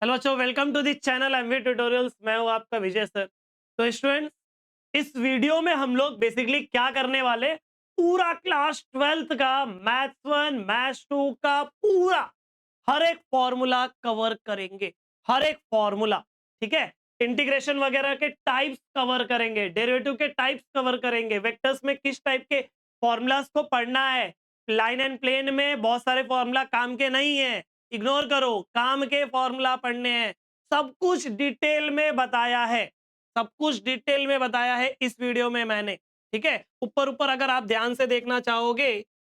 Hello बच्चों, welcome to this channel MV tutorials. मैं हूं आपका विजय सर। तो स्टूडेंट्स, इस वीडियो में हम लोग बेसिकली क्या करने वाले, पूरा क्लास 12th का मैथ्स 1 मैथ्स 2 का पूरा हर एक फॉर्मूला कवर करेंगे। हर एक फॉर्मूला, ठीक है। इंटीग्रेशन वगैरह के टाइप्स कवर करेंगे, डेरिवेटिव के टाइप्स कवर करेंगे, वेक्टर्स में किस टाइप के फॉर्मूलाज को पढ़ना है। लाइन एंड प्लेन में बहुत सारे फॉर्मूला काम के नहीं है, इग्नोर करो, काम के फॉर्मूला पढ़ने हैं। सब कुछ डिटेल में बताया है, सब कुछ डिटेल में बताया है इस वीडियो में मैंने, ठीक है। ऊपर ऊपर अगर आप ध्यान से देखना चाहोगे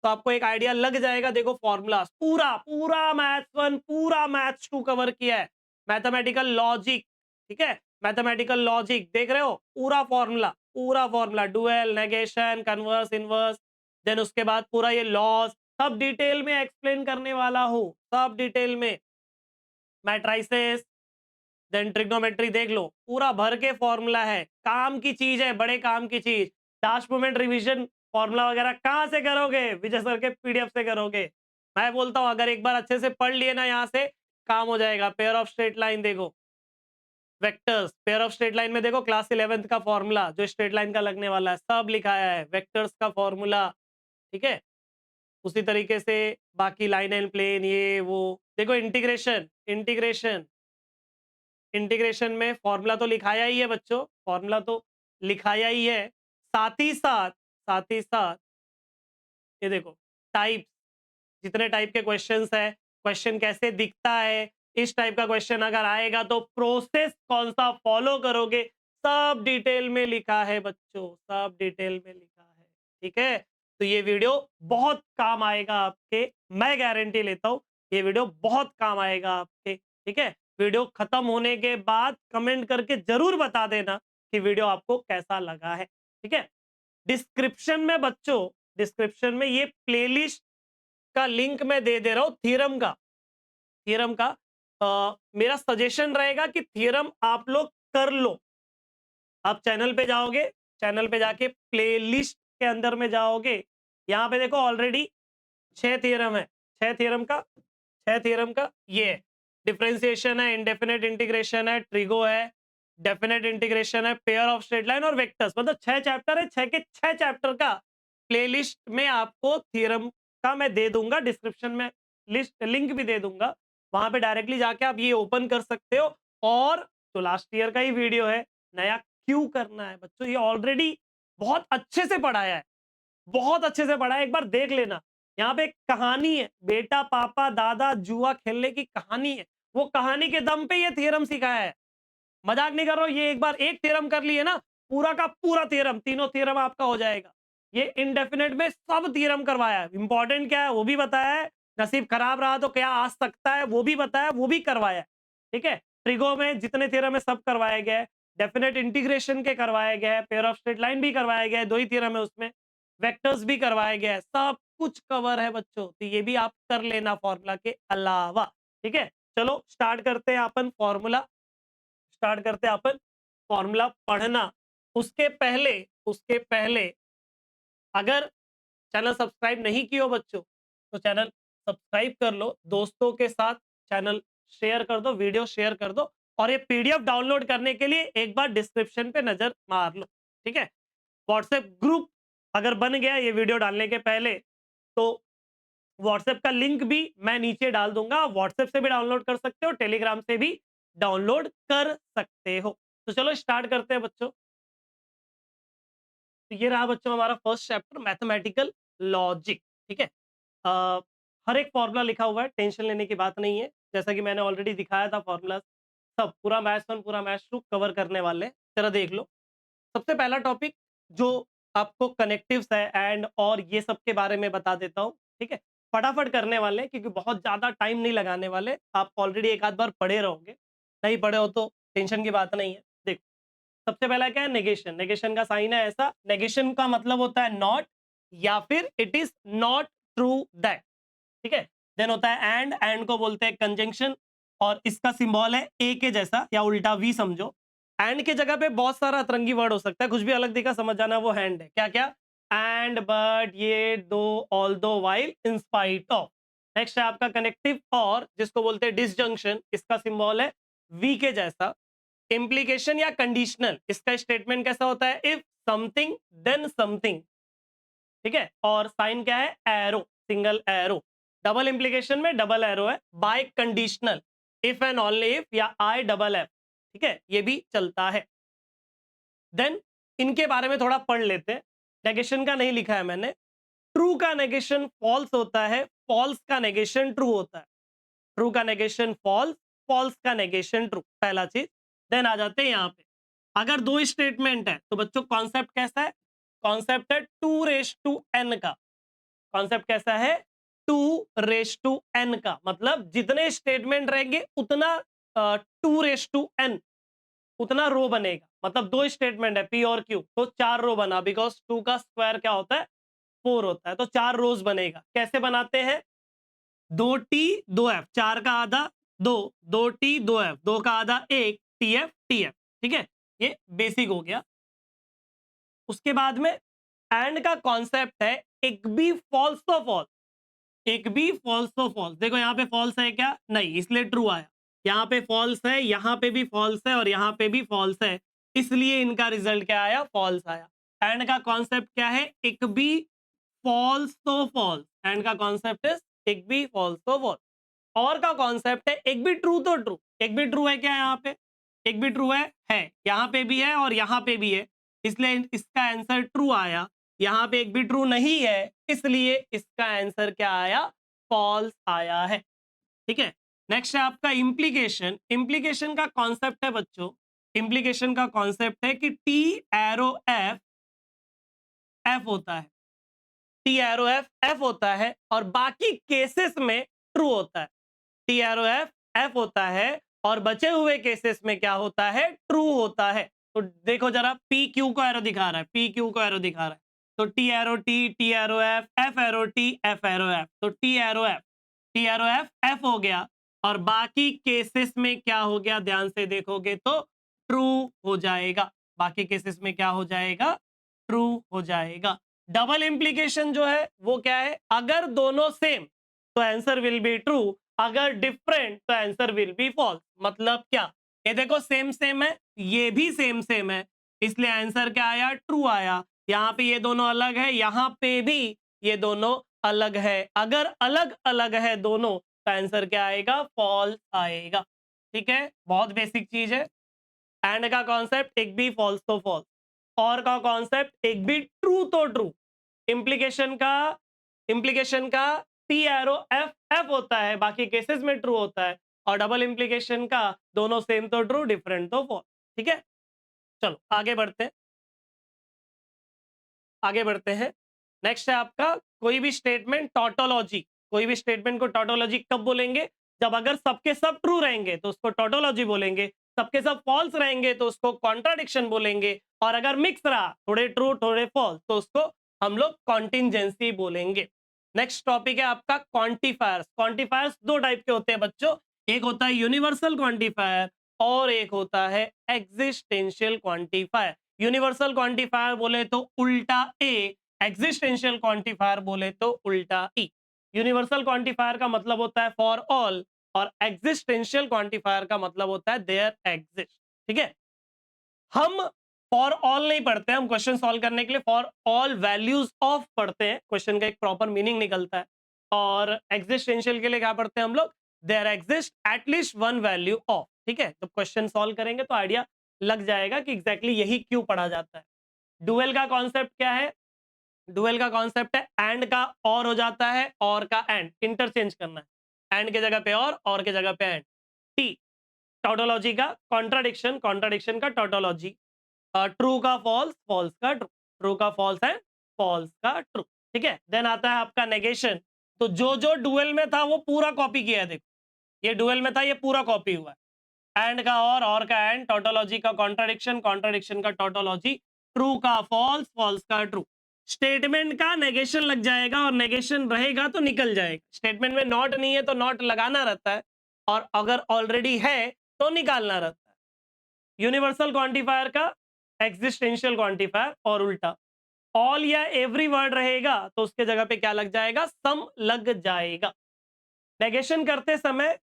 तो आपको एक आइडिया लग जाएगा। देखो फॉर्मूला पूरा पूरा मैथ्स 1 पूरा मैथ्स 2 कवर किया है। मैथमेटिकल लॉजिक, ठीक है, मैथमेटिकल लॉजिक देख रहे हो, पूरा formula dual, negation, converse, inverse, then उसके बाद पूरा ये लॉस सब डिटेल में एक्सप्लेन करने वाला हूं, सब डिटेल में। मैट्राइसेस, देन ट्रिग्नोमेट्री देख लो, पूरा भर के फॉर्मूला है, काम की चीज है, बड़े काम की चीज। लास्ट मोमेंट रिवीजन फॉर्मूला वगैरह कहां से करोगे? विजय सर के पीडीएफ से करोगे। मैं बोलता हूं अगर एक बार अच्छे से पढ़ लिए ना, यहाँ से काम हो जाएगा। पेयर ऑफ स्ट्रेट लाइन देखो, vectors, pair of straight line में देखो क्लास 11th का फॉर्मूला जो स्ट्रेट लाइन का लगने वाला है, सब लिखाया है, वेक्टर्स का फॉर्मूला, ठीक है। उसी तरीके से बाकी लाइन एंड प्लेन, ये वो देखो, इंटीग्रेशन, इंटीग्रेशन में फॉर्मूला तो लिखाया ही है बच्चों, फॉर्मूला तो लिखाया ही है। साथ ही साथ ये देखो टाइप्स, जितने टाइप के क्वेश्चंस है, क्वेश्चन कैसे दिखता है, इस टाइप का क्वेश्चन अगर आएगा तो प्रोसेस कौन सा फॉलो करोगे, सब डिटेल में लिखा है बच्चों, सब डिटेल में लिखा है, ठीक है। तो ये वीडियो बहुत काम आएगा आपके, मैं गारंटी लेता हूं ये वीडियो बहुत काम आएगा आपके, ठीक है। वीडियो खत्म होने के बाद कमेंट करके जरूर बता देना कि वीडियो आपको कैसा लगा है, ठीक है। डिस्क्रिप्शन में बच्चों, डिस्क्रिप्शन में ये प्लेलिस्ट का लिंक मैं दे दे रहा हूं, थ्योरम का। मेरा सजेशन रहेगा कि थ्योरम आप लोग कर लो। आप चैनल पे जाओगे, चैनल पे जाके प्लेलिस्ट के अंदर में जाओगे, यहाँ पे देखो ऑलरेडी 6 थ्योरम है, 6 थ्योरम का ये डिफरेंशिएशन है, इंडेफिनेट इंटीग्रेशन है, ट्रिगो है, डेफिनेट इंटीग्रेशन है, पेयर ऑफ स्ट्रेट लाइन और वेक्टर्स, मतलब 6 चैप्टर है। 6 के 6 चैप्टर का प्लेलिस्ट में आपको थ्योरम का मैं दे दूंगा, डिस्क्रिप्शन में लिस्ट लिंक भी दे दूंगा, वहां पे डायरेक्टली जाके आप ये ओपन कर सकते हो। और तो लास्ट ईयर का ही वीडियो है, नया क्यों करना है बच्चों, ये ऑलरेडी बहुत अच्छे से पढ़ाया है, बहुत अच्छे से पढ़ा है, एक बार देख लेना। यहाँ पे एक कहानी है, बेटा पापा दादा जुआ खेलने की कहानी है, वो कहानी के दम पे ये थ्योरम सिखाया है। मजाक नहीं कर रहा हूं, ये एक बार एक थ्योरम कर लिए ना, पूरा का पूरा थ्योरम, तीनों थ्योरम आपका हो जाएगा। ये इनडेफिनेट में सब थ्योरम करवाया है, इंपॉर्टेंट क्या है वो भी बताया है, नसीब खराब रहा तो क्या आ सकता है वो भी बताया, वो भी करवाया है, ठीक है। ट्रिगो में जितने थ्योरम है सब करवाए गए, डेफिनेट इंटीग्रेशन के करवाए गए, पेयर ऑफ स्ट्रेट लाइन भी करवाए गए, 2 ही थ्योरम है उसमें, वेक्टर्स भी करवाए गए, सब कुछ कवर है बच्चों। तो ये भी आप कर लेना फॉर्मूला के अलावा, ठीक है। चलो स्टार्ट करते हैं अपन फॉर्मूला, स्टार्ट करते हैं अपन फॉर्मूला पढ़ना। उसके पहले अगर चैनल सब्सक्राइब नहीं किए हो बच्चों तो चैनल सब्सक्राइब कर लो, दोस्तों के साथ चैनल शेयर कर दो, वीडियो शेयर कर दो, और ये पीडीएफ डाउनलोड करने के लिए एक बार डिस्क्रिप्शन पे नजर मार लो, ठीक है। व्हाट्सएप ग्रुप अगर बन गया ये वीडियो डालने के पहले तो व्हाट्सएप का लिंक भी मैं नीचे डाल दूंगा, व्हाट्सएप से भी डाउनलोड कर सकते हो, टेलीग्राम से भी डाउनलोड कर सकते हो। तो चलो स्टार्ट करते हैं बच्चों। तो ये रहा बच्चों हमारा फर्स्ट चैप्टर, मैथमेटिकल लॉजिक, ठीक है। अ, हर एक फॉर्मूला लिखा हुआ है, टेंशन लेने की बात नहीं है, जैसा कि मैंने ऑलरेडी दिखाया था फॉर्मूला, सब पूरा मैथ्स 1 पूरा मैथ्स 2 कवर करने वाले हैं। जरा देख लो, सबसे पहला टॉपिक जो आपको कनेक्टिव्स है एंड और ये सब के बारे में बता देता हूँ, ठीक है। फटाफट करने वाले हैं क्योंकि बहुत ज्यादा टाइम नहीं लगाने वाले, आप ऑलरेडी एक आध बार पढ़े रहोगे, नहीं पढ़े हो तो टेंशन की बात नहीं है। देखो सबसे पहला क्या है, नेगेशन। नेगेशन का साइन है ऐसा, नेगेशन का मतलब होता है नॉट, या फिर it is not true that, ठीक है। देन होता है एंड को बोलते हैं कंजंक्शन, और इसका सिंबल है ए के जैसा या उल्टा वी समझो। एंड के जगह पे बहुत सारा अतरंगी वर्ड हो सकता है, कुछ भी अलग दिखा समझ जाना वो हैंड है, क्या क्या, एंड बट ये दो ऑल दो while in spite of, next है आपका कनेक्टिव और, जिसको बोलते हैं डिसजंक्शन, इसका सिंबल है वी के जैसा। इम्प्लीकेशन या कंडीशनल, इसका स्टेटमेंट कैसा होता है, इफ समथिंग देन समथिंग, ठीक है। और साइन क्या है, arrow, single arrow. Double implication में डबल एरो है। Bye conditional, if and only if या आई डबल एफ, ठीक है, ये भी चलता है। देन इनके बारे में थोड़ा पढ़ लेते हैं। नेगेशन का नहीं लिखा है मैंने। ट्रू का नेगेशन फॉल्स होता है, फॉल्स का नेगेशन ट्रू होता है। ट्रू का नेगेशन फॉल्स, फॉल्स का नेगेशन ट्रू, पहला चीज। देन आ जाते हैं यहाँ पे, अगर दो स्टेटमेंट है तो बच्चों कॉन्सेप्ट कैसा है, कॉन्सेप्ट है 2 रेस टू n का। कॉन्सेप्ट कैसा है, 2 रेस टू n का, मतलब जितने स्टेटमेंट रहेंगे उतना 2 रेस टू n, उतना रो बनेगा। मतलब दो स्टेटमेंट है पी और क्यू, तो 4 रो बना, बिकॉज 2 का स्क्वायर क्या होता है, 4 होता है, तो 4 रोज बनेगा। कैसे बनाते हैं, 2t 2f, 4 का आधा 2, 2t 2f, 2 का आधा 1, tf tf, ठीक है, ये बेसिक हो गया। उसके बाद में एंड का कॉन्सेप्ट है एक भी फॉल्स तो फॉल्स, एक भी फॉल्स तो फॉल्स। देखो यहाँ पे फॉल्स है क्या, नहीं, इसलिए ट्रू आया। यहाँ पे फॉल्स है, यहाँ पे भी फॉल्स है, और यहाँ पे भी फॉल्स है, इसलिए इनका रिजल्ट क्या आया, फॉल्स आया। एंड का कॉन्सेप्ट क्या है, एक भी फॉल्स तो फॉल्स। एंड का कॉन्सेप्ट है एक भी फॉल्स तो फॉल्स। और का कॉन्सेप्ट है एक भी ट्रू तो ट्रू। एक भी ट्रू है क्या, यहाँ पे एक भी ट्रू है, यहाँ पे भी है और यहाँ पे भी है, इसलिए इसका आंसर ट्रू आया। यहाँ पे एक भी ट्रू नहीं है, इसलिए इसका आंसर क्या आया, फॉल्स आया है, ठीक है। नेक्स्ट है आपका इम्प्लीकेशन। इम्प्लीकेशन का कॉन्सेप्ट है बच्चों, इम्प्लीकेशन का कॉन्सेप्ट है कि टी एरो एफ एफ होता है, टी एरो एफ एफ होता है, और बाकी केसेस में ट्रू होता है। टी एरो एफ एफ होता है और बचे हुए केसेस में क्या होता है, ट्रू होता है। तो देखो जरा, पी क्यू को एरो दिखा रहा है, पी क्यू को एरो दिखा रहा है, तो T arrow F arrow T, F arrow F, तो टी एरो एफ हो गया, और बाकी केसेस में क्या हो गया, ध्यान से देखोगे तो ट्रू हो जाएगा। बाकी केसेस में क्या हो जाएगा, ट्रू हो जाएगा। डबल इंप्लीकेशन जो है वो क्या है, अगर दोनों सेम तो आंसर विल बी ट्रू, अगर डिफरेंट तो आंसर विल बी फॉल्स। मतलब क्या, ये देखो सेम सेम है, ये भी सेम सेम है, इसलिए आंसर क्या आया, ट्रू आया। यहाँ पे ये दोनों अलग है, यहाँ पे भी ये दोनों अलग है, अगर अलग अलग है दोनों तो आंसर क्या आएगा, फॉल्स आएगा, ठीक है। बहुत बेसिक चीज है। एंड का कॉन्सेप्ट एक भी फॉल्स तो फॉल्स, और का कॉन्सेप्ट एक भी ट्रू तो ट्रू। इम्प्लीकेशन का टी एरो एफ एफ होता है, बाकी केसेस में ट्रू होता है, और डबल इम्प्लीकेशन का दोनों सेम तो ट्रू, डिफरेंट तो फॉल्स, ठीक है। चलो आगे बढ़ते हैं, आगे बढ़ते हैं। नेक्स्ट है आपका कोई भी स्टेटमेंट टोटोलॉजी। कोई भी स्टेटमेंट को टोटोलॉजी कब बोलेंगे, जब अगर सबके सब ट्रू रहेंगे तो उसको टोटोलॉजी बोलेंगे, सबके सब फॉल्स रहेंगे तो उसको कॉन्ट्राडिक्शन बोलेंगे, और अगर मिक्स रहा, थोड़े ट्रू थोड़े फॉल्स, तो उसको हम लोग कॉन्टिजेंसी बोलेंगे। नेक्स्ट टॉपिक है आपका क्वांटिफायर्स। क्वांटिफायर्स दो टाइप के होते हैं बच्चों, एक होता है यूनिवर्सल क्वांटिफायर और एक होता है एग्जिस्टेंशियल क्वांटिफायर। यूनिवर्सल क्वांटिफायर बोले तो उल्टा ए, एग्जिस्टेंशियल क्वांटिफायर बोले तो उल्टा ई। यूनिवर्सल क्वांटिफायर का मतलब होता है फॉर ऑल, और एग्जिस्टेंशियल क्वांटिफायर का मतलब होता है देयर एग्जिस्ट, ठीक है। हम फॉर ऑल नहीं पढ़ते, हम क्वेश्चन सॉल्व करने के लिए फॉर ऑल वैल्यूज ऑफ पढ़ते हैं, क्वेश्चन का एक प्रॉपर मीनिंग निकलता है। और एग्जिस्टेंशियल के लिए क्या पढ़ते हैं हम लोग, there exist at least one value of, ठीक है। तो क्वेश्चन सॉल्व करेंगे तो आइडिया लग जाएगा कि एग्जैक्टली यही क्यों पढ़ा जाता है। डुअल का कॉन्सेप्ट क्या है, डुअल का कॉन्सेप्ट है एंड का और हो जाता है, और का एंड, इंटरचेंज करना है, एंड के जगह पे और के जगह पे एंड। टी टोटोलॉजी का कॉन्ट्राडिक्शन, कॉन्ट्राडिक्शन का टोटोलॉजी, ट्रू का फॉल्स, फॉल्स का ट्रू, ट्रू का फॉल्स है, फॉल्स का ट्रू, ठीक है। देन आता है आपका नेगेशन। तो जो जो डुअल में था वो पूरा कॉपी किया है, देखो ये डुअल में था, ये पूरा कॉपी हुआ है। एंड का और का एंड, टोटोलॉजी का कॉन्ट्राडिक्शन, कॉन्ट्राडिक्शन का टोटोलॉजी, ट्रू का फॉल्स, फॉल्स का ट्रू। स्टेटमेंट का नेगेशन लग जाएगा, और नेगेशन रहेगा तो निकल जाएगा। स्टेटमेंट में नॉट नहीं है तो नॉट लगाना रहता है, और अगर ऑलरेडी है तो निकालना रहता है। यूनिवर्सल क्वांटिफायर का एग्जिस्टेंशियल क्वांटिफायर, और उल्टा ऑल या एवरी वर्ड रहेगा तो उसके जगह पे क्या लग जाएगा, सम लग जाएगा। नेगेशन करते समय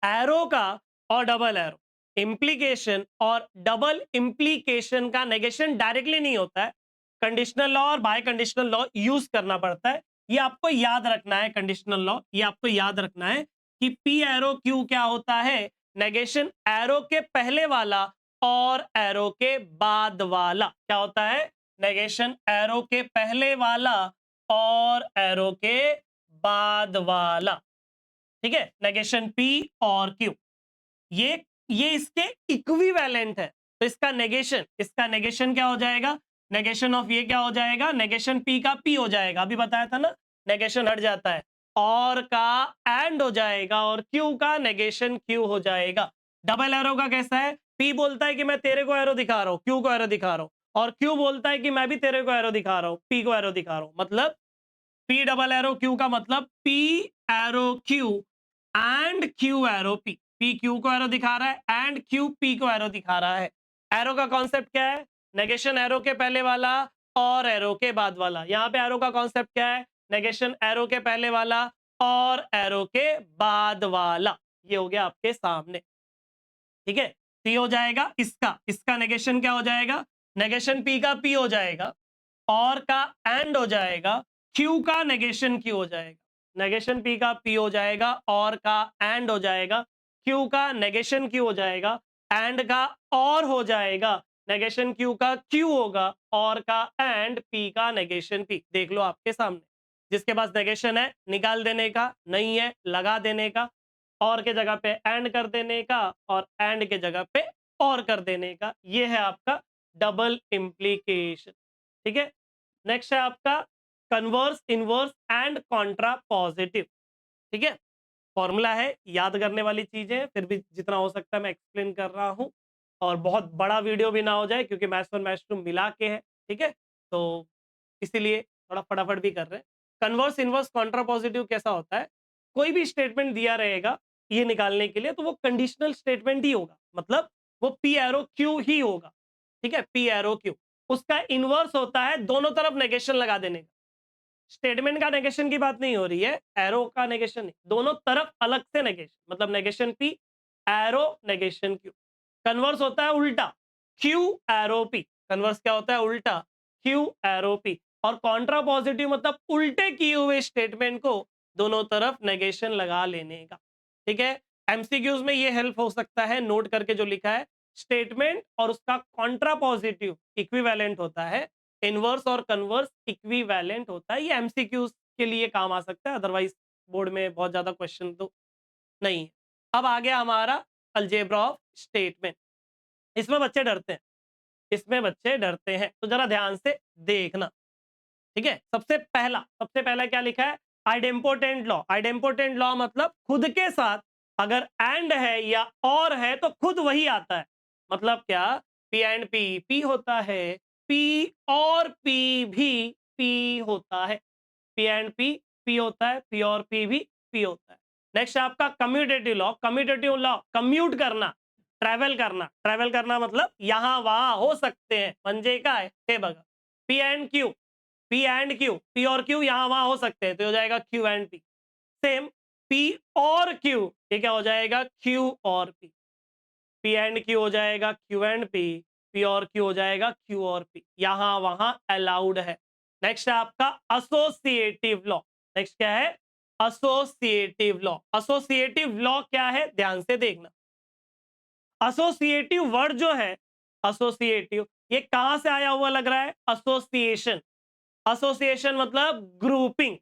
एरो का और डबल एरो, इम्प्लीकेशन और डबल इम्प्लीकेशन का नेगेशन डायरेक्टली नहीं होता है, कंडीशनल लॉ और बाय कंडीशनल लॉ यूज करना पड़ता है। ये आपको याद रखना है, कंडीशनल लॉ ये आपको याद रखना है कि पी एरो क्यू क्या होता है, नेगेशन एरो के पहले वाला और एरो के बाद वाला क्या होता है, नेगेशन एरो के पहले वाला और एरो के बाद वाला। ठीक है, नेगेशन पी और क्यू ये इसके इक्विवेलेंट है, तो इसका नेगेशन क्या हो जाएगा, नेगेशन ऑफ ये क्या हो जाएगा, नेगेशन पी का पी हो जाएगा, अभी बताया था ना, नेगेशन हट जाता है, और का एंड हो जाएगा और क्यू का नेगेशन क्यू हो जाएगा। डबल एरो का कैसा है, पी बोलता है कि मैं तेरे को एरो दिखा रहा हूं, क्यू को एरो दिखा रहा हूं, और क्यू बोलता है कि मैं भी तेरे को एरो दिखा रहा हूं, पी को एरो दिखा रहा हूं, मतलब पी डबल एरो क्यू का मतलब P arrow Q and Q arrow P, P Q को एरो दिखा रहा है एंड क्यू पी को एरो दिखा रहा है। एरो का कॉन्सेप्ट क्या है, नेगेशन एरो के पहले वाला और एरो के बाद वाला। यहां पे एरो का कॉन्सेप्ट क्या है, नेगेशन एरो के पहले वाला और एरो के बाद वाला। ये हो गया आपके सामने, ठीक है। पी हो जाएगा इसका नेगेशन क्या हो जाएगा, नेगेशन पी का पी हो जाएगा, और का एंड हो जाएगा, क्यू का नेगेशन क्यू हो जाएगा, नेगेशन पी का पी हो जाएगा, और का एंड हो जाएगा, क्यू का नेगेशन क्यू हो जाएगा, एंड का और हो जाएगा, नेगेशन क्यू का क्यू होगा, और का एंड पी का नेगेशन पी। देख लो आपके सामने, जिसके पास नेगेशन है निकाल देने का, नहीं है लगा देने का, और के जगह पे एंड कर देने का, और एंड के जगह पे और कर देने का। ये है आपका डबल इम्प्लीकेशन, ठीक है। नेक्स्ट है आपका converse, inverse and Contra positive, ठीक है। फॉर्मूला है, याद करने वाली चीजें हैं, फिर भी जितना हो सकता है मैं एक्सप्लेन कर रहा हूं, और बहुत बड़ा वीडियो भी ना हो जाए क्योंकि मैथ्स वन मैथ्स टू मिला के है, ठीक है, तो इसीलिए थोड़ा फटाफट भी कर रहे हैं। कन्वर्स, इनवर्स, कॉन्ट्रा पॉजिटिव कैसा होता है, कोई भी स्टेटमेंट दिया रहेगा ये निकालने के लिए, तो वो कंडीशनल स्टेटमेंट ही होगा, मतलब वो पी एरो क्यू ही होगा, ठीक है, पी एरो क्यू। उसका इनवर्स होता है दोनों तरफ नेगेशन लगा देने का। स्टेटमेंट का नेगेशन की बात नहीं हो रही है, एरो का नेगेशन नहीं, दोनों तरफ अलग से नेगेशन, मतलब negation P arrow negation Q. Converse होता है उल्टा, क्यू एरो पी, कन्वर्स क्या होता है, उल्टा क्यू एरो पी। और कॉन्ट्रा पॉजिटिव मतलब उल्टे किए हुए स्टेटमेंट को दोनों तरफ नेगेशन लगा लेने का, ठीक है। एमसीक्यूज में ये हेल्प हो सकता है, नोट करके जो लिखा है, स्टेटमेंट और उसका कॉन्ट्रा पॉजिटिव इक्विवेलेंट होता है, इनवर्स और कन्वर्स इक्विवेलेंट होता है। ये एमसीक्यूज के लिए काम आ सकता है, अदरवाइज बोर्ड में बहुत ज्यादा क्वेश्चन तो नहीं है। अब आ गया हमारा अलजेब्रा ऑफ स्टेटमेंट। इसमें बच्चे डरते हैं, इसमें बच्चे डरते हैं, तो जरा ध्यान से देखना, ठीक है। सबसे पहला क्या लिखा है, आइडेम्पोटेंट लॉ। आइडेम्पोटेंट लॉ मतलब खुद के साथ अगर एंड है या और है तो खुद वही आता है। मतलब क्या, पी एंड पी पी होता है, पी और पी भी पी होता है, पी एंड पी पी होता है, पी और पी भी पी होता है। नेक्स्ट आपका commutative law. Commutative law, commute करना, ट्रैवल करना, ट्रैवल करना मतलब यहां वहां हो सकते हैं, मंजे का है हे बगा। P and Q, P and Q, P और क्यू यहां वहां हो सकते हैं, तो हो जाएगा Q and P. Same P और क्यू, ये क्या हो जाएगा, क्यू और पी, पी एंड क्यू हो जाएगा क्यू एंड पी, पी और क्यू हो जाएगा क्यू और पी, यहां वहां अलाउड है। नेक्स्ट है आपका एसोसिएटिव लॉ। नेक्स्ट क्या है, एसोसिएटिव लॉ। एसोसिएटिव लॉ क्या है, ध्यान से देखना। एसोसिएटिव वर्ड जो है, एसोसिएटिव, ये कहां से आया हुआ लग रहा है, एसोसिएशन। एसोसिएशन मतलब ग्रुपिंग,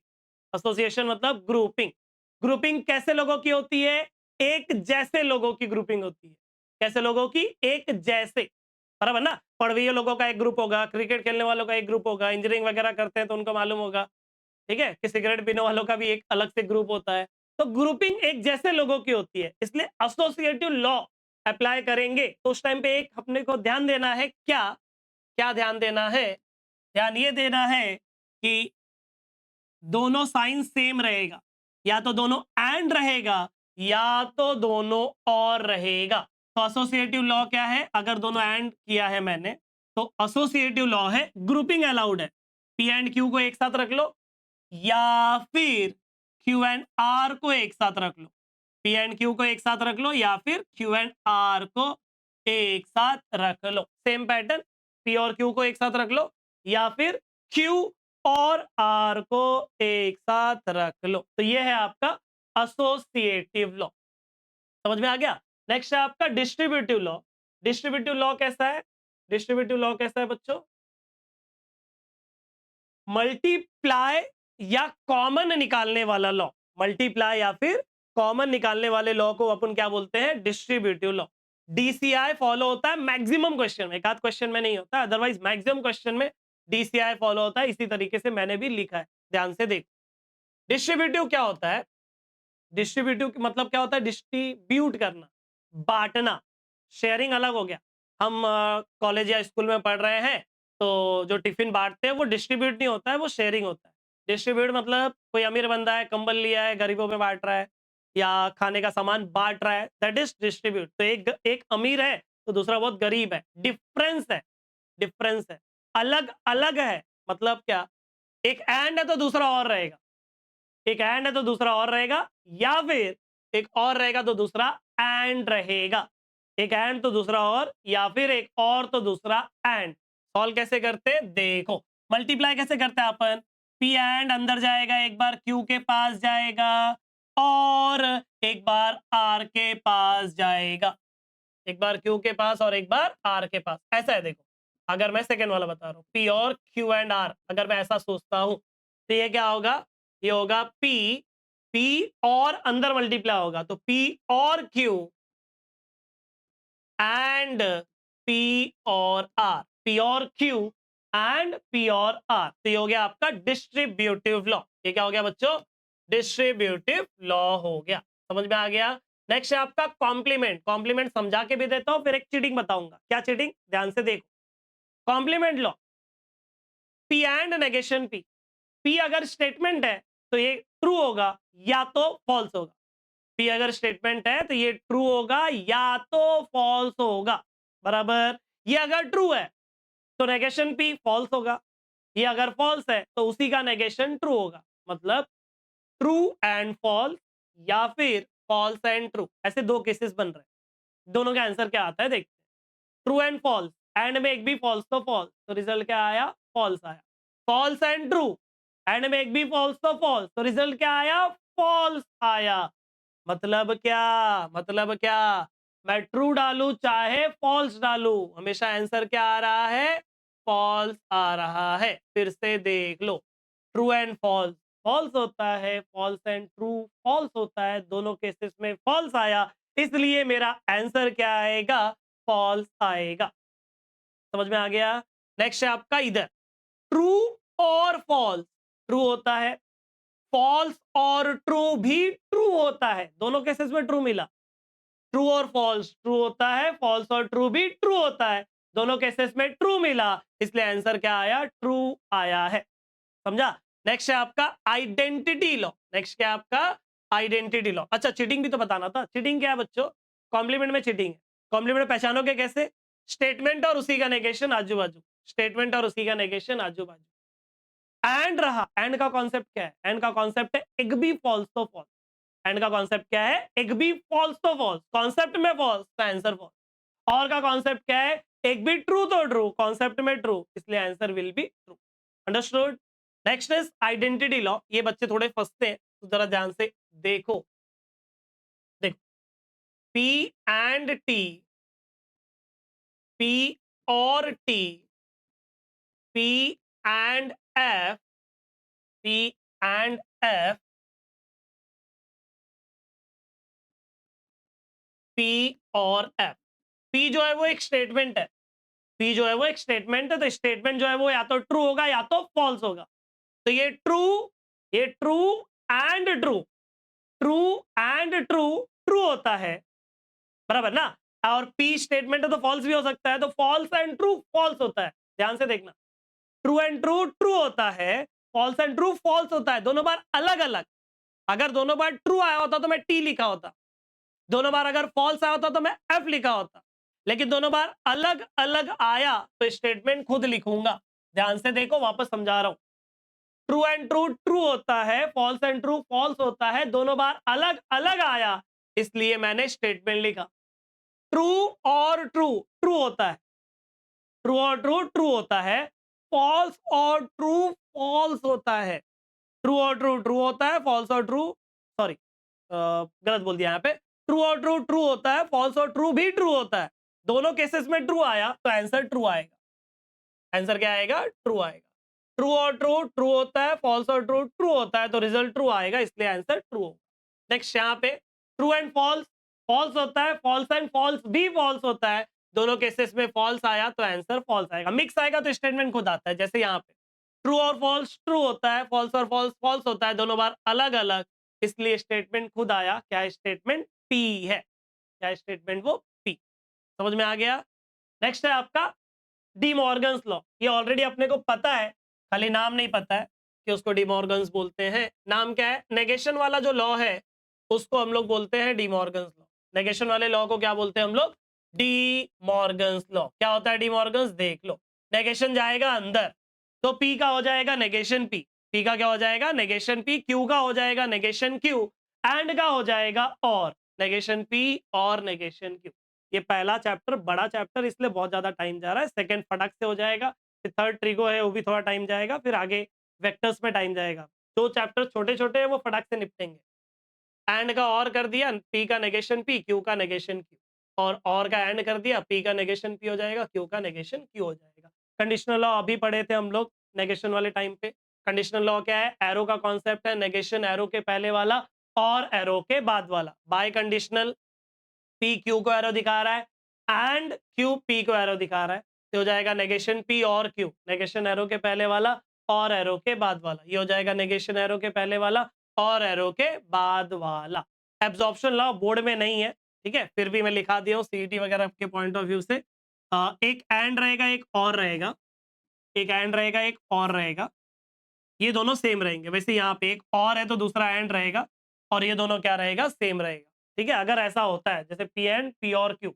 एसोसिएशन मतलब ग्रुपिंग। ग्रुपिंग कैसे लोगों की होती है, एक जैसे लोगों की ग्रुपिंग होती है। कैसे लोगों की, एक जैसे, बराबर ना। पढ़वियों लोगों का एक ग्रुप होगा, क्रिकेट खेलने वालों का एक ग्रुप होगा, इंजीनियरिंग वगैरह करते हैं तो उनको मालूम होगा, ठीक है, कि सिगरेट पीने वालों का भी एक अलग से ग्रुप होता है। तो ग्रुपिंग एक जैसे लोगों की होती है, इसलिए एसोसिएटिव लॉ अप्लाई करेंगे तो उस टाइम पे एक अपने को ध्यान देना है, क्या क्या ध्यान देना है, ध्यान ये देना है कि दोनों साइन सेम रहेगा, या तो दोनों एंड रहेगा या तो दोनों और रहेगा। तो एसोसिएटिव लॉ क्या है, अगर दोनों एंड किया है मैंने तो एसोसिएटिव लॉ है ग्रुपिंग अलाउड है। पी एंड क्यू को एक साथ रख लो, या फिर क्यू एंड आर को एक साथ रख लो, पी एंड क्यू को एक साथ रख लो, या फिर क्यू एंड आर को एक साथ रख लो। सेम पैटर्न, पी और क्यू को एक साथ रख लो, या फिर क्यू और आर को एक साथ रख लो। तो ये है आपका एसोसिएटिव लॉ। समझ में आ गया? नेक्स्ट है आपका डिस्ट्रीब्यूटिव लॉ। डिस्ट्रीब्यूटिव लॉ कैसा है? डिस्ट्रीब्यूटिव लॉ कैसा है बच्चों? मल्टीप्लाई या कॉमन निकालने वाला लॉ, मल्टीप्लाई या फिर कॉमन निकालने वाले लॉ को अपन क्या बोलते हैं? Distributive law. डीसीआई फॉलो होता है मैक्सिमम क्वेश्चन में, एक आध क्वेश्चन में नहीं होता, अदरवाइज मैक्सिमम क्वेश्चन में डीसीआई फॉलो होता है। इसी तरीके से मैंने भी लिखा है, ध्यान से देखो। डिस्ट्रीब्यूटिव क्या होता है? डिस्ट्रीब्यूटिव मतलब क्या होता है? डिस्ट्रीब्यूट करना, बांटना। शेयरिंग अलग हो गया। हम कॉलेज या स्कूल में पढ़ रहे हैं, तो जो टिफिन बांटते हैं वो डिस्ट्रीब्यूट नहीं होता है, वो शेयरिंग होता है। डिस्ट्रीब्यूट मतलब कोई अमीर बंदा है, कंबल लिया है, गरीबों में बांट रहा है, या खाने का सामान बांट रहा है, दैट इज डिस्ट्रीब्यूट। तो एक अमीर है तो दूसरा बहुत गरीब है, डिफरेंस है, डिफरेंस है, अलग अलग है। मतलब क्या? एक एंड है तो दूसरा और रहेगा, एक एंड है तो दूसरा और रहेगा, या फिर एक और रहेगा तो दूसरा एंड रहेगा। एक एंड तो दूसरा और, या फिर एक और तो दूसरा एंड। सॉल्व कैसे करते हैं? देखो, मल्टीप्लाई कैसे करते हैं अपन? पी एंड अंदर जाएगा, एक बार क्यू के पास जाएगा, और एक बार आर के पास जाएगा। एक बार क्यू के पास और एक बार आर के पास, ऐसा है। देखो, अगर मैं सेकेंड वाला बता रहा हूं, पी और क्यू एंड आर, अगर मैं ऐसा सोचता हूं तो ये क्या होगा? ये होगा पी, पी और अंदर मल्टीप्लाई होगा तो पी और क्यू एंड पी और आर, पी और क्यू एंड पी और आर। तो ये हो गया आपका डिस्ट्रीब्यूटिव लॉ। ये क्या हो गया बच्चों? डिस्ट्रीब्यूटिव लॉ हो गया। समझ में आ गया? नेक्स्ट है आपका कॉम्प्लीमेंट। कॉम्प्लीमेंट समझा के भी देता हूं, फिर एक चीटिंग बताऊंगा। क्या चीटिंग? ध्यान से देखो। Complement law, P and negation P. P अगर स्टेटमेंट है तो ये ट्रू होगा या तो फॉल्स होगा। पी अगर स्टेटमेंट है तो ये ट्रू होगा या तो फॉल्स होगा, बराबर। ये अगर ट्रू है तो नेगेशन पी फॉल्स होगा, ये अगर फॉल्स है तो उसी का नेगेशन ट्रू होगा। मतलब ट्रू एंड फॉल्स, या फिर फॉल्स एंड ट्रू, ऐसे दो केसेस बन रहे हैं। दोनों का आंसर क्या आता है देखते हैं। ट्रू एंड फॉल्स, एंड में एक भी फॉल्स तो फॉल्स, तो रिजल्ट क्या आया? फॉल्स आया। फॉल्स एंड ट्रू, एंड में एक भी फॉल्स तो फॉल्स, तो रिजल्ट क्या आया? फॉल्स आया। मतलब क्या? मतलब क्या? मैं ट्रू डालू चाहे फॉल्स डालू, हमेशा आंसर क्या आ रहा है? फॉल्स आ रहा है। फिर से देख लो, ट्रू एंड फॉल्स फॉल्स होता है, फॉल्स एंड ट्रू फॉल्स होता है, दोनों केसेस में फॉल्स आया, इसलिए मेरा आंसर क्या आएगा? फॉल्स आएगा। समझ में आ गया? नेक्स्ट है आपका इधर, ट्रू और फॉल्स। ट्रू होता है, फॉल्स और ट्रू भी ट्रू होता है, दोनों केसेस में ट्रू मिला। ट्रू और फॉल्स ट्रू होता है, फॉल्स और ट्रू भी ट्रू होता है, दोनों केसेस में ट्रू मिला, इसलिए आंसर क्या आया? ट्रू आया है। समझा? नेक्स्ट है आपका आइडेंटिटी लॉ। नेक्स्ट क्या है आपका? Identity law. अच्छा, चीटिंग भी तो बताना था। चीटिंग क्या है बच्चों? कॉम्प्लीमेंट में चीटिंग है। कॉम्प्लीमेंट पहचानोगे कैसे? स्टेटमेंट और उसी का नेगेशन आजू बाजू, स्टेटमेंट और उसी का नेगेशन आजू बाजू। एंड रहा, एंड का कॉन्सेप्ट क्या है? एंड का कॉन्सेप्ट है एक भी फॉल्स तो फॉल्स। एंड का कॉन्सेप्ट क्या है? एक भी फॉल्स तो फॉल्स, कॉन्सेप्ट में फॉल्स तो आंसर फॉल्स। और का कॉन्सेप्ट क्या है? एक भी ट्रू तो ट्रू, कॉन्सेप्ट में ट्रू, इसलिए answer will be true. Understood? Next is identity law. ये बच्चे थोड़े फंसते हैं, तो जरा ध्यान से देखो। देखो, पी एंड टी, पी और T, P and F, P and F, P और एफ। पी जो है वो एक स्टेटमेंट है, पी जो है वो एक स्टेटमेंट है, तो स्टेटमेंट जो है वो या तो ट्रू होगा या तो फॉल्स होगा। तो ये true and true, true and true true होता है, बराबर ना। और पी स्टेटमेंट है तो फॉल्स भी हो सकता है, तो फॉल्स एंड ट्रू फॉल्स होता है। ध्यान से देखना, ट्रू एंड ट्रू ट्रू होता है, फॉल्स एंड ट्रू फॉल्स होता है, दोनों बार अलग अलग। अगर दोनों बार ट्रू आया होता तो मैं टी लिखा होता, दोनों बार अगर फॉल्स आया होता तो मैं एफ लिखा होता, लेकिन दोनों बार अलग अलग आया तो स्टेटमेंट खुद लिखूंगा। ध्यान से देखो, वापस समझा रहा हूं। ट्रू एंड ट्रू ट्रू होता है, फॉल्स एंड ट्रू फॉल्स होता है, दोनों बार अलग अलग आया, इसलिए मैंने स्टेटमेंट लिखा। ट्रू और ट्रू ट्रू होता है, ट्रू और ट्रू ट्रू होता है, फॉल्स और ट्रू फॉल्स होता है, ट्रू और ट्रू ट्रू होता है, फॉल्स और ट्रू, सॉरी गलत बोल दिया यहाँ पे, ट्रू और ट्रू ट्रू होता है, फॉल्स और ट्रू भी ट्रू होता है, दोनों केसेस में ट्रू आया तो आंसर ट्रू आएगा। आंसर क्या आएगा? ट्रू आएगा। ट्रू और ट्रू ट्रू होता है, फॉल्स और ट्रू ट्रू होता है, तो रिजल्ट ट्रू आएगा, इसलिए आंसर ट्रू होगा। नेक्स्ट यहाँ पे ट्रू एंड फॉल्स, फॉल्स होता है, फॉल्स एंड फॉल्स भी फॉल्स होता है, दोनों केसेस में फॉल्स आया तो आंसर फॉल्स आएगा। मिक्स आएगा तो स्टेटमेंट खुद आता है, जैसे यहाँ पे ट्रू और फॉल्स ट्रू होता है, फॉल्स और फॉल्स फॉल्स होता है, दोनों बार अलग अलग, इसलिए स्टेटमेंट खुद आया। क्या स्टेटमेंट? पी है। क्या स्टेटमेंट? वो पी। समझ में आ गया? नेक्स्ट है आपका डी मॉर्गन्स लॉ। ये ऑलरेडी अपने को पता है, खाली नाम नहीं पता है कि उसको डी मॉर्गन्स बोलते हैं। नाम क्या है? नेगेशन वाला जो लॉ है उसको हम लोग बोलते हैं डी मॉर्गन्स लॉ। नेगेशन वाले लॉ को क्या बोलते हैं हम लोग? D Morgan's law. क्या होता है डी मॉर्गन्स? देख लो, नेगेशन जाएगा अंदर तो पी का हो जाएगा नेगेशन पी, पी का क्या हो जाएगा? Negation P. क्यू का हो जाएगा नेगेशन क्यू, एंड का हो जाएगा और नेगेशन पी और नेगेशन क्यू। ये पहला चैप्टर बड़ा चैप्टर, इसलिए बहुत ज्यादा टाइम जा रहा है। सेकंड फटक से हो जाएगा, फिर थर्ड ट्रिगो है वो भी थोड़ा टाइम जाएगा, फिर आगे वेक्टर्स में टाइम जाएगा। दो चैप्टर छोटे छोटे हैं वो फटक से निपटेंगे। एंड का और कर दिया, पी का नेगेशन पी, क्यू का नेगेशन क्यू, और का एंड कर दिया, पी का नेगेशन पी हो जाएगा, क्यू का नेगेशन क्यू हो जाएगा। कंडीशनल लॉ अभी पढ़े थे हम लोग नेगेशन वाले टाइम पे। कंडीशनल लॉ क्या है? एरो का कॉन्सेप्ट है, नेगेशन एरो के पहले वाला और एरो के बाद वाला। बाय कंडीशनल पी क्यू को एरो दिखा रहा है एंड क्यू पी को एरो दिखा रहा है, तो हो जाएगा नेगेशन पी और क्यू, नेगेशन एरो के पहले वाला और एरो के बाद वाला। ये हो जाएगा नेगेशन एरो के पहले वाला और एरो के बाद वाला। एब्जॉर्प्शन लॉ बोर्ड में नहीं है, ठीक है, फिर भी मैं लिखा दिया हूँ सीईटी वगैरह के पॉइंट ऑफ व्यू से। एक एंड रहेगा, एक और रहेगा, एक एंड रहेगा, एक और रहेगा, ये दोनों सेम रहेंगे। वैसे यहाँ पे एक और है तो दूसरा एंड रहेगा, और ये दोनों क्या रहेगा? सेम रहेगा। ठीक है, अगर ऐसा होता है जैसे पी एंड पी और क्यू,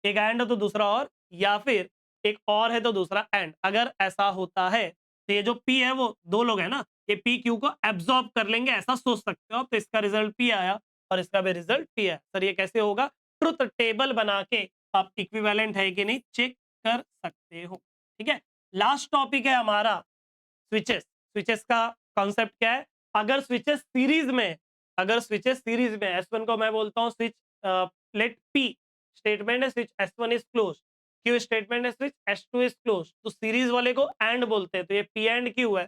एक एंड है तो दूसरा और, या फिर एक और है तो दूसरा एंड, अगर ऐसा होता है तो ये जो पी है वो दो लोग है ना, ये पी क्यू को एब्जॉर्ब कर लेंगे, ऐसा सोच सकते हो आप। तो इसका रिजल्ट पी आया और इसका भी रिजल्ट पी आया। सर ये कैसे होगा? ट्रुथ टेबल बना के आप इक्विवेलेंट है कि नहीं चेक कर सकते हो। ठीक है, लास्ट टॉपिक है हमारा स्विचेस। स्विचेस का कॉन्सेप्ट क्या है? अगर स्विचेस सीरीज में, अगर स्विचेस सीरीज में, S1 को मैं बोलता हूँ स्विच, लेट P स्टेटमेंट है switch S1 is close, Q statement है स्विच S2 इज क्लोज, तो सीरीज वाले को एंड बोलते हैं, तो ये P एंड Q है।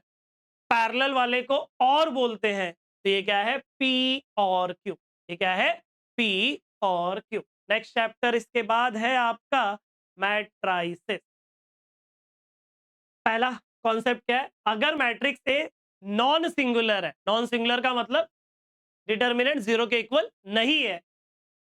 पैरेलल वाले को और बोलते हैं, तो ये क्या है? P और Q। ये क्या है? P और Q। नेक्स्ट चैप्टर इसके बाद है आपका मैट्राइसेस। पहला कॉन्सेप्ट क्या है? अगर मैट्रिक्स ए नॉन सिंगुलर है, नॉन सिंगुलर का मतलब डिटर्मिनेंट जीरो के इक्वल नहीं है,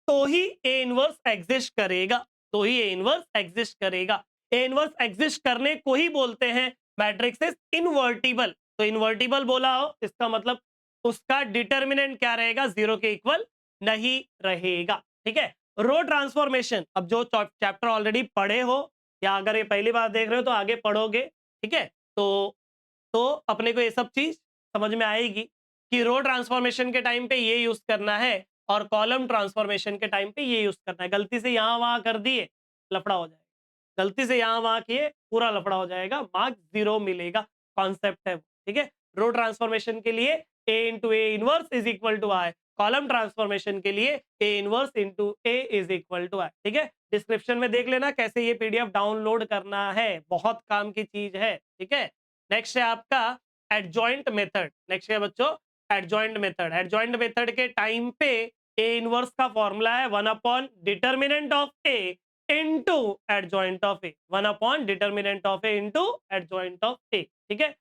तो ही ए इनवर्स एग्जिस्ट करेगा, तो ही ए इनवर्स एग्जिस्ट करेगा। ए इनवर्स एग्जिस्ट करने को ही बोलते हैं मैट्रिक्स इज इनवर्टिबल। तो इनवर्टिबल बोला हो इसका मतलब उसका डिटर्मिनेंट क्या रहेगा? जीरो के इक्वल नहीं रहेगा। ठीक है, रो ट्रांसफॉर्मेशन, अब जो चैप्टर ऑलरेडी पढ़े हो या अगर ये पहली बार देख रहे हो तो आगे पढ़ोगे, ठीक है, तो अपने को ये सब चीज समझ में आएगी कि रो ट्रांसफॉर्मेशन के टाइम पे ये यूज करना है और कॉलम ट्रांसफॉर्मेशन के टाइम पे ये यूज करना है। गलती से यहां वहां कर दिए लफड़ा हो जाएगा, गलती से यहां वहां किए पूरा लफड़ा हो जाएगा, मार्क जीरो मिलेगा। कॉन्सेप्ट है वो, ठीक है। रो ट्रांसफॉर्मेशन के लिए A into A inverse is equal to I, column transformation के लिए A inverse into A is equal to I. ठीक है, डिस्क्रिप्शन में देख लेना कैसे ये पीडीएफ डाउनलोड करना है, बहुत काम की चीज है। ठीक है, नेक्स्ट है आपका एडजॉइंट मेथड। नेक्स्ट है बच्चों एडजॉइंट मेथड। एडजॉइंट मेथड के टाइम पे ए इनवर्स का फॉर्मूला है 1 upon determinant of A into adjoint of A, 1 upon determinant of A into adjoint of ए। ठीक है,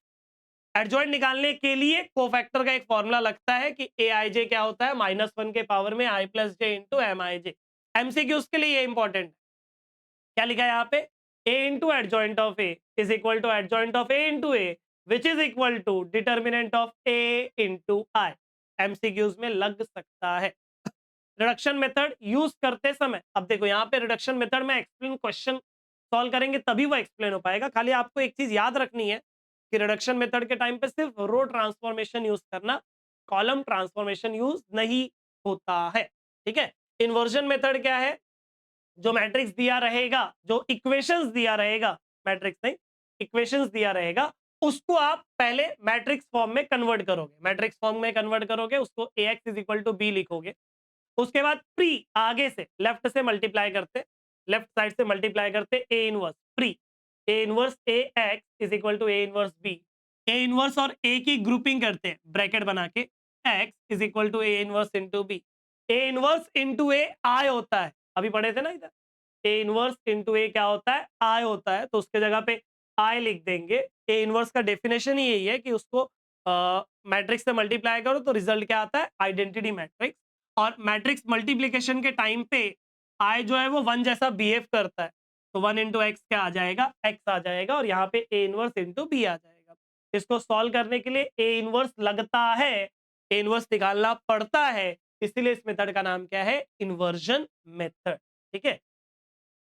एडजॉइंट निकालने के लिए कोफैक्टर का एक फॉर्मूला लगता है कि ए आई जे क्या होता है? -1 के पावर में आई प्लस जे इंटू एम आई जे। एमसीक्यूज के लिए ये इंपॉर्टेंट है। क्या लिखा है यहाँ पे? a into adjoint of A is equal to adjoint of A into A which is equal to determinant of A into I. MCQs में लग सकता है। रिडक्शन मेथड यूज करते समय, अब देखो यहाँ पे रिडक्शन मेथड में एक्सप्लेन क्वेश्चन सॉल्व करेंगे तभी वो एक्सप्लेन हो पाएगा। खाली आपको एक चीज याद रखनी है कि रिडक्शन मेथड के टाइम पे सिर्फ रो ट्रांसफॉर्मेशन यूज करना, कॉलम ट्रांसफॉर्मेशन यूज नहीं होता है। ठीक है, इन्वर्जन मेथड क्या है? जो मैट्रिक्स दिया रहेगा, जो इक्वेशंस दिया रहेगा, मैट्रिक्स नहीं, इक्वेशंस दिया रहेगा, उसको आप पहले मैट्रिक्स फॉर्म में कन्वर्ट करोगे। मैट्रिक्स फॉर्म में कन्वर्ट करोगे, उसको ax is equal to b लिखोगे। उसके बाद प्री, आगे से लेफ्ट से मल्टीप्लाई करते, लेफ्ट साइड से मल्टीप्लाई करते, A inverse pre, A inverse A X is equal to A inverse B. A inverse और ए की ग्रुपिंग करते हैं ब्रैकेट बना के, X is equal to A inverse into B. A inverse into A I होता है, अभी पढ़े थे ना इधर, ए इनवर्स इंटू ए क्या होता है? आई होता है, तो उसके जगह पे आई लिख देंगे। ए इनवर्स का डेफिनेशन ही यही है कि उसको मैट्रिक्स से मल्टीप्लाई करो तो रिजल्ट क्या आता है? Identity matrix. और मैट्रिक्स मल्टीप्लीकेशन के टाइम पे आई जो है वो वन जैसा बिहेव करता है, तो वन इंटू एक्स क्या आ जाएगा? एक्स आ जाएगा, और यहाँ पे ए इनवर्स इंटू बी आ जाएगा। इसको सॉल्व करने के लिए ए इनवर्स लगता है, ए इनवर्स निकालना पड़ता है, इसीलिए इस मेथड का नाम क्या है? Inversion method. ठीक है,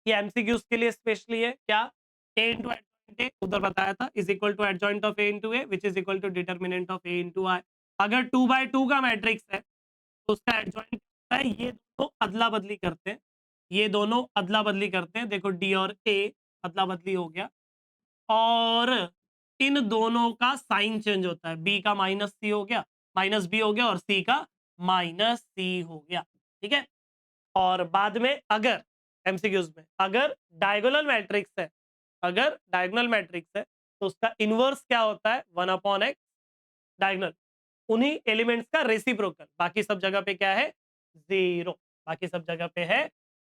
ये एमसीक्यूज के लिए स्पेशली है। क्या? ए इंटू एडजॉइंट ए, उधर बताया था, is equal to adjoint of A into A which is equal to determinant of A into I. अगर 2 by 2 का मैट्रिक्स है तो उसका एडजॉइंट है, ये दोनों अदला बदली करते हैं, ये दोनों अदला बदली करते हैं। देखो डी और ए अदला बदली हो गया, और इन दोनों का साइन चेंज होता है, बी का माइनस सी हो गया, माइनस बी हो गया, और सी का माइनस सी हो गया। ठीक है, और बाद में अगर एमसीक्यूज में अगर डायगोनल मैट्रिक्स है, अगर डायगोनल मैट्रिक्स है तो उसका इनवर्स क्या होता है? 1/x डायगोनल, उन्हीं एलिमेंट्स का रेसिप्रोकल, बाकी सब जगह पे क्या है? जीरो, बाकी सब जगह पे है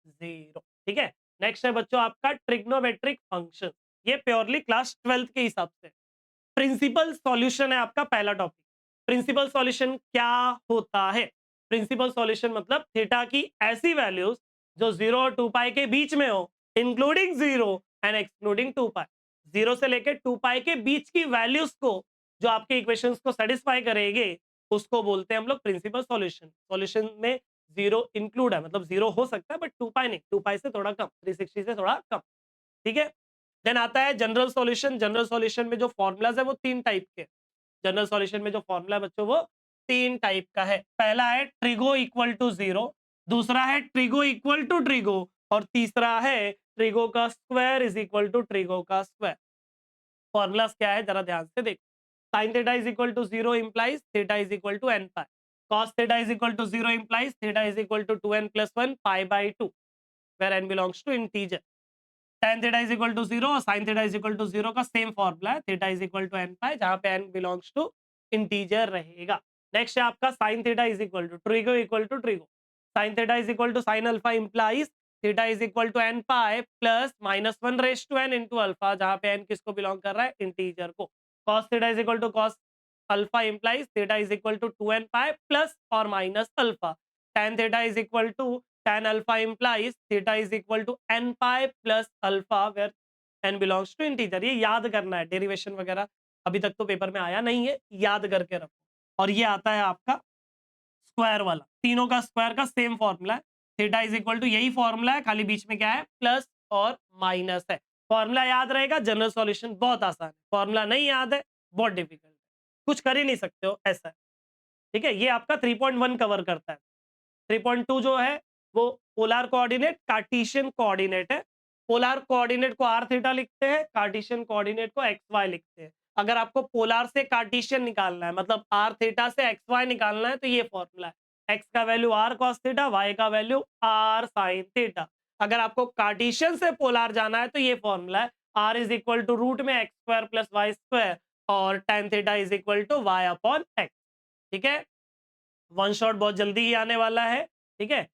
जीरो। ठीक है, नेक्स्ट है बच्चों आपका ट्रिग्नोमेट्रिक फंक्शन। ये प्योरली क्लास 12th के हिसाब से प्रिंसिपल सॉल्यूशन है आपका पहला टॉपिक। प्रिंसिपल सॉल्यूशन क्या होता है? प्रिंसिपल सॉल्यूशन मतलब थीटा की ऐसी वैल्यूज जो 0 और 2 पाई के बीच में हो, इंक्लूडिंग 0 एंड एक्सक्लूडिंग 2 पाई। 0 से लेकर 2 पाई के बीच की वैल्यूज को जो आपके इक्वेशंस को सेटिस्फाई करेंगे, उसको बोलते हैं हम लोग प्रिंसिपल सॉल्यूशन। सॉल्यूशन में 0 इंक्लूड है, मतलब 0 हो सकता है बट 2 पाई नहीं, 2 पाई से थोड़ा कम, 360 से थोड़ा कम। ठीक है, देन आता है जनरल सॉल्यूशन। जनरल सॉल्यूशन में जो फॉर्मूलाज है वो 3 टाइप के। जनरल सॉल्यूशन में जो फॉर्मूला है बच्चों वो 3 टाइप का है। पहला है ट्रिगो इक्वल टू 0, दूसरा है ट्रिगो इक्वल टू ट्रिगो, और तीसरा है ट्रिगो का square is equal to trigo का स्क्वायर। फॉर्मूलाज क्या है जरा ध्यान से देखो। sin theta is equal to 0 implies theta is equal to n pi. Cos theta is equal to 0 implies theta is equal to 2n plus 1 pi by 2, where n belongs to integer. tan theta is equal to 0 और sin theta is equal to 0 का same formula है, theta is equal to n pi, जहां पे n belongs to integer रहेगा। Next है आपका sin theta is equal to trigo equal to trigo. sin theta is equal to sin alpha implies theta is equal to n pi plus minus 1 raised to n into alpha, जहां पे n किसको belong कर रहा है? Integer को। cos theta is equal to cos alpha implies theta is equal to 2n pi plus or minus alpha. tan theta is equal to tan alpha implies theta is equal to n pi plus alpha where n belongs to integer। ये याद करना है, derivation वगैरह अभी तक तो paper में आया नहीं है, याद करके रखो। और ये आता है आपका स्क्वायर वाला, तीनों का स्क्वायर का सेम फॉर्मूला है। थीटा इज इक्वल टू यही फॉर्मूला है, खाली बीच में क्या है? प्लस और माइनस है। फॉर्मूला याद रहेगा, जनरल सॉल्यूशन बहुत आसान है। फॉर्मूला नहीं याद है, बहुत डिफिकल्ट है, कुछ कर ही नहीं सकते हो, ऐसा है। ठीक है, ये आपका 3.1 कवर करता है। 3.2 जो है वो पोलर कोऑर्डिनेट कार्टेशियन कोऑर्डिनेट है। पोलर कोऑर्डिनेट को आर थीटा लिखते हैं, कार्टेशियन कोऑर्डिनेट को एक्स वाई लिखते हैं। अगर आपको पोलर से कार्टेशियन निकालना है, मतलब आर थीटा से एक्स वाई निकालना है, तो ये फॉर्मूला है, एक्स का value r cos theta, y का वैल्यू आर साइन थीटा। अगर आपको कार्टेशियन से पोलर जाना है तो ये फॉर्मूला है, R is equal to root में x square plus Y square, और tan theta is equal to Y upon X. ठीक है, वन शॉट बहुत जल्दी ही आने वाला है। ठीक है,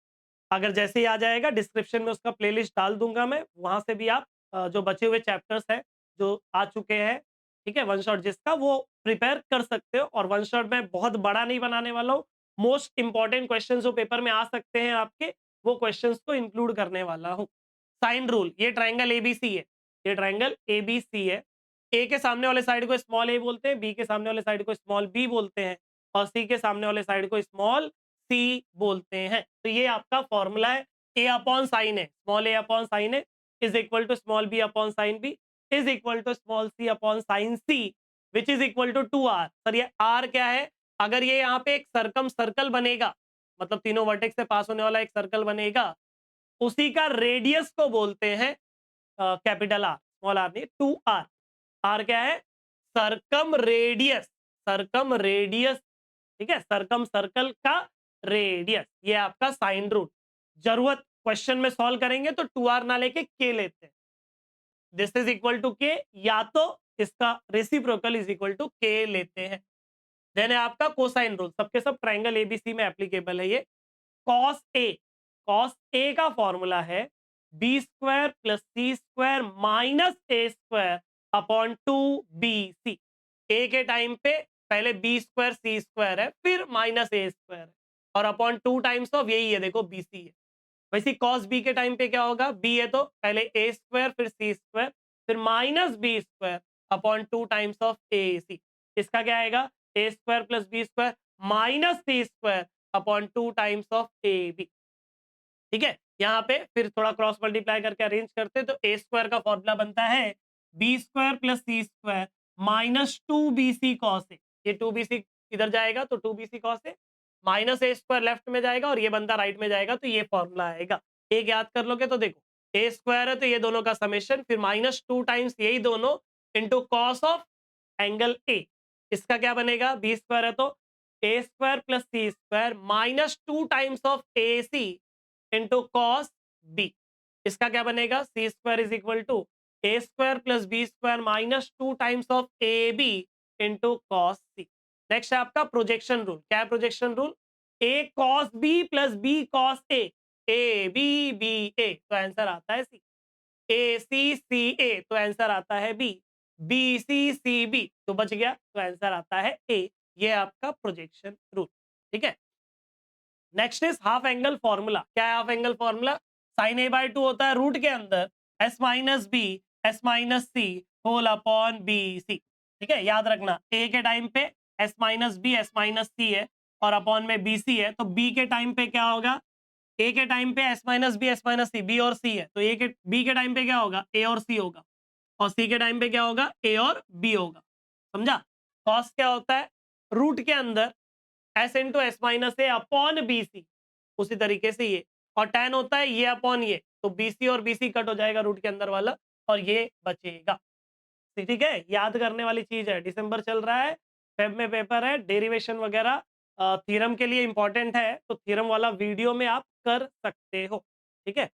अगर जैसे ही आ जाएगा डिस्क्रिप्शन में उसका प्लेलिस्ट डाल दूंगा मैं, वहां से भी आप जो बचे हुए चैप्टर्स हैं जो आ चुके हैं, ठीक है, वन शॉट जिसका, वो प्रिपेयर कर सकते हो। और वन शॉट में बहुत बड़ा नहीं बनाने वाला हूँ, मोस्ट इंपॉर्टेंट क्वेश्चन जो पेपर में आ सकते हैं आपके, वो क्वेश्चंस को इंक्लूड करने वाला हूँ। साइन रूल, ये ट्राइंगल एबीसी है, ये ट्राइंगल एबीसी है। ए के सामने वाले साइड को स्मॉल ए बोलते हैं, बी के सामने वाले साइड को स्मॉल बी बोलते हैं, और सी के सामने वाले साइड को स्मॉल सी बोलते हैं। तो ये आपका फॉर्मूला है, ए अपॉन साइन है, स्मॉल ए अपॉन साइन है is equal to small b upon sine b is equal to small c upon sine c, which is equal to 2r। Sir ये r क्या है? अगर ये यहाँ पे एक सरकम सर्कल बनेगा, मतलब तीनों वर्टेक्स से पास होने वाला एक सर्कल बनेगा, उसी का रेडियस को बोलते हैं कैपिटल आर, स्मॉल आर नहीं, 2r। आर क्या है? सरकम रेडियस, सरकम रेडियस, ठीक है, सरकम सर्कल का रेडियस। ये आपका साइन रूट। जरूरत क्वेश्चन में सॉल्व करेंगे तो 2r ना लेके k लेते हैं। दिस इज इक्वल टू के, या तो इसका रेसिप्रोकल इज इक्वल टू के लेते हैं। देन है आपका कोसाइन रूल, सबके सब ट्राइंगल एबीसी में एप्लीकेबल है ये। कॉस ए, कॉस ए का फॉर्मूला है B square plus C square minus a square upon 2bc। ए के टाइम पे पहले बी स्क्वायर सी स्क्वायर है, फिर माइनस ए स्क्वायर है, और अपॉन 2 टाइम्स ऑफ यही है, देखो बीसी है। वैसे कॉस बी के टाइम पे क्या होगा? बी है तो पहले ए स्क्वायर फिर सी स्क्वायर फिर minus B square upon 2 times of A C. इसका क्या आएगा? ए square plus B square minus C square upon 2 times of A B. ठीक है, यहाँ पे फिर थोड़ा क्रॉस मल्टीप्लाई करके अरेंज करते तो ए स्क्वायर का फॉर्मूला बनता है B square plus C square minus 2bc cos A. ये 2bc इधर जाएगा तो 2bc cos A, minus a square left में जाएगा और ये बंदा राइट में जाएगा, तो ये फॉर्मूला आएगा। एक याद कर लोगे तो देखो, ए स्क्वायर है तो ये दोनों का समेशन, फिर माइनस 2 टाइम्स यही दोनों into cos of angle A. इसका क्या बनेगा? बी स्क्वायर है तो A square plus C square minus 2 times of A C into cos B. इसका क्या बनेगा? C square is equal to A square plus B square minus 2 times of A B into cos C. Next है आपका projection rule. क्या है projection rule? A cos B plus B cos A B B ए, तो answer आता है सी। ए सी सी ए, तो answer आता है b. B c c b, तो बच गया, तो आंसर आता है ए। ये आपका प्रोजेक्शन रूल। ठीक है, next is half angle formula. क्या है half angle formula? Sine A by 2 होता है रूट के अंदर S minus B S minus C whole upon B C. ठीक है, याद रखना ए के टाइम पे S minus B S minus C है और अपॉन में बी सी है, तो बी के टाइम पे क्या होगा? ए के टाइम पे एस माइनस सी, बी और सी है, तो ए के बी के टाइम पे क्या होगा? ए और सी होगा, और सी के टाइम पे क्या होगा? ए और बी होगा। समझा? कॉस क्या होता है? रूट के अंदर एस इंटू एस माइनस ए अपॉन बी सी, उसी तरीके से ये, और टैन होता है ये अपॉन ये, तो बीसी और बीसी कट हो जाएगा रूट के अंदर वाला, और ये बचेगा। ठीक है, याद करने वाली चीज है। दिसंबर चल रहा है, फेब में पेपर है, डेरिवेशन वगैरह थ्योरम के लिए इंपॉर्टेंट है, तो थ्योरम वाला वीडियो में आप कर सकते हो। ठीक है,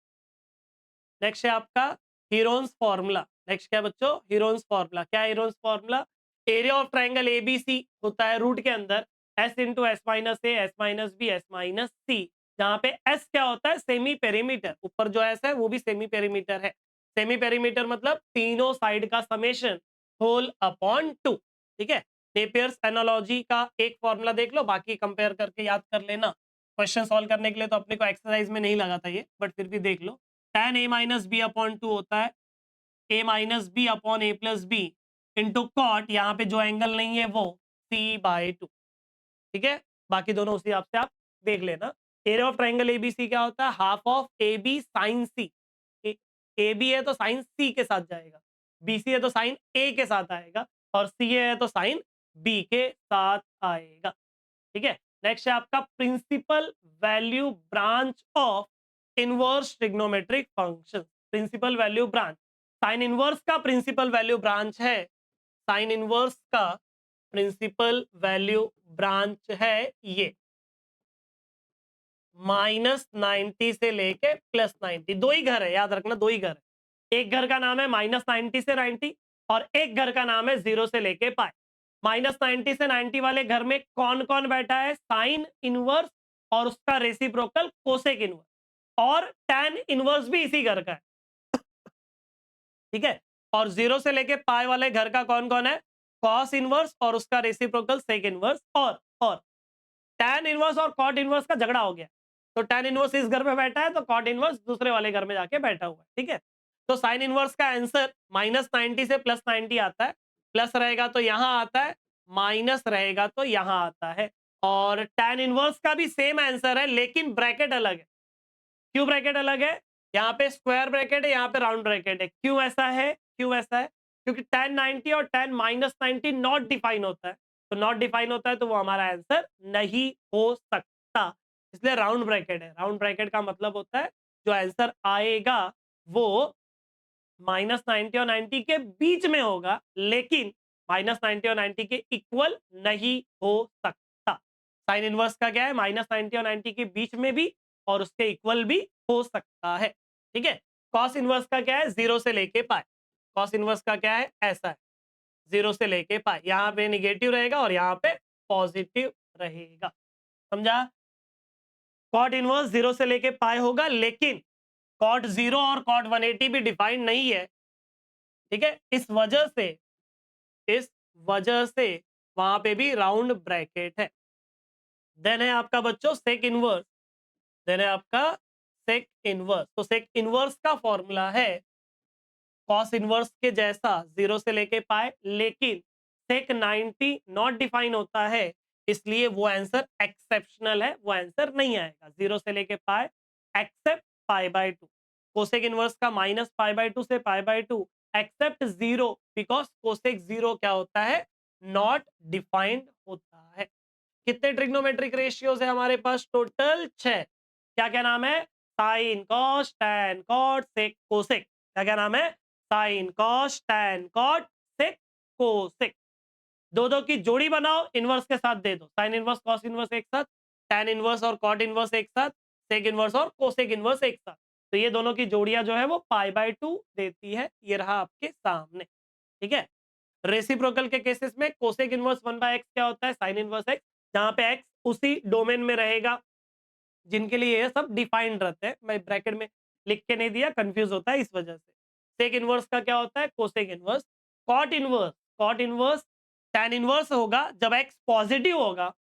नेक्स्ट है आपका हीरोन्स फॉर्मूला। नेक्स्ट क्या बच्चों? Heron's formula. क्या है Heron's formula? Area of triangle ABC होता है रूट के अंदर S into S minus A S minus B S minus C, जहां पे एस क्या होता है? Semi perimeter. ऊपर जो एस है वो भी सेमी पेरीमीटर है। सेमी पेरीमीटर मतलब तीनों साइड का समेशन होल अपॉन 2। ठीक है, नेपियर्स एनालॉजी का एक फॉर्मूला देख लो, बाकी कंपेयर करके याद कर लेना। क्वेश्चन सॉल्व करने के लिए तो अपने को एक्सरसाइज में नहीं लगा था ये, बट फिर भी देख लो। tan a minus b upon 2 होता है a minus b upon A plus B into cot, यहाँ पे जो एंगल नहीं है वो c/2। ठीक है, बाकी दोनों उसी हिसाब से आप देख लेना। एरिया ऑफ ट्राइंगल एबीसी क्या होता है? Half of A b sine c. A b है तो साइन सी के साथ जाएगा, बी सी है तो साइन ए के साथ आएगा, और सी है तो साइन बी के साथ आएगा। ठीक है, नेक्स्ट है आपका principal value branch of inverse trigonometric function. Principal value branch, sine inverse का प्रिंसिपल वैल्यू ब्रांच है, साइन इनवर्स का प्रिंसिपल वैल्यू ब्रांच है ये -90 से लेके +90। दो ही घर है, याद रखना, दो ही घर है। एक घर का नाम है -90 से 90, और एक घर का नाम है 0 से लेके पाई। -90 से 90 वाले घर में कौन कौन बैठा है? साइन इनवर्स और उसका रेसिप्रोकल कोसेक इनवर्स, और टैन इनवर्स भी इसी घर का है। ठीक है, और 0 से लेके पाई वाले घर का कौन कौन है? कॉस इनवर्स और उसका रेसिप्रोकल सेक इनवर्स, और टैन इनवर्स और कॉट इनवर्स का झगड़ा हो गया, तो टैन इनवर्स इस घर में बैठा है तो कॉट इनवर्स दूसरे वाले घर में जाके बैठा हुआ है। ठीक है, तो साइन इनवर्स का आंसर -90 से +90 आता है, प्लस रहेगा तो यहां आता है, माइनस रहेगा तो यहां आता है। और टैन इनवर्स का भी सेम आंसर है, लेकिन ब्रैकेट अलग है। क्यों ब्रैकेट अलग है? यहाँ पे स्क्वायर ब्रैकेट है, यहाँ पे राउंड ब्रैकेट है। क्यों ऐसा है? क्यों ऐसा है? क्योंकि tan 90 और tan -90 नॉट डिफाइन होता है, तो नॉट डिफाइन होता है तो वो हमारा आंसर नहीं हो सकता, इसलिए राउंड ब्रैकेट है। राउंड ब्रैकेट का मतलब होता है जो आंसर आएगा वो -90 और 90 के बीच में होगा, लेकिन -90 और 90 के इक्वल नहीं हो सकता। साइन इनवर्स का क्या है, -90 और 90 के बीच में भी और उसके इक्वल भी हो सकता है। ठीक है, कॉस इनवर्स का क्या है, 0 से लेके पाई। कॉस इनवर्स का क्या है, ऐसा है, 0 से लेके पाई, यहाँ पे निगेटिव रहेगा और यहाँ पे पॉजिटिव रहेगा, समझा। कॉट इनवर्स 0 से लेके पाई होगा, लेकिन कॉट 0 और कॉट 180 भी डिफाइंड नहीं है। ठीक है, इस वजह से वहां पे भी राउंड ब्रैकेट है। देन है आपका बच्चों सेक इनवर्स। देन है आपका सेक इनवर्स। तो सेक इनवर्स का फॉर्मूला है कॉस इनवर्स के जैसा, 0 से लेके पाए, लेकिन सेक 90 नॉट डिफाइन होता है, इसलिए वो आंसर एक्सेप्शनल है, वो आंसर नहीं आएगा। 0 से लेके पाए एक्सेप्ट π/2। कोसेक इनवर्स का -π/2 से π/2 एक्सेप्ट 0, बिकॉज कोसेक 0 क्या होता है, नॉट डिफाइंड होता है। कितने ट्रिग्नोमेट्रिक रेशियोज है हमारे पास, टोटल 6। क्या क्या नाम है, sine, cos, tan, cot, sec, cosec. क्या क्या नाम है, sine, cos, tan, cot, sec, cosec. दो दो की जोड़ी बनाओ, इनवर्स के साथ दे दो, साइन इनवर्स कॉस इनवर्स एक साथ, टैन इनवर्स और कॉट इनवर्स एक साथ, सेक इनवर्स और कोसेक इनवर्स एक साथ। तो ये दोनों की जोड़ियां जो है वो π/2 देती है, ये रहा आपके सामने। ठीक है, रेसिप्रोकल के केसेस में कोसेक इनवर्स 1/x क्या होता है, साइन इनवर्स x, जहां पे x उसी डोमेन में रहेगा जिनके लिए ये सब डिफाइंड रहते हैं। मैं ब्रैकेट में लिख के नहीं दिया, कंफ्यूज होता है इस वजह से। सेक इनवर्स का क्या होता है, cosec inverse. Cot inverse, cot inverse tan inverse होगा जब x पॉजिटिव होगा,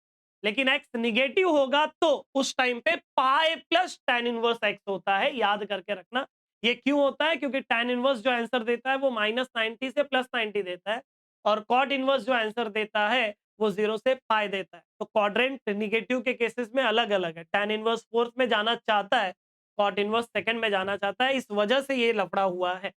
लेकिन x निगेटिव होगा तो उस टाइम पे pi plus tan inverse x होता है, याद करके रखना। ये क्यों होता है, क्योंकि टैन इनवर्स जो आंसर देता है वो -90 से +90 देता है, और कॉट इनवर्स जो आंसर देता है वो 0 से पाई देता है। तो क्वाड्रेंट निगेटिव के केसेस में अलग अलग है, टैन इनवर्स फोर्थ में जाना चाहता है, कॉट इनवर्स सेकंड में जाना चाहता है, इस वजह से ये लफड़ा हुआ है।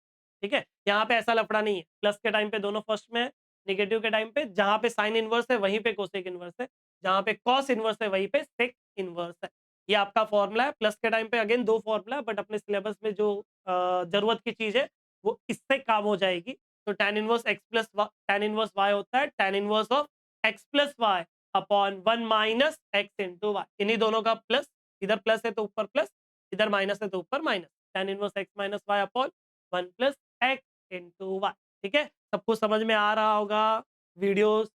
ठीक है, यहाँ पे ऐसा लफड़ा नहीं है, प्लस के टाइम पे दोनों फर्स्ट में है, निगेटिव के टाइम पे जहां पे साइन इनवर्स है वहीं पे कोसेक इनवर्स है, जहां पे कॉस इनवर्स है वहीं पे सेक इनवर्स है। ये आपका फॉर्मूला है। प्लस के टाइम पे अगेन दो फॉर्मूला, बट अपने सिलेबस में जो जरूरत की चीज है वो इससे काम हो जाएगी। तो tan inverse x plus tan inverse y होता है tan inverse of x plus Y upon 1 minus x into y. इन्हीं दोनों का प्लस, इधर प्लस है तो ऊपर प्लस, इधर माइनस है तो ऊपर minus. tan inverse x minus y upon 1 plus x into y. ठीक है, सबको समझ में आ रहा होगा। वीडियोस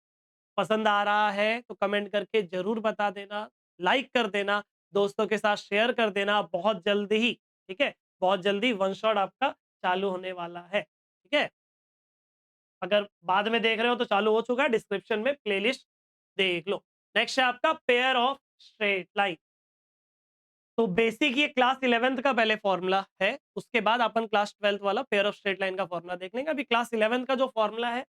पसंद आ रहा है तो कमेंट करके जरूर बता देना, लाइक कर देना, दोस्तों के साथ शेयर कर देना। बहुत जल्दी ही, ठीक है, बहुत जल्दी वन शॉट आपका चालू होने वाला है। ठीक है, अगर बाद में देख रहे हो तो चालू हो चुका है, डिस्क्रिप्शन में प्लेलिस्ट देख लो। नेक्स्ट है आपका पेयर ऑफ स्ट्रेट लाइन। तो बेसिक ये क्लास 11th का पहले फॉर्मूला है, उसके बाद अपन क्लास 12th वाला पेयर ऑफ स्ट्रेट लाइन का फॉर्मूला देख लेंगे। अभी क्लास 11th का जो फॉर्मूला है,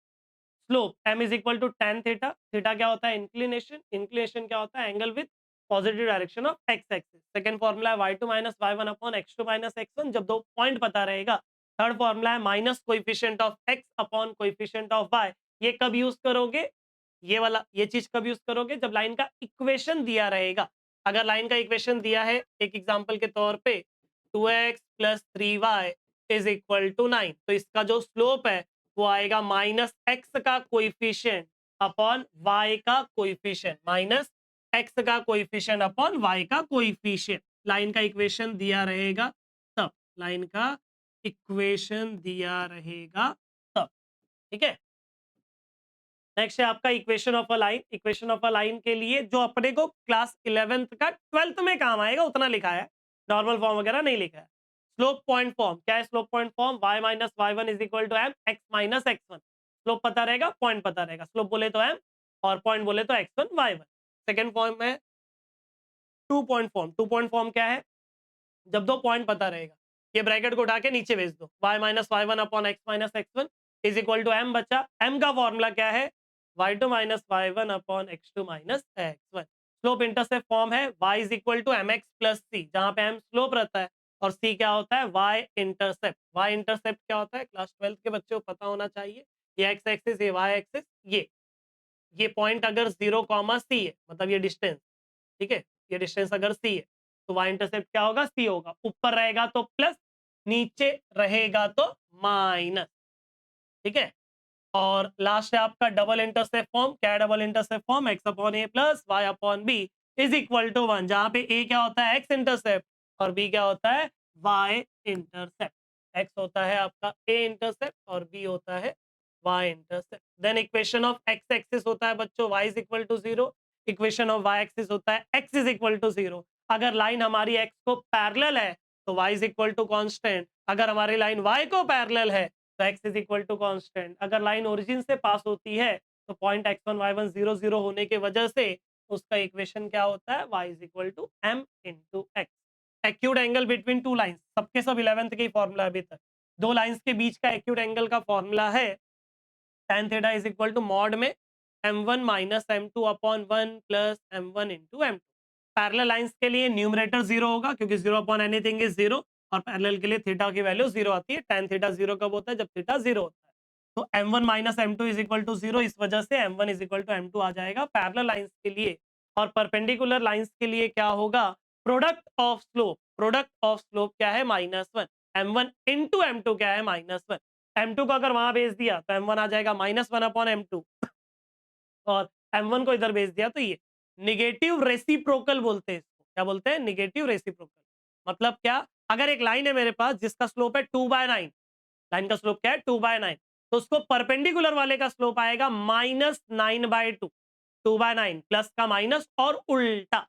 slope m is equal to tan theta. Theta क्या होता है, इंक्लिनेशन। इंक्लिनेशन क्या होता है, angle with positive direction of x axis. Second formula है y2 minus y1 upon x2 minus x1, जब दो पॉइंट पता रहेगा। थर्ड फॉर्मूला है minus coefficient of x upon coefficient of y। ये कब यूज करोगे, ये वाला, ये चीज कब यूज करोगे, जब लाइन का इक्वेशन दिया रहेगा। अगर लाइन का इक्वेशन दिया है, एक एग्जांपल के तौर पे 2x plus 3y is equal to 9, तो इसका जो स्लोप है वो आएगा माइनस एक्स का कोइफिशिएंट अपॉन वाई का कोइफिशिएंट, माइनस एक्स का कोइफिशिएंट अपॉन वाई का कोइफिशिएंट। लाइन का इक्वेशन दिया रहेगा तब, लाइन का इक्वेशन दिया रहेगा तब। ठीक है, नेक्स्ट है आपका equation of a line. Equation of a line के लिए जो अपने को क्लास 11th का 12th में काम आएगा उतना लिखा है, नॉर्मल फॉर्म वगैरह नहीं लिखा है। स्लोप पॉइंट फॉर्म क्या है, slope point form y minus Y one is equal to M x minus x one. Slope पता रहेगा, पॉइंट पता रहेगा, स्लोप बोले तो m और पॉइंट बोले तो x1 y1। सेकेंड फॉर्म है two point form. Two point form क्या है, जब दो पॉइंट पता रहेगा, ये ब्रैकेट को उठा के नीचे भेज दो, y minus Y one upon X minus x one is equal to m बचा। m का फॉर्मूला क्या है, y2 minus Y one upon x2 minus x one. Slope intercept form है y is equal to M X plus C, जहां पे m slope रहता है और सी क्या होता है, वाई इंटरसेप्ट। वाई इंटरसेप्ट क्या होता है, क्लास 12 के बच्चों को पता होना चाहिए। ये एक्स एक्सिस, ये वाई एक्सिस, ये पॉइंट अगर 0, C है, मतलब ये डिस्टेंस, ठीक है, ये डिस्टेंस अगर सी है तो वाई इंटरसेप्ट क्या होगा, सी होगा। ऊपर रहेगा तो प्लस, नीचे रहेगा तो माइनस, ठीक है। और लास्ट है आपका डबल इंटरसेप्ट फॉर्म। क्या है double intercept form, x upon A plus Y upon B is equal to 1, जहां पे ए क्या होता है, एक्स इंटरसेप्ट, और बी क्या होता है, वाई इंटरसेप्ट। एक्स होता है आपका ए इंटरसेप्ट और बी होता है y intercept. Then equation of x axis होता है बच्चों y is equal to 0। Equation of y axis होता है एक्स इज इक्वल टू 0। अगर लाइन हमारी एक्स को पैरेलल है तो y is equal to constant, अगर हमारी लाइन वाई को पैरेलल है तो x is equal to constant. अगर लाइन ओरिजिन से पास होती है तो पॉइंट x1 y1 0 0 होने के वजह से उसका इक्वेशन क्या होता है, y is equal to m into x. Acute angle between two lines, सबके सब 11th के फॉर्मूला अभी तक। दो लाइंस के बीच का एक्यूट एंगल का फॉर्मूला है tan theta is equal to mod में m1 minus m2 upon 1 plus m1 into m2। Parallel lines के लिए न्यूमरेटर 0 होगा क्योंकि 0 अपॉन एनीथिंग इज 0, और पैरेलल के लिए थीटा की वैल्यू 0 आती है। tan थीटा 0 कब होता है, जब थीटा 0 होता है। तो m1 minus m2 is equal to 0, इस वजह से m1 is equal to m2 आ जाएगा पैरेलल लाइंस के लिए। और परपेंडिकुलर लाइंस के लिए क्या होगा, product of slope. Product of slope क्या है, -1। m1 इंटू m2 क्या है, -1। m2 को अगर वहां भेज दिया तो m1 आ जाएगा -1 अपॉन m2, और m1 को इधर भेज दिया तो ये निगेटिव रेसिप्रोकल बोलते हैं इसको। क्या बोलते हैं, निगेटिव रेसिप्रोकल। मतलब क्या, अगर एक लाइन है मेरे पास जिसका स्लोप है 2/9, लाइन का स्लोप क्या है, 2/9, तो उसको परपेंडिकुलर वाले का स्लोप आएगा -9/2। 2/9 प्लस का माइनस और उल्टा,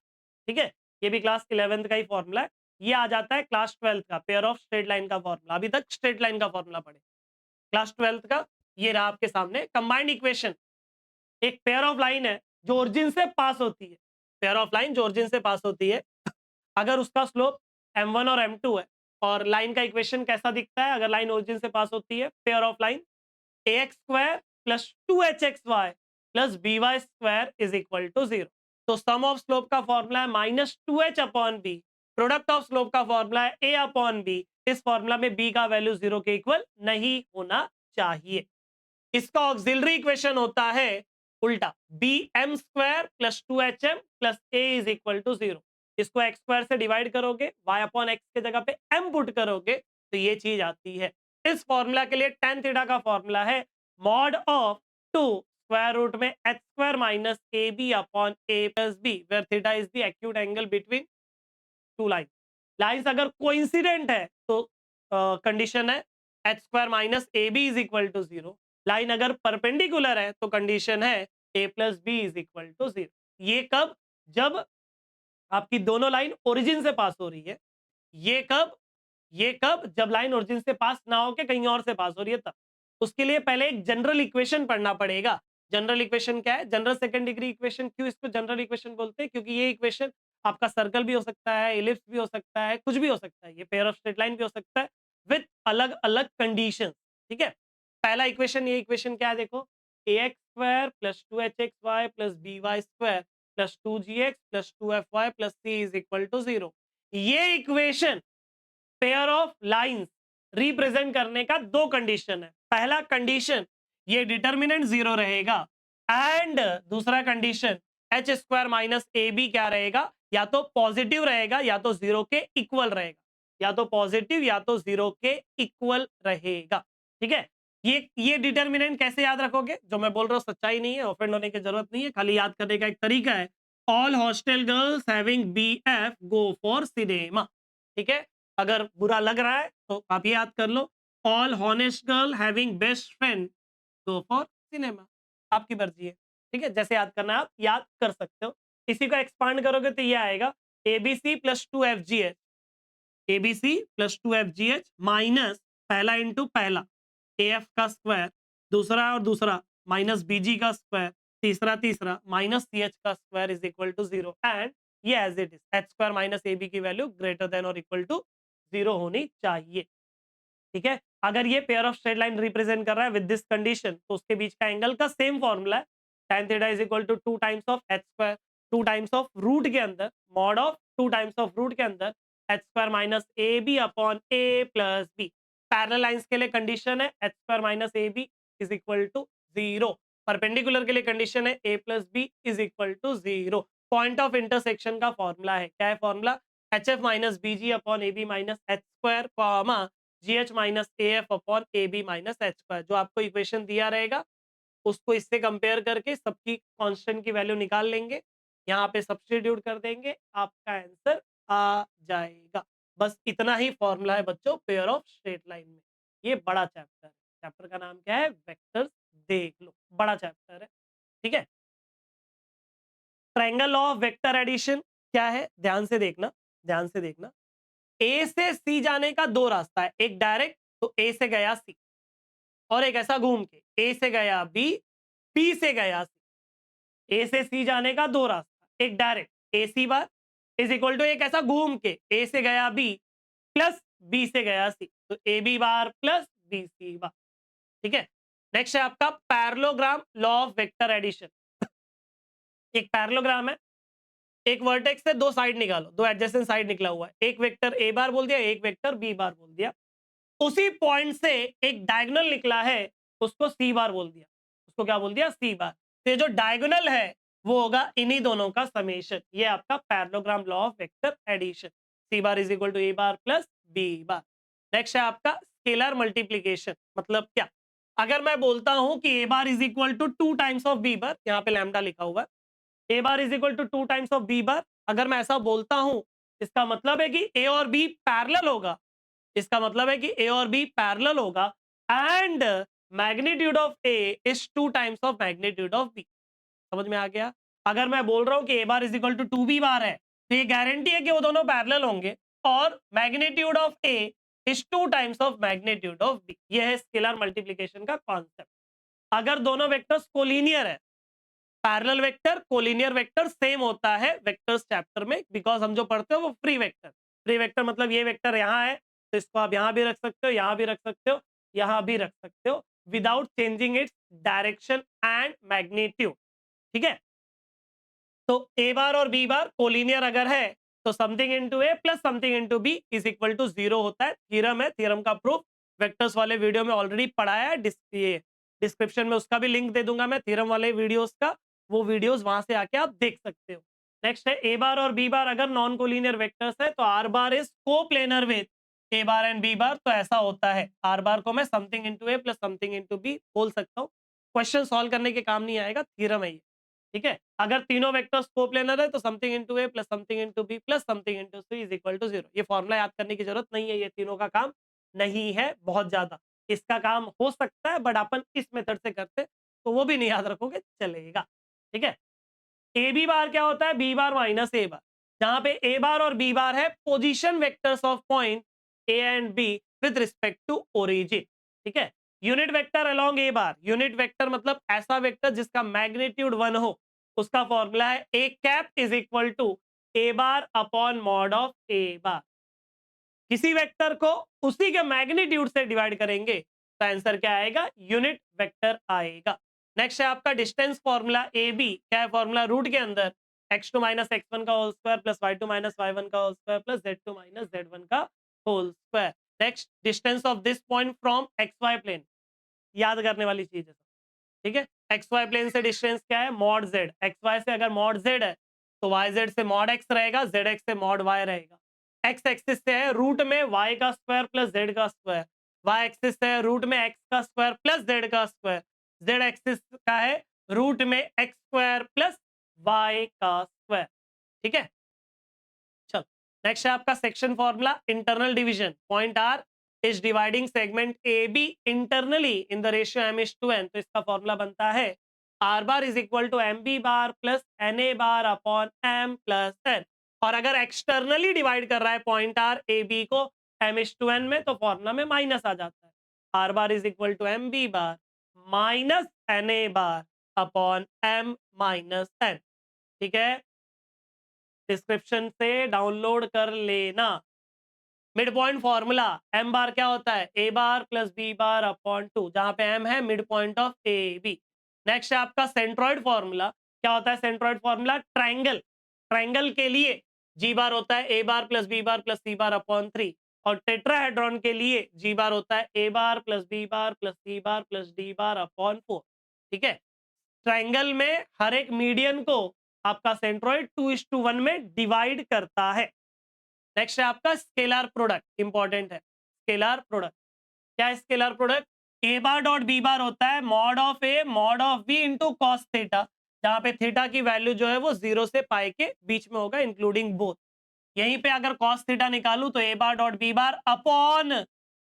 ठीक है। ये भी क्लास 11th का ही फॉर्मूला है। ये आ जाता है क्लास 12th का पेयर ऑफ स्ट्रेट लाइन का फॉर्मूला। अभी तक स्ट्रेट लाइन का फॉर्मूला पढ़े, क्लास 12th का ये रहा आपके सामने। कंबाइंड इक्वेशन, एक पेयर ऑफ लाइन है जो ओरिजिन से पास होती है, पेयर ऑफ लाइन जो ओरिजिन से पास होती है, अगर उसका स्लोप m1 और m2 है, और लाइन का इक्वेशन कैसा दिखता है अगर लाइन ओरिजिन से पास होती है, pair of line ax square plus 2hxy plus by square is equal to 0। तो सम ऑफ स्लोप का फॉर्मूला है -2h upon b, product of slope का फॉर्मूला है a अपॉन बी। इस फॉर्मूला में b का वैल्यू 0 के इक्वल नहीं होना चाहिए। इसका ऑक्सिलरी इक्वेशन होता है उल्टा, b m square plus 2h m plus a is equal to 0। इसको एक्स स्क्वायर से डिवाइड करोगे, y अपॉन एक्स के जगह पे m पुट करोगे तो ये चीज आती है। इस फॉर्मूला के लिए tan थीटा का फॉर्मूला है मॉड ऑफ 2 स्क्वायर रूट में h square minus A B upon A plus B, where theta is the acute angle between two line. Lines अगर कोइंसिडेंट है तो कंडीशन है H square minus A B is equal to 0। Line अगर perpendicular है तो condition है A plus B is equal to 0। ये कब, जब आपकी दोनों लाइन ओरिजिन से पास हो रही है। ये कब, ये कब, जब लाइन ओरिजिन से पास ना होके कहीं और से पास हो रही है तब। उसके लिए पहले एक जनरल इक्वेशन पढ़ना पड़ेगा। जनरल इक्वेशन क्या है, जनरल सेकंड डिग्री इक्वेशन। क्यों इसको जनरल इक्वेशन बोलते हैं, क्योंकि ये इक्वेशन आपका सर्कल भी हो सकता है, इलिप्स भी हो सकता है, कुछ भी हो सकता है, ये पेयर ऑफ स्ट्रेट लाइन भी हो सकता है विद अलग अलग कंडीशन, ठीक है। पहला इक्वेशन, ये इक्वेशन क्या है देखो, A X square plus 2hxy plus B Y square plus 2gx plus 2fy plus C is equal to 0। ये equation pair of lines represent करने का दो कंडीशन है। पहला कंडीशन, ये डिटर्मिनेंट 0 रहेगा, एंड दूसरा कंडीशन एच स्क्वायर माइनस ए b क्या रहेगा, या तो पॉजिटिव रहेगा या तो 0 के इक्वल रहेगा, या तो पॉजिटिव या तो 0 के इक्वल रहेगा, ठीक है। ये डिटर्मिनेंट कैसे याद रखोगे, जो मैं बोल रहा हूं सच्चाई नहीं है, ऑफेंड होने की जरूरत नहीं है, खाली याद करने का एक तरीका है। All hostel girls having BF go for cinema, ठीक है। अगर बुरा लग रहा है तो आप ये याद कर लो, all honest girl having best friend go for cinema. आपकी मर्जी है, ठीक है, जैसे याद करना है आप याद कर सकते हो। इसी को एक्सपांड करोगे तो ये आएगा ABC plus 2FGH, ABC plus 2FGH minus पहला इंटू पहला AF का स्क्वायर, दूसरा और दूसरा माइनस BG का स्क्वायर, तीसरा तीसरा माइनस CH का square is equal to 0। And ये as it is H square minus AB की वैल्यू ग्रेटर देन और इक्वल टू 0 होनी चाहिए, ठीक है। अगर ये pair of straight line represent कर रहा है विद दिस कंडीशन तो उसके बीच का एंगल का सेम फॉर्मूला है, tan theta is equal to 2 times of h square, 2 times of root के अंदर mod of 2 times of root के अंदर एच स्क्वायर माइनस ए बी अपॉन ए प्लस बी। पैरेलल लाइंस के लिए कंडीशन है H square minus A B is equal to 0। Perpendicular के लिए condition है A plus B is equal to 0। Point of intersection का formula है, क्या है formula? H f minus b g upon a b minus h square comma g h minus a f upon a b minus h square. जो आपको equation दिया रहेगा उसको इससे कंपेयर करके सबकी कांस्टेंट की वैल्यू निकाल लेंगे, यहाँ पे सब्स्टिट्यूट कर देंगे, आपका आंसर आ जाएगा। बस इतना ही फॉर्मूला है बच्चों पेयर ऑफ स्ट्रेट लाइन में। ये बड़ा चैप्टर है, चैप्टर का नाम क्या है? वेक्टर्स। देख लो, बड़ा चैप्टर है, ठीक है। ट्रायंगल ऑफ वेक्टर एडिशन क्या है? ध्यान से देखना, ध्यान से देखना। ए से सी जाने का दो रास्ता है, एक डायरेक्ट, तो ए से गया सी, और एक ऐसा घूम के ए से गया बी, बी से गया सी। ए से सी जाने का दो रास्ता, एक direct a C bar is equal to एक ऐसा घूम के ए से गया बी प्लस बी से गया सी, तो A B bar plus B C bar, ठीक है। नेक्स्ट है आपका parallelogram law of vector addition. एक पैरेललोग्राम है, एक वर्टेक्स से दो साइड निकालो, दो एडजेसेंट साइड निकला हुआ है, एक वेक्टर ए बार बोल दिया, एक वेक्टर बी बार बोल दिया। उसी पॉइंट से एक डायगोनल निकला है, उसको सी बार बोल दिया, उसको क्या बोल दिया? सी बार। तो ये जो डायगोनल है वो होगा इन्हीं दोनों का समेशन। ये आपका parallelogram law of vector addition. C bar is equal to A bar plus b bar. Next है आपका स्केलर मल्टीप्लीकेशन। मतलब क्या? अगर मैं बोलता हूं कि A bar is equal to 2 times of B bar, यहाँ पे लैम्डा लिखा हुआ है, ए bar is equal to 2 times of B bar, अगर मैं ऐसा बोलता हूं इसका मतलब है कि ए और बी पैरेलल होगा। इसका मतलब है कि ए और बी पैरेलल होगा and magnitude of A is 2 times of magnitude of b. समझ में आ गया? अगर मैं बोल रहा हूं कि A bar is equal to 2 B bar है, तो ये गारंटी है कि वो दोनों पैरेलल होंगे और magnitude of A is 2 times of magnitude of b. ये है स्केलर मल्टीप्लिकेशन का कॉन्सेप्ट। अगर दोनों वेक्टर्स कोलिनियर है, parallel vector collinear vector same होता है वेक्टर्स चैप्टर में, बिकॉज हम जो पढ़ते हो वो फ्री वेक्टर। फ्री वेक्टर मतलब ये वेक्टर यहाँ है तो इसको आप यहाँ भी रख सकते हो, यहाँ भी रख सकते हो, यहाँ भी रख सकते हो, without changing its direction and magnitude, ठीक है। तो ए बार और बी बार कोलिनियर अगर है तो something into a plus something into b is equal to 0 होता है। थ्योरम है, थ्योरम का प्रूफ वेक्टर्स वाले वीडियो में ऑलरेडी पढ़ाया है। ये डिस्क्रिप्शन में उसका भी लिंक दे दूंगा मैं, थ्योरम वाले वीडियोस का, वो वीडियोस वहां से आके आप देख सकते हो। नेक्स्ट है ए बार और बी बार अगर नॉन कोलिनियर वेक्टर्स है तो r bar is coplanar with a bar and b bar, तो ऐसा होता है। आर बार को मैं something into a plus something into b बोल सकता हूँ। क्वेश्चन सॉल्व करने के काम नहीं आएगा, थ्योरम है ये, ठीक है। अगर तीनों वेक्टर्स कोप्लेनर है तो something into a plus something into b plus something into c is equal to 0। ये फॉर्मूला याद करने की जरूरत नहीं है, ये तीनों का काम नहीं है बहुत ज्यादा। इसका काम हो सकता है बट अपन इस मेथड से करते तो वो भी नहीं याद रखोगे चलेगा, ठीक है। ए बी बार क्या होता है? बी बार माइनस ए बार। जहां पे ए बार और बी बार है position vectors of point A and b with respect to origin, ठीक है। Unit vector along a bar, unit vector मतलब ऐसा वेक्टर जिसका मैग्नीट्यूड 1 हो, उसका फॉर्मूला है A cap is equal to A bar upon mod of A bar. किसी vector को उसी के मैग्नीट्यूड से डिवाइड करेंगे तो आंसर क्या आएगा? यूनिट वेक्टर आएगा। नेक्स्ट है आपका डिस्टेंस फॉर्मूला ए बी। क्या है फॉर्मूला? रूट के अंदर x2 माइनस x1 का whole square plus y2 minus y1 का whole square plus z2 minus z1 का whole square. Next distance of this point from xy plane, याद करने वाली चीज है, ठीक है। xy प्लेन से डिस्टेंस क्या है? Mod z। xy से अगर मॉड z है तो yz से मॉड x रहेगा, zx से मॉड y रहेगा। x एक्सिस से है रूट में y का स्क्वायर प्लस z का स्क्वायर, y एक्सिस से है रूट में x का स्क्वायर प्लस z का स्क्वायर, z एक्सिस का है रूट में x स्क्वायर प्लस y का स्क्वायर, ठीक है। चलो नेक्स्ट है आपका section formula internal division. Point r is dividing segment a b internally in the ratio m is to n, तो इसका फॉर्मूला बनता है r bar is equal to m b bar plus n a bar upon m plus n. और अगर externally divide कर रहा है point r a b को m इज टू n में तो फॉर्मूला में माइनस आ जाता है। R bar is equal to m b bar minus n a bar upon m minus n, ठीक है। डिस्क्रिप्शन से डाउनलोड कर लेना। Mid point formula m bar क्या होता है? ए bar plus b bar upon 2, जहां पे एम है mid point of A b. Next है आपका सेंट्रॉइड फॉर्मूला। क्या होता है सेंट्रॉइड फॉर्मूला? ट्राइंगल, ट्राइंगल के लिए जी बार होता है ए bar plus b bar plus सी बार अपॉन 3, और टेट्राहेड्रॉन के लिए जी बार होता है ए bar plus b bar plus सी बार प्लस डी बार अपॉन 4। ठीक है, ट्राइंगल में हर एक मीडियन को आपका सेंट्रोइड 2:1 में डिवाइड करता है। नेक्स्ट है आपका स्केलर प्रोडक्ट, इंपॉर्टेंट है स्केलर प्रोडक्ट। क्या है scalar product? A bar dot B bar होता है mod of A mod of b into cos theta, जहां पे थीटा की वैल्यू जो है वो 0 से पाई के बीच में होगा, इंक्लूडिंग बोथ। यहीं पे अगर कॉस थीटा निकालू तो A bar dot B bar upon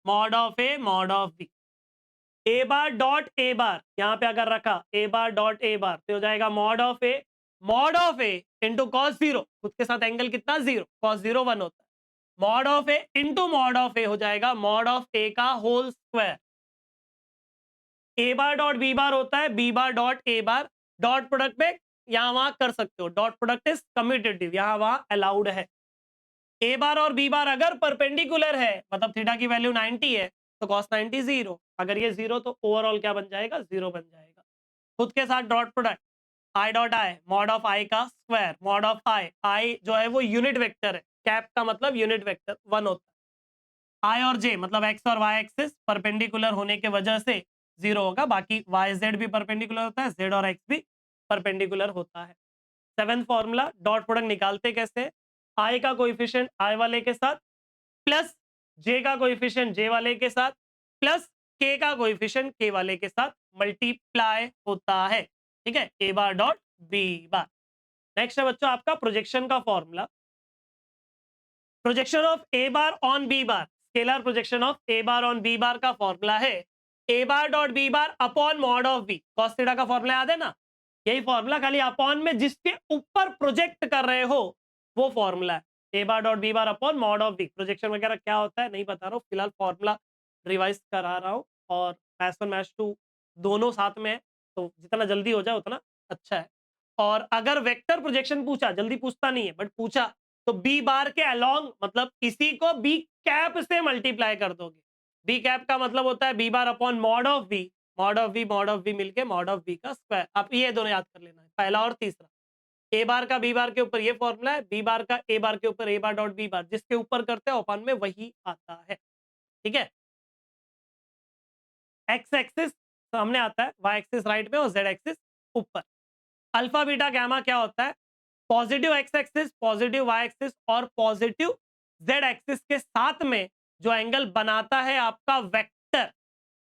mod of A mod of B. A bar dot A bar यहां पे अगर रखा ए बार डॉट ए बार तो हो जाएगा mod of A into cos 0, खुद के साथ एंगल कितना 0, कॉस 0 1 होता है। Mod of A into mod of A हो जाएगा मॉड ऑफ ए का whole square. A bar dot B bar होता है B bar dot A bar, dot product में यहां वहां कर सकते हो, डॉट प्रोडक्ट इज कम्यूटेटिव, यहां वहां अलाउड है। ए बार और बी बार अगर परपेंडिकुलर है, मतलब थीटा की वैल्यू 90 है, तो cos 90 0, अगर ये 0 तो ओवरऑल क्या बन जाएगा, 0 बन जाएगा। खुद के साथ dot product I dot I mod of I का स्क्वायर, मॉड ऑफ आई जो है वो यूनिट वेक्टर है, कैप का मतलब यूनिट वेक्टर 1 होता है। आई और जे मतलब एक्स और वाई एक्सिस परपेंडिकुलर होने के वजह से 0 होगा, बाकी वाई जेड भी परपेंडिकुलर होता है, जेड और एक्स भी परपेंडिकुलर होता है। सेवेंथ फॉर्मूला, डॉट प्रोडक्ट निकालते कैसे? आई का कोएफिशिएंट आई वाले के साथ प्लस जे का कोएफिशिएंट जे वाले के साथ प्लस के का कोएफिशिएंट के वाले के साथ मल्टीप्लाई होता है। ठीक है, ए bar dot B bar. Next है बच्चों आपका प्रोजेक्शन का formula. Projection of A bar on B bar, scalar projection of A bar on B bar का फॉर्मूला है ए bar dot B bar upon mod of B. Cos theta का formula याद है ना, यही फॉर्मूला, खाली अपॉन में जिसके ऊपर प्रोजेक्ट कर रहे हो वो फॉर्मूला है। ए bar dot B bar upon mod of B, projection वगैरह क्या होता है नहीं बता रहा हूँ, फिलहाल फॉर्मूला रिवाइज करा रहा हूँ, और मैथ्स 1 मैथ्स 2 दोनों साथ में है, तो जितना जल्दी हो जाए उतना अच्छा है। और अगर वेक्टर प्रोजेक्शन पूछा, जल्दी पूछता नहीं है बट पूछा, तो बी बार के अलोंग मतलब इसी को बी कैप से मल्टीप्लाई कर दोगे। बी कैप का मतलब होता है B bar upon mod of b, mod of b मिलके मॉड ऑफ बी का स्क्वायर। आप ये दोनों याद कर लेना है, पहला और तीसरा। ए बार का बी बार के ऊपर ये फॉर्मूला है, बी बार का ए बार के ऊपर ए बार डॉट बी बार, जिसके ऊपर करते हैं अपॉन में वही आता है। ठीक है, एक्स एक्सिस सामने आता है, वाई एक्सिस राइट में और जेड एक्सिस ऊपर। अल्फा बीटा गैमा क्या होता है? Positive x axis, positive y axis और पॉजिटिव जेड एक्सिस के साथ में जो एंगल बनाता है आपका वेक्टर,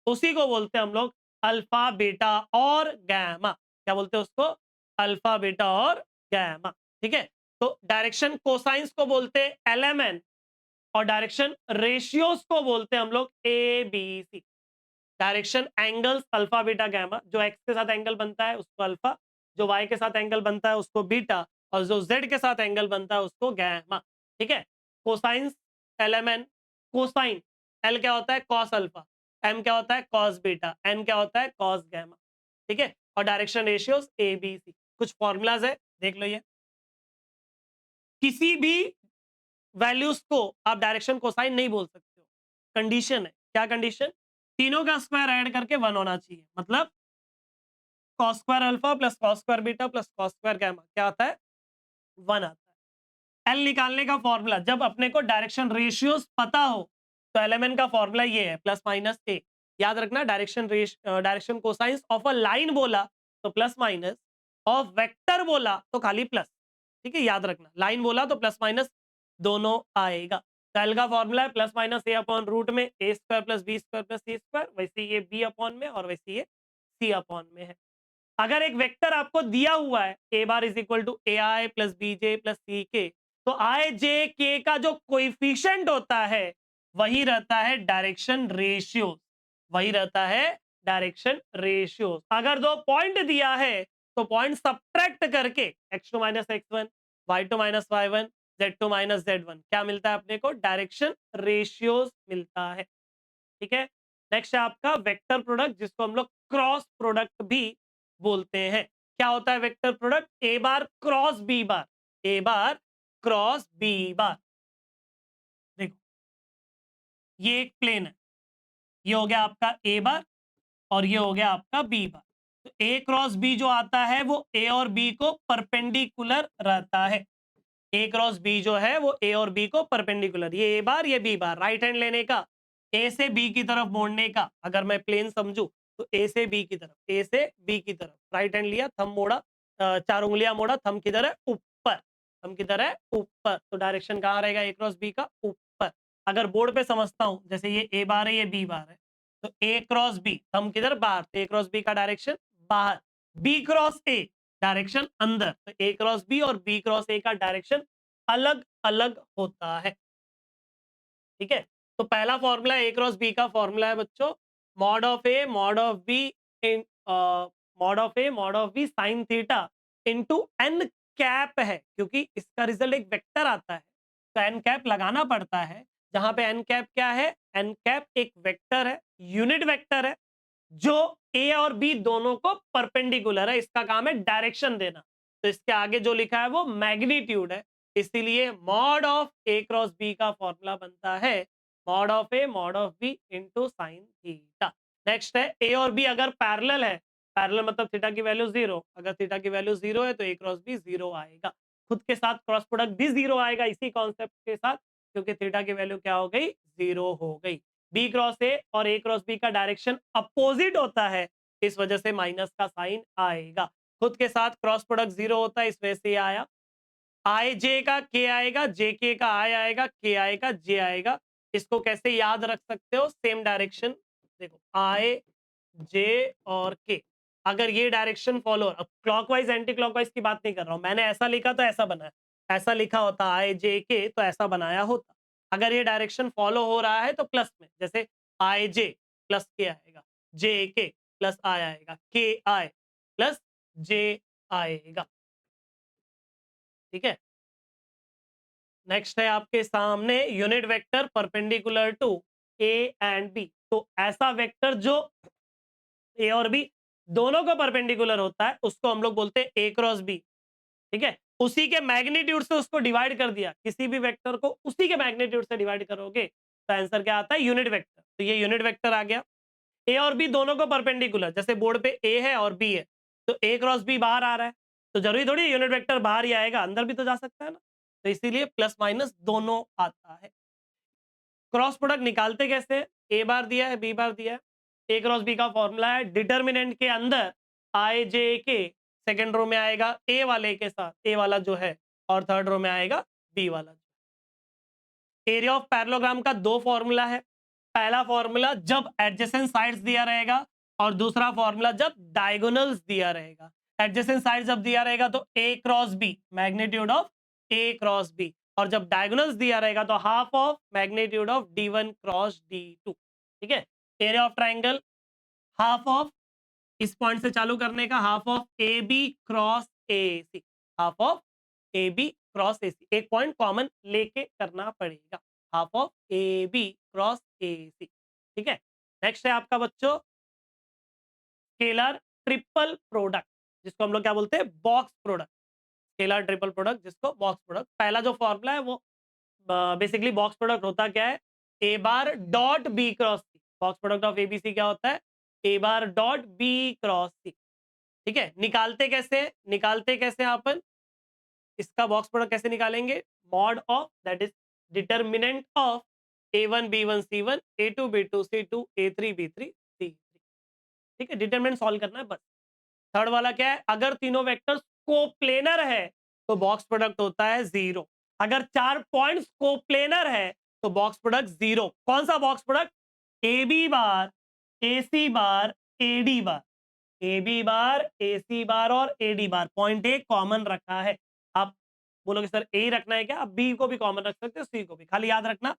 उसी को बोलते हैं हम लोग अल्फा बीटा और गैमा। क्या बोलते हैं उसको? अल्फा बीटा और गैमा। ठीक है, तो डायरेक्शन कोसाइंस को बोलते हैं एलएमएन, और डायरेक्शन रेशियोज को बोलते हैं हम लोग a b c. Direction angles alpha beta gamma, जो एक्स के साथ एंगल बनता है उसको अल्फा, जो वाई के साथ एंगल बनता है उसको बीटा, और जो जेड के साथ एंगल बनता है उसको गैमा। ठीक है, कोसाइंस एलएमएन, कोसाइन एल क्या होता है? कॉस अल्फा, एम क्या होता है? कॉस बीटा, एन क्या होता है? Cos gamma. ठीक है, और direction ratios a b c. कुछ फॉर्मूलाज है, देख लो। ये किसी भी वैल्यूज को आप डायरेक्शन कोसाइन नहीं बोल सकते हो, कंडीशन है। क्या कंडीशन? तीनों का स्क्वायर ऐड करके 1 होना चाहिए, मतलब cos square alpha plus cos square beta plus cos square gamma क्या आता है? 1 आता है। एल निकालने का फॉर्मूला, जब अपने को डायरेक्शन रेशियोज पता हो तो एलएमएन का फॉर्मूला ये है प्लस माइनस ए। याद रखना, direction cosines of a line बोला तो प्लस माइनस, ऑफ वेक्टर बोला तो खाली प्लस। ठीक है, याद रखना, लाइन बोला तो प्लस माइनस दोनों आएगा। तो एल का फॉर्मूला है प्लस माइनस ए अपॉन रूट में ए square plus B square plus C square, वैसे ये बी अपॉन में और वैसे ये सी अपॉन में है। अगर एक वेक्टर आपको दिया हुआ है ए bar is equal to A I plus B J plus C K, तो आई जे के का जो कोइफिशिएंट होता है वही रहता है डायरेक्शन रेशियो, वही रहता है डायरेक्शन रेशियो। अगर दो पॉइंट दिया है तो पॉइंट सब्ट्रैक्ट करके x2 minus x1, y2 minus y1, z2 minus z1 क्या मिलता है अपने को? डायरेक्शन रेशियोज मिलता है। ठीक है, नेक्स्ट है आपका वेक्टर प्रोडक्ट, जिसको हम लोग क्रॉस प्रोडक्ट भी बोलते हैं। क्या होता है vector product? A bar cross B bar, A bar cross B bar. देखो ये एक प्लेन है, ये हो गया आपका ए बार और ये हो गया आपका बी बार। तो ए क्रॉस बी जो आता है वो ए और बी को परपेंडिकुलर रहता है। ए क्रॉस बी जो है वो ए और बी को परपेंडिकुलर, ये ए बार ये बी बार, राइट हैंड लेने का, ए से बी की तरफ मोड़ने का, अगर मैं प्लेन समझू तो ए से बी की तरफ, ए से बी की तरफ राइट हैंड लिया, थंब मोड़ा, चार उंगलियां मोड़ा, थंब किधर है ऊपर, थंब किधर है ऊपर, तो डायरेक्शन कहाँ रहेगा ए क्रॉस बी का ऊपर। अगर बोर्ड पे समझता हूँ, जैसे ये ए बार है ये बी बार है, तो ए क्रॉस बी, थंब किधर बाहर, तो ए क्रॉस बी का डायरेक्शन बाहर, बी क्रॉस ए डायरेक्शन अंदर, तो ए क्रॉस बी और बी क्रॉस ए का डायरेक्शन अलग अलग होता है। ठीक है, तो पहला फॉर्मूला ए क्रॉस बी का फॉर्मूला है बच्चों, mod of A mod of b in mod of A mod of b sine theta into n cap है, क्योंकि इसका रिजल्ट एक वेक्टर आता है तो एन कैप लगाना पड़ता है। जहां पे एन कैप क्या है, एन कैप एक वेक्टर है, यूनिट वेक्टर है, जो ए और बी दोनों को परपेंडिकुलर है, इसका काम है डायरेक्शन देना। तो इसके आगे जो लिखा है वो मैग्नीट्यूड है, इसीलिए mod of A cross b का फॉर्मूला बनता है mod of A mod of b into sine theta. Next है ए और बी अगर पैरेलल है, पैरेलल मतलब थीटा की वैल्यू जीरो, अगर थीटा की वैल्यू जीरो है तो ए क्रॉस बी जीरो आएगा, खुद के साथ क्रॉस प्रोडक्ट भी जीरो आएगा इसी कॉन्सेप्ट के साथ, क्योंकि थीटा की वैल्यू क्या हो गई, जीरो हो गई। बी क्रॉस ए और ए क्रॉस बी का डायरेक्शन अपोजिट होता है, इस वजह से माइनस का साइन आएगा, खुद के साथ क्रॉस प्रोडक्ट जीरो होता है, इस वजह से आया। आई जे का के आएगा, जे के का आई आएगा, के आएगा, जे आएगा। इसको कैसे याद रख सकते हो, सेम डायरेक्शन, देखो आई जे और के, अगर ये डायरेक्शन फॉलो, अब क्लॉकवाइज एंटी क्लॉकवाइज की बात नहीं कर रहा हूं, मैंने ऐसा लिखा तो ऐसा बना है, ऐसा लिखा होता आई जे के तो ऐसा बनाया होता। अगर ये डायरेक्शन फॉलो हो रहा है तो प्लस में, जैसे आई जे प्लस के आएगा, जे के प्लस आई आएगा, के आई प्लस जे आएगा। ठीक है, नेक्स्ट है आपके सामने unit vector perpendicular to a and b, तो ऐसा वेक्टर जो ए और बी दोनों को परपेंडिकुलर होता है उसको हम लोग बोलते हैं ए क्रॉस बी। ठीक है, उसी के मैग्नीट्यूड से उसको डिवाइड कर दिया, किसी भी वेक्टर को उसी के मैग्नीट्यूड से डिवाइड करोगे तो आंसर क्या आता है, यूनिट वेक्टर। तो ये यूनिट वेक्टर आ गया। ए और बी दोनों को परपेंडिकुलर, जैसे बोर्ड पे ए है और बी है, तो ए क्रॉस बी बाहर आ रहा है, तो जरूरी थोड़ी यूनिट वेक्टर बाहर ही आएगा, अंदर भी तो जा सकता है ना, तो इसीलिए प्लस माइनस दोनों आता है। क्रॉस प्रोडक्ट निकालते कैसे, ए बार दिया है बी बार दिया है, ए क्रॉस बी का फॉर्मूला है डिटर्मिनेंट के अंदर आई जे के, सेकेंड रो में आएगा ए वाले के साथ, ए वाला जो है, और थर्ड रो में आएगा बी वाला। एरिया ऑफ पैरेललोग्राम का दो फॉर्मूला है, पहला फॉर्मूला जब एडजेसेंट साइड्स दिया रहेगा और दूसरा फॉर्मूला जब डायगोनल्स दिया रहेगा। एडजेसेंट साइड जब दिया रहेगा तो A cross B, magnitude of A cross B, और जब डायगोनल्स दिया रहेगा तो half of magnitude of D1 cross D2। ठीक है, area of triangle half of, इस पॉइंट से चालू करने का, half of A B cross A C, half of A B cross A C, एक पॉइंट कॉमन लेके करना पड़ेगा, half of A B cross A C. ठीक है, नेक्स्ट है आपका बच्चों स्केलर ट्रिपल प्रोडक्ट, जिसको हम लोग क्या बोलते हैं, box product. Scalar triple product जिसको बॉक्स प्रोडक्ट, पहला जो फॉर्मूला है वो बेसिकली बॉक्स प्रोडक्ट होता क्या है, ए bar dot B cross C, box product of ABC क्या होता है, ए bar dot B cross C. ठीक है, निकालते कैसे अपन इसका बॉक्स प्रोडक्ट कैसे निकालेंगे, mod of that is determinant of a1 b1 c1 a2 b2 c2 a3 b3 c3। ठीक है, डिटर्मिनेंट सॉल्व करना है बस। थर्ड वाला क्या है, अगर तीनों वेक्टर्स कोप्लेनर है तो बॉक्स प्रोडक्ट होता है जीरो, अगर चार पॉइंट्स कोप्लेनर है तो बॉक्स प्रोडक्ट जीरो। कौन सा box product, A B bar A C bar A D bar, A B bar A C bar और A D bar, point A common रखा है। आप बोलोगे सर ए ही रखना है क्या, आप बी को भी कॉमन रख सकते हो, सी को भी, खाली याद रखना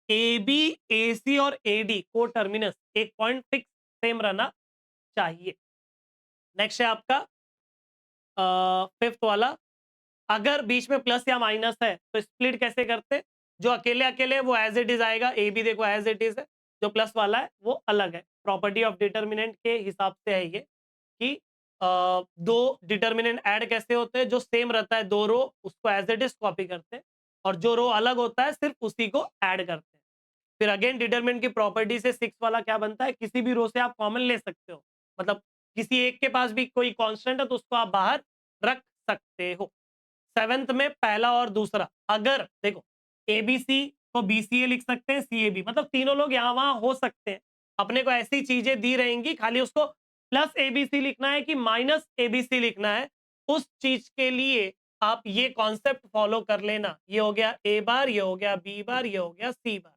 ए बी ए सी और ए डी को टर्मिनस एक पॉइंट फिक्स सेम रहना चाहिए। नेक्स्ट है आपका फिफ्थ वाला, अगर बीच में प्लस या माइनस है तो स्प्लिट कैसे करते, जो अकेले अकेले वो एज इट इज आएगा, ए बी देखो एज इट इज है, जो प्लस वाला है वो अलग है। प्रॉपर्टी ऑफ डिटर्मिनेंट के हिसाब से है ये कि दो डिटर्मिनेंट ऐड कैसे होते हैं, जो सेम रहता है दो रो उसको एज इट इज कॉपी करते हैं, और जो रो अलग होता है सिर्फ उसी को ऐड करते हैं। फिर अगेन डिटरमिनेंट की प्रॉपर्टी से सिक्स वाला क्या बनता है, किसी भी रो से आप कॉमन ले सकते हो, मतलब किसी एक के पास भी कोई कांस्टेंट है तो उसको आप बाहर रख सकते हो। सेवेंथ में पहला और दूसरा, अगर देखो एबीसी को बीसीए लिख सकते हैं, सीएबी, मतलब तीनों लोग यहाँ वहां हो सकते हैं। अपने को ऐसी चीजें दी रहेंगी, खाली उसको प्लस एबीसी लिखना है कि माइनस एबीसी लिखना है, उस चीज के लिए आप ये कॉन्सेप्ट फॉलो कर लेना। ये हो गया ए बार, ये हो गया बी बार, ये हो गया सी बार।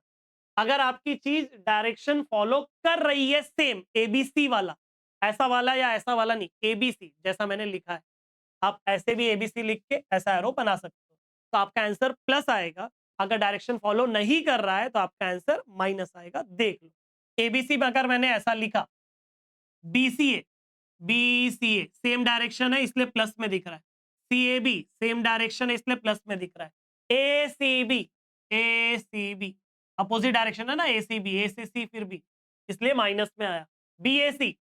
अगर आपकी चीज डायरेक्शन फॉलो कर रही है सेम एबीसी वाला, ऐसा वाला या ऐसा वाला नहीं, एबीसी जैसा मैंने लिखा है, आप ऐसे भी एबीसी लिख के ऐसा एरो बना सकते हो, तो आपका आंसर प्लस आएगा। अगर डायरेक्शन फॉलो नहीं कर रहा है तो आपका आंसर माइनस आएगा। देख लो, एबीसी में अगर मैंने ऐसा लिखा, बीसीए, बीसीए सेम डायरेक्शन है इसलिए प्लस में दिख रहा है, सीएबी सेम डायरेक्शन है इसलिए प्लस में दिख रहा है, एसीबी, एसीबी अपोजिट डायरेक्शन है ना, एसीबी, ए से सी फिर बी, इसलिए माइनस में आया। बीएसी,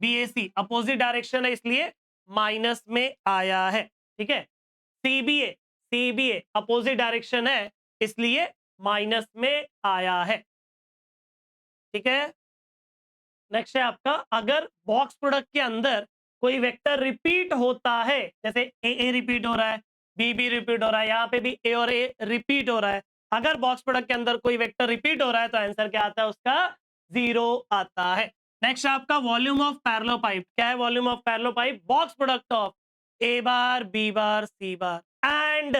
बीएसी अपोजिट डायरेक्शन है इसलिए माइनस में आया है, ठीक है। सीबीए, सीबीए अपोजिट डायरेक्शन है इसलिए माइनस में आया है, ठीक है। नेक्स्ट है आपका, अगर बॉक्स प्रोडक्ट के अंदर कोई वेक्टर रिपीट होता है, जैसे ए रिपीट हो रहा है, बी रिपीट हो रहा है, यहाँ पे भी ए और ए रिपीट हो रहा है, अगर बॉक्स प्रोडक्ट के अंदर कोई वेक्टर रिपीट हो रहा है तो आंसर क्या आता है उसका, 0 आता है। नेक्स्ट आपका वॉल्यूम ऑफ पैरेलल पाइप, क्या है volume of parallelepiped, box product of A bar, B bar, C bar and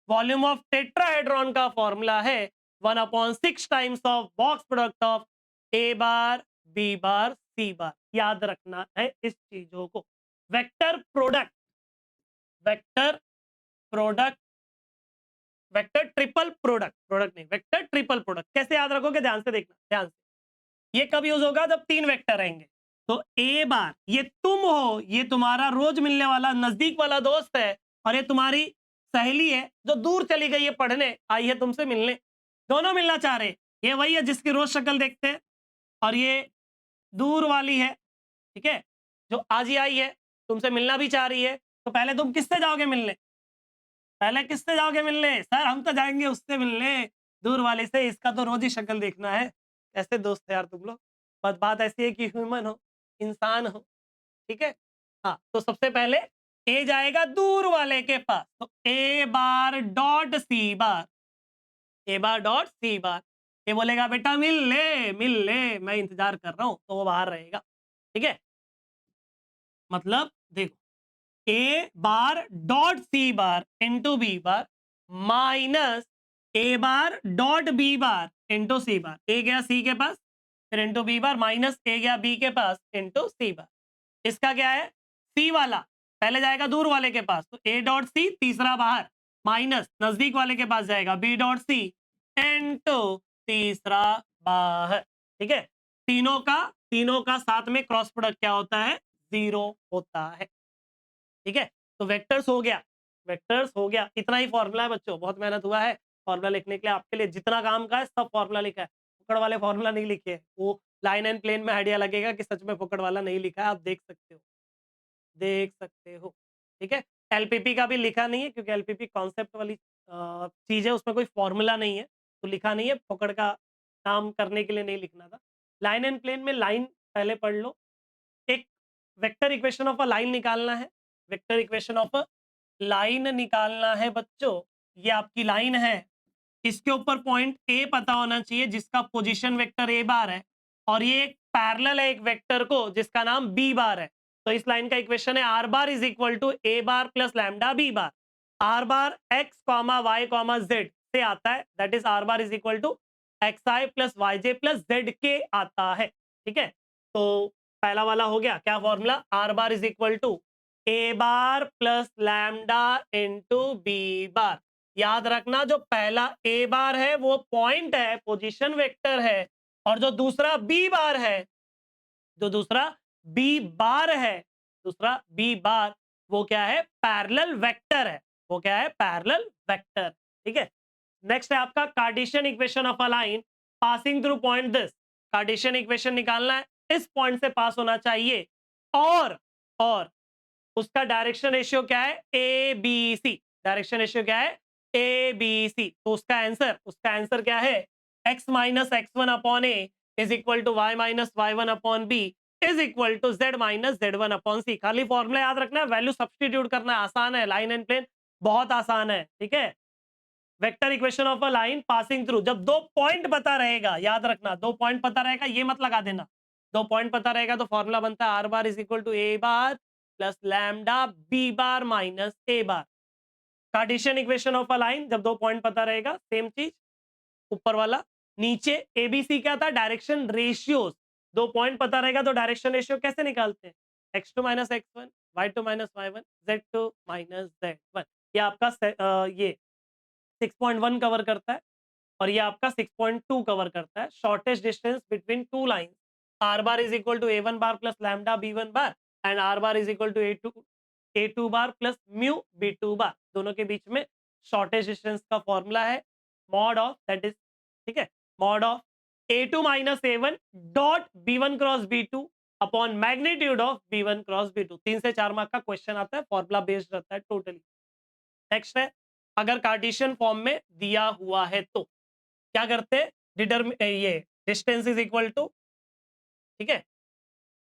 volume of tetrahedron का फॉर्मूला है 1/6 times of box product of A bar, B bar, C bar. याद रखना है इस चीजों को। Vector product, vector product, vector triple product, product नहीं vector triple product कैसे याद रखोगे, ध्यान से देखना, ध्यान से। ये कब यूज होगा, जब तीन वेक्टर रहेंगे। तो ए बार ये तुम हो, ये तुम्हारा रोज मिलने वाला नजदीक वाला दोस्त है, और ये तुम्हारी सहेली है जो दूर चली गई है पढ़ने, आई है तुमसे मिलने, दोनों मिलना चाह रहे। ये वही है जिसकी रोज शक्ल देखते हैं, और ये दूर वाली है, ठीक है, जो आज ही आई है, तुमसे मिलना भी चाह रही है। तो पहले तुम किससे जाओगे मिलने, पहले किससे जाओगे मिलने, सर हम तो जाएंगे उससे मिलने, दूर वाले से, इसका तो रोज ही शक्ल देखना है। ऐसे दोस्त है यार तुम लोग। बस बात ऐसी है कि ह्यूमन हो, इंसान हो, ठीक है। हाँ, तो सबसे पहले ए जाएगा दूर वाले के पास, तो A bar dot C bar, A bar dot C बार, ये बोलेगा बेटा मिल ले मैं इंतजार कर रहा हूं, तो वो बाहर रहेगा, ठीक है। मतलब देखो, A bar dot C bar into B bar minus A bar dot B bar into C bar, A गया सी के पास फिर into B bar, minus A गया बी के पास इंटू सी बार। इसका क्या है, सी वाला पहले जाएगा दूर वाले के पास, तो ए डॉट सी तीसरा बाहर, माइनस नजदीक वाले के पास जाएगा बी डॉट सी इंटू तीसरा बाहर, ठीक है। तीनों का साथ में क्रॉस प्रोडक्ट क्या होता है, 0 होता है, ठीक है। तो वेक्टर्स हो गया, वेक्टर्स हो गया, इतना ही फॉर्मूला है बच्चों, बहुत मेहनत हुआ है फॉर्मूला लिखने के लिए, आपके लिए जितना काम का है सब फॉर्मूला लिखा है, फुकड़ वाले फॉर्मूला नहीं लिखे हैं। वो लाइन एंड प्लेन में आइडिया लगेगा कि सच में फुकड़ वाला नहीं लिखा है, आप देख सकते हो, देख सकते हो, ठीक है। एलपीपी का भी लिखा नहीं है क्योंकि एलपीपी कॉन्सेप्ट वाली चीज है, उसमें कोई फॉर्मूला नहीं है, तो लिखा नहीं है, फुकड़ का काम करने के लिए नहीं लिखना था। लाइन एंड प्लेन में लाइन पहले पढ़ लो, एक vector equation of a line निकालना है, vector equation of a line निकालना है बच्चों। ये आपकी लाइन है, इसके ऊपर पॉइंट ए पता होना चाहिए जिसका पोजीशन वेक्टर ए बार है, और ये एक पैरेलल है एक वेक्टर को जिसका नाम बी बार है। तो इस लाइन का इक्वेशन है r bar is equal to A bar plus lambda b bar. R bar x comma y comma z से आता है, that is r bar is equal to x i plus y j plus z k आता है, ठीक है। तो पहला वाला हो गया, क्या formula, r bar is equal to A bar plus lambda into B bar. याद रखना जो पहला ए बार है वो पॉइंट है, पोजीशन वेक्टर है, और जो दूसरा बी बार है, जो दूसरा बी बार है, दूसरा बी बार वो क्या है, पैरेलल वेक्टर है, वो क्या है, पैरेलल वेक्टर, ठीक है। नेक्स्ट है आपका Cartesian equation of a line passing through point this. Cartesian equation निकालना है, इस पॉइंट से पास होना चाहिए, और उसका डायरेक्शन रेशियो क्या है, a b c, direction ratio क्या है, ए बी सी। तो उसका आंसर क्या है, x minus x one upon A is equal to Y minus Y one upon B is equal to Z minus Z one upon C. खाली formula याद रखना है, वैल्यू सब्सटीट्यूट करना है, आसान है, लाइन एंड प्लेन बहुत आसान है, ठीक है। Vector equation of a line passing through, जब 2 पॉइंट पता रहेगा, याद रखना 2 पॉइंट पता रहेगा, ये मत लगा देना। 2 पॉइंट पता रहेगा तो फॉर्मूला बनता है r bar is equal to A bar plus lambda b bar minus A bar. Cartesian equation of a line, जब 2 पॉइंट पता रहेगा, सेम चीज ऊपर वाला। नीचे एबीसी क्या था, डायरेक्शन रेशियोज। 2 पॉइंट पता रहेगा तो डायरेक्शन रेशियो कैसे निकालते हैं, x2 minus x1, y2 minus y1, z2 minus z1। ये आपका ये 6.1 कवर करता है और ये आपका 6.2 कवर करता है। Shortest distance between two line, R bar is equal to A one bar plus lambda B one bar and R bar is equal to A two bar plus mu B two bar. दोनों के बीच में shortest distance का formula है mod of, that is, ठीक है, mod of A two minus A one dot B one cross B two upon magnitude of B one cross B two. 3 से 4 mark का क्वेश्चन आता है, फॉर्मूला बेस्ड रहता है टोटली। नेक्स्ट है, अगर कार्टेशियन फॉर्म में दिया हुआ है तो क्या करते हैं, ये डिस्टेंस इज इक्वल टू, ठीक है,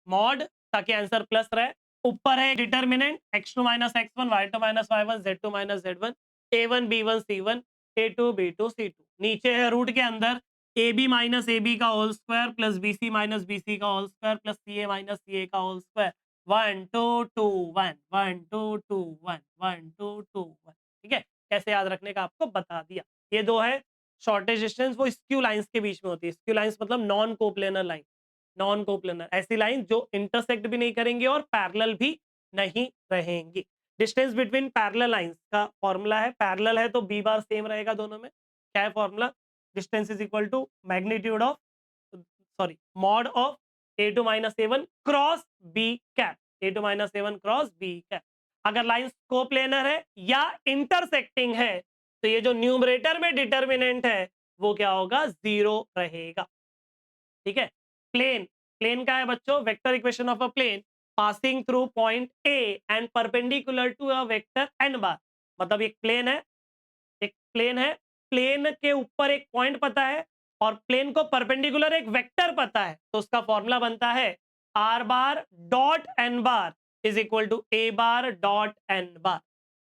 मॉड, ताकि आंसर प्लस रहे। ऊपर है determinant x2 minus x1, y2 minus y1, z2 minus z1, a1 b1 c1, a2 b2 c2। नीचे है रूट के अंदर ab माइनस ab का whole square plus bc minus bc का whole square plus ca minus ca का whole square. 1 2 2 1 1 2 2 1 1 2 2 1, ठीक है। कैसे याद रखने का आपको बता दिया। ये दो है शॉर्टेज डिस्टेंस, वो स्क्यू लाइंस के बीच में होती है। स्क्यू लाइंस मतलब non coplanar line, non coplanar ऐसी लाइन जो इंटरसेक्ट भी नहीं करेंगे और पैरेलल भी नहीं रहेंगी। डिस्टेंस बिटवीन पैरेलल लाइंस का फॉर्मूला है, पैरेलल है तो बी बार सेम रहेगा दोनों में। क्या है formula, distance is equal to magnitude of, sorry, mod of A two minus A one cross b cap, a two minus A one cross b cap. अगर lines coplanar है या intersecting है तो ये जो न्यूमरेटर में डिटर्मिनेंट है वो क्या होगा, 0 रहेगा, ठीक है। प्लेन, प्लेन का है बच्चों, vector equation of a plane passing through point A and perpendicular to a vector N bar. मतलब एक प्लेन है, एक प्लेन है, प्लेन के ऊपर एक पॉइंट पता है और प्लेन को परपेंडिकुलर एक वेक्टर पता है, तो उसका फॉर्मूला बनता है r bar dot n bar is equal to A bar dot n bar.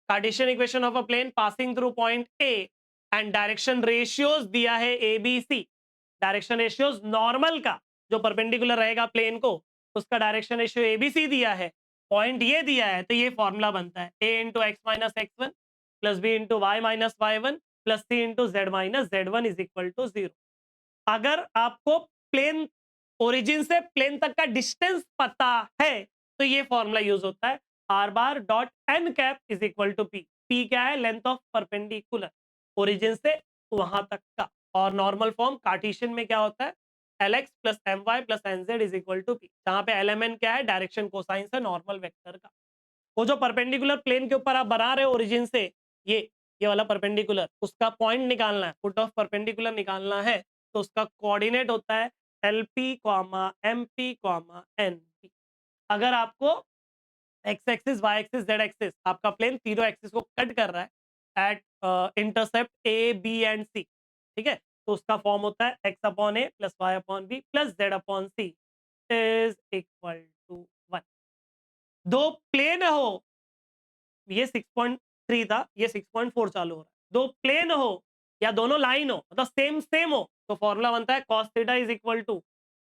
Cartesian equation of a plane passing through point A and direction ratios दिया है एबीसी। डायरेक्शन रेशियोज नॉर्मल का जो परपेंडिकुलर रहेगा plane को, उसका direction ratio ABC दिया है, point ये दिया है, तो ये फॉर्मूला बनता है A into X minus x one plus B into Y minus Y one plus C into Z minus Z one is equal to 0। अगर आपको प्लेन ओरिजिन से प्लेन तक का डिस्टेंस पता है तो ये फॉर्मूला यूज होता है r bar dot n cap is equal to p. P क्या है, लेंथ ऑफ परपेंडिकुलर, ओरिजिन से वहां तक का। और नॉर्मल फॉर्म कार्टेशियन में क्या होता है, l x plus m y plus n z is equal to p, जहां पे एल एम एन क्या है, डायरेक्शन कोसाइन है नॉर्मल वेक्टर का। वो जो परपेंडिकुलर प्लेन के ऊपर आप बना रहे हो ओरिजिन से, ये वाला परपेंडिकुलर, उसका पॉइंट निकालना है, फुट ऑफ परपेंडिकुलर निकालना है, तो उसका कोऑर्डिनेट होता है L P comma M P comma N P. अगर आपको X axis Y axis Z axis, आपका प्लेन तीनों एक्सिस को कट कर रहा है at intercept A B and C, ठीक है, तो उसका फॉर्म होता है x upon A plus Y upon B plus Z upon C is equal to 1। दो प्लेन हो, ये 6.3 था, ये 6.4 चालू हो रहा है, दो प्लेन हो या दोनों लाइन हो, मतलब सेम सेम हो, तो फॉर्मूला बनता है cos theta is equal to,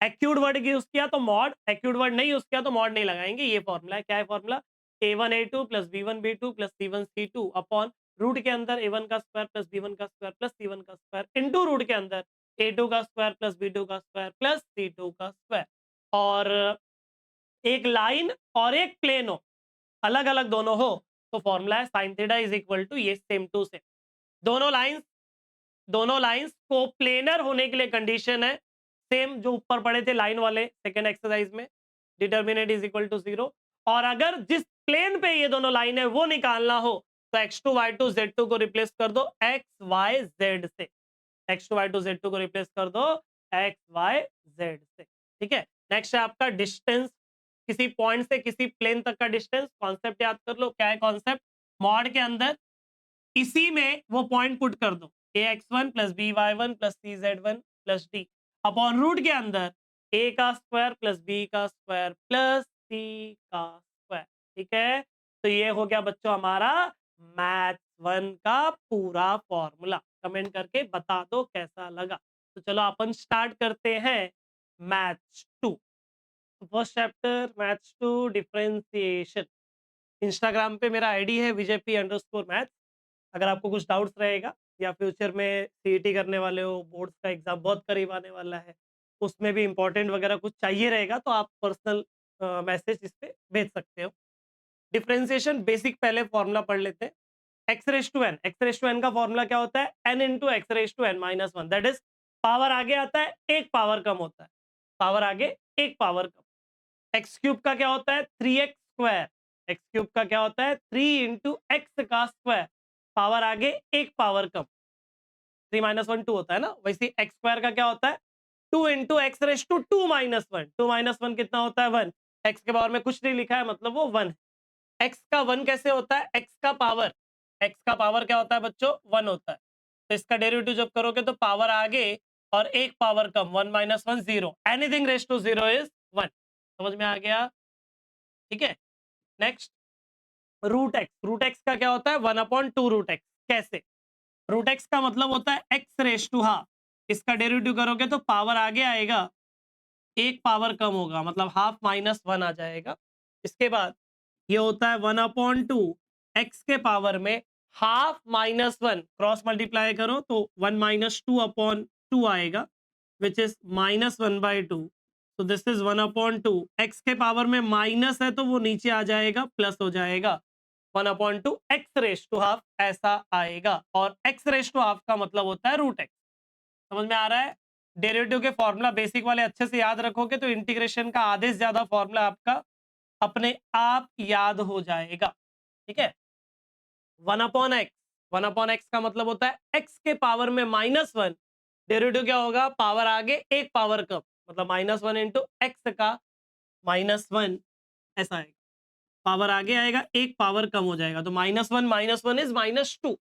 acute word use किया तो मॉड, एक्यूट वर्ड नहीं यूज किया तो मॉड नहीं लगाएंगे। ये फॉर्मूला है, क्या है formula, a1 a2 plus b1 b2 plus c1 c2 upon root के अंदर a1 का स्क्वायर प्लस b1 का स्क्वायर प्लस c1 का स्क्वायर इनटू रूट के अंदर a2 का स्क्वायर प्लस b2 का स्क्वायर प्लस c2 का स्क्वायर। और एक लाइन और एक प्लेन हो, अलग अलग दोनों हो, तो फॉर्मूला है sine theta is equal to, ये सेम टू सेम। दोनों लाइंस को प्लेनर होने के लिए कंडीशन है सेम जो ऊपर पड़े थे लाइन वाले सेकेंड एक्सरसाइज में, डिटर्मिनेंट इज इक्वल टू 0। और अगर जिस प्लेन पे ये दोनों लाइन है वो निकालना हो तो x2 y2 z2 को रिप्लेस कर दो x y z से, x2 y2 z2 को रिप्लेस कर दो x y z से, ठीक है। नेक्स्ट है आपका डिस्टेंस, किसी पॉइंट से किसी प्लेन तक का डिस्टेंस। कॉन्सेप्ट याद कर लो, क्या है कॉन्सेप्ट, मॉड के अंदर इसी में वो पॉइंट पुट कर दो a x one plus B y one plus c z one plus d upon root के अंदर ए का स्क्वायर प्लस बी का स्क्वायर प्लस सी का स्क्वायर, ठीक है। तो ये हो गया बच्चों हमारा मैथ वन का पूरा फॉर्मूला कमेंट करके बता दो कैसा लगा। तो चलो अपन स्टार्ट करते हैं maths 2। First chapter maths 2 differentiation. Instagram पे मेरा आईडी है विजय_p_मैथ्स। अगर आपको कुछ डाउट्स रहेगा या फ्यूचर में सीईटी करने वाले हो, बोर्ड्स का एग्जाम बहुत करीब आने वाला है, उसमें भी इंपॉर्टेंट वगैरह कुछ चाहिए रहेगा तो आप पर्सनल मैसेज इस पे भेज सकते हो। डिफरेंशिएशन बेसिक पहले फॉर्मूला पढ़ लेते हैं। एक्स रेस टू एन का फॉर्मूला क्या होता है? N into x raise to n minus one, that is power आगे आता है, एक पावर कम होता है। पावर आगे एक पावर कम। एक्स क्यूब का क्या होता है? 3x²। एक्स क्यूब का क्या होता है? 3 इंटू एक्स का स्क्वायर। पावर आगे एक पावर कम। 3 माइनस वन 2 होता है ना, वैसे एक्स स्क्वायर का क्या होता है? 2 into x raise to 2 minus one. 2 minus one कितना होता है? 1। एक्स के पावर में कुछ नहीं लिखा है मतलब वो 1 है। एक्स का 1 कैसे होता है? एक्स का पावर क्या होता है बच्चों? 1 होता है। तो इसका डेरिवेटिव जब करोगे तो पावर आगे और एक पावर कम, 1 minus one 0। Anything raise to 0 is 1। समझ में आ गया? ठीक है। नेक्स्ट, रूट एक्स का क्या होता है? 1/2 रूट एक्स। कैसे? रूट एक्स का मतलब होता है एक्स रेस टू हाफ। इसका डेरिवेटिव करोगे तो पावर आगे आएगा, एक पावर कम होगा, मतलब हाफ माइनस वन आ जाएगा। इसके बाद ये होता है 1/2 एक्स के पावर में half minus one, cross multiply करो तो 1 माइनस 2/2 आएगा, विच इज -1/2। तो दिस इज 1/2। एक्स के पावर में माइनस है तो वो नीचे आ जाएगा, प्लस हो जाएगा। 1/2 एक्स रेस टू हाफ ऐसा आएगा, और एक्स रेस टू हाफ का मतलब होता है रूट एक्स। समझ में आ रहा है? डेरिवेटिव के फॉर्मूला बेसिक वाले अच्छे से याद रखोगे तो इंटीग्रेशन का आधे से ज्यादा फॉर्मूला आपका अपने आप याद हो जाएगा। ठीक है। 1/x, 1/x का मतलब होता है x के पावर में -1। डेरिवेटिव क्या होगा? पावर आगे एक पावर कम, मतलब -1 इंटू एक्स का -1 ऐसा आएगा। पावर आगे आएगा, एक पावर कम हो जाएगा, तो -1 इज -2।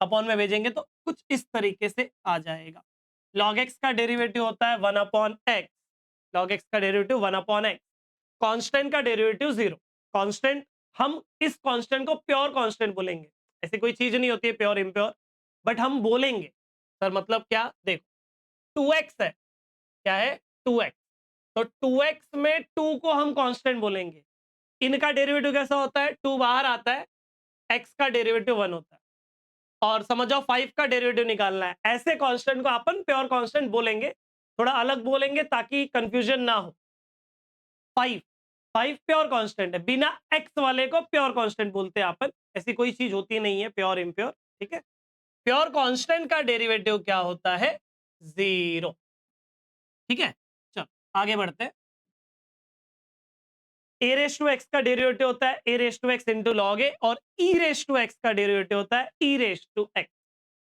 अपॉन में भेजेंगे तो कुछ इस तरीके से आ जाएगा। log x का डेरिवेटिव होता है 1/x। log x का डेरिवेटिव 1/x। कांस्टेंट का डेरिवेटिव 0। कांस्टेंट, हम इस कांस्टेंट को प्योर कांस्टेंट बोलेंगे। ऐसी कोई चीज नहीं होती है प्योर इम्प्योर, बट हम बोलेंगे। सर मतलब क्या? देखो, 2x है, क्या है? 2x। तो 2x में 2 को हम कांस्टेंट बोलेंगे। इनका डेरिवेटिव कैसा होता है? 2 बाहर आता है, x का डेरिवेटिव 1 होता है। और समझ जाओ 5 का डेरिवेटिव निकालना है। ऐसे कांस्टेंट को अपन प्योर कांस्टेंट बोलेंगे, थोड़ा अलग बोलेंगे ताकि कंफ्यूजन ना हो। 5, 5 प्योर कांस्टेंट है, बिना एक्स वाले को प्योर कांस्टेंट बोलते हैं अपन। ऐसी कोई चीज होती नहीं है प्योर इम्प्योर। ठीक है। प्योर कांस्टेंट का डेरिवेटिव क्या होता है? 0। ठीक है। चलो आगे बढ़ते हैं। ए रेस टू एक्स का डेरिवेटिव होता है a raise to x into log a, और ई रेस टू एक्स का डेरिवेटिव होता है e raise to x.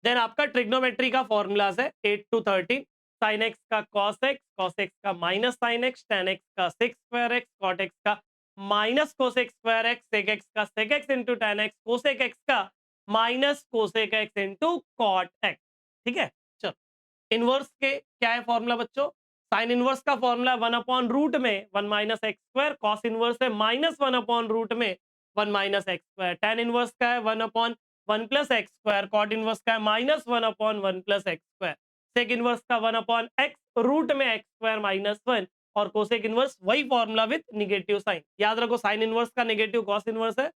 Then आपका ट्रिग्नोमेट्री का फॉर्मूलाज है 8 to 13। साइन एक्स का कॉस एक्स का minus sine x, tan x का sec square x, cot x का minus cosec square x, sec x का sec x into ten x, cosec x का minus cosec x into cot x. ठीक है। चलो, inverse के क्या है फॉर्मूला बच्चों? साइन इनवर्स का फॉर्मूला 1/रूट में 1 minus x square. Cos inverse है -1/रूट में 1 minus x square. Tan inverse का है 1/1 plus x square. Cot inverse का है -1/1 plus x square. Sec inverse का 1/x रूट में एक्स स्क्वायर -1, और कोसेक इनवर्स वही फॉर्मूला विद निगेटिव साइन। याद रखो, साइन इनवर्स का नेगेटिव कॉस इनवर्स है,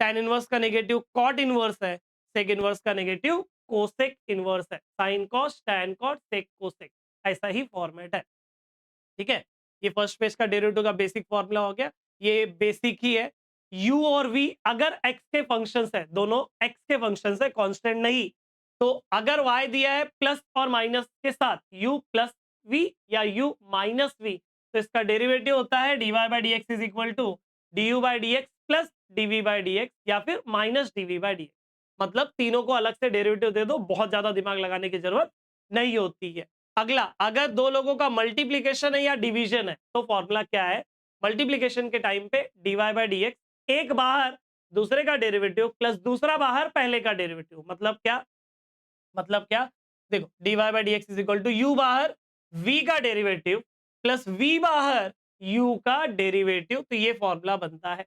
tan इनवर्स का नेगेटिव कॉट इनवर्स है, सेक इनवर्स का नेगेटिव कोसेक इनवर्स है। Sine cos, tan cot, sec cosec, ऐसा ही फॉर्मेट है। ठीक है। ये फर्स्ट पेज का डेरिवेटिव का बेसिक फॉर्मूला हो गया। ये बेसिक ही है। u और v अगर x के फंक्शंस है, दोनों x के फंक्शंस है, कांस्टेंट नहीं, तो अगर y दिया है प्लस और माइनस के साथ, u प्लस v या u माइनस v, तो इसका डेरिवेटिव होता है dy by d x is equal to du by d x plus dv by d x, या फिर minus dv by d x. मतलब तीनों को अलग से डेरिवेटिव दे दो, बहुत ज्यादा दिमाग लगाने की जरूरत नहीं होती है। अगला, अगर दो लोगों का मल्टीप्लीकेशन है या डिवीजन है तो फॉर्मूला क्या है? मल्टीप्लीकेशन के टाइम पे dy बाई डी एक्स, एक बाहर दूसरे का डेरिवेटिव प्लस दूसरा बाहर पहले का डेरिवेटिव। मतलब क्या? मतलब क्या? देखो, dy by d x is equal to u बाहर v का डेरिवेटिव प्लस v बाहर u का डेरिवेटिव, तो ये फॉर्मूला बनता है।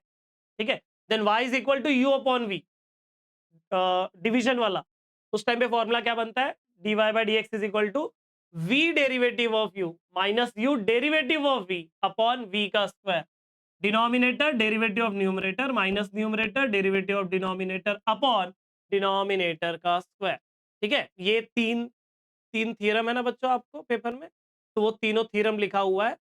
ठीक है। Then y is equal to u upon v। Division वाला, उस टाइम पे फॉर्मूला क्या बनता है, dy by d x is equal to v derivative of u minus u derivative of v upon v का square, denominator derivative of numerator minus numerator derivative of denominator upon denominator का square. ठीक है, ये तीन तीन theorem है ना बच्चों आपको पेपर में, तो वो तीनों थ्योरम लिखा हुआ है।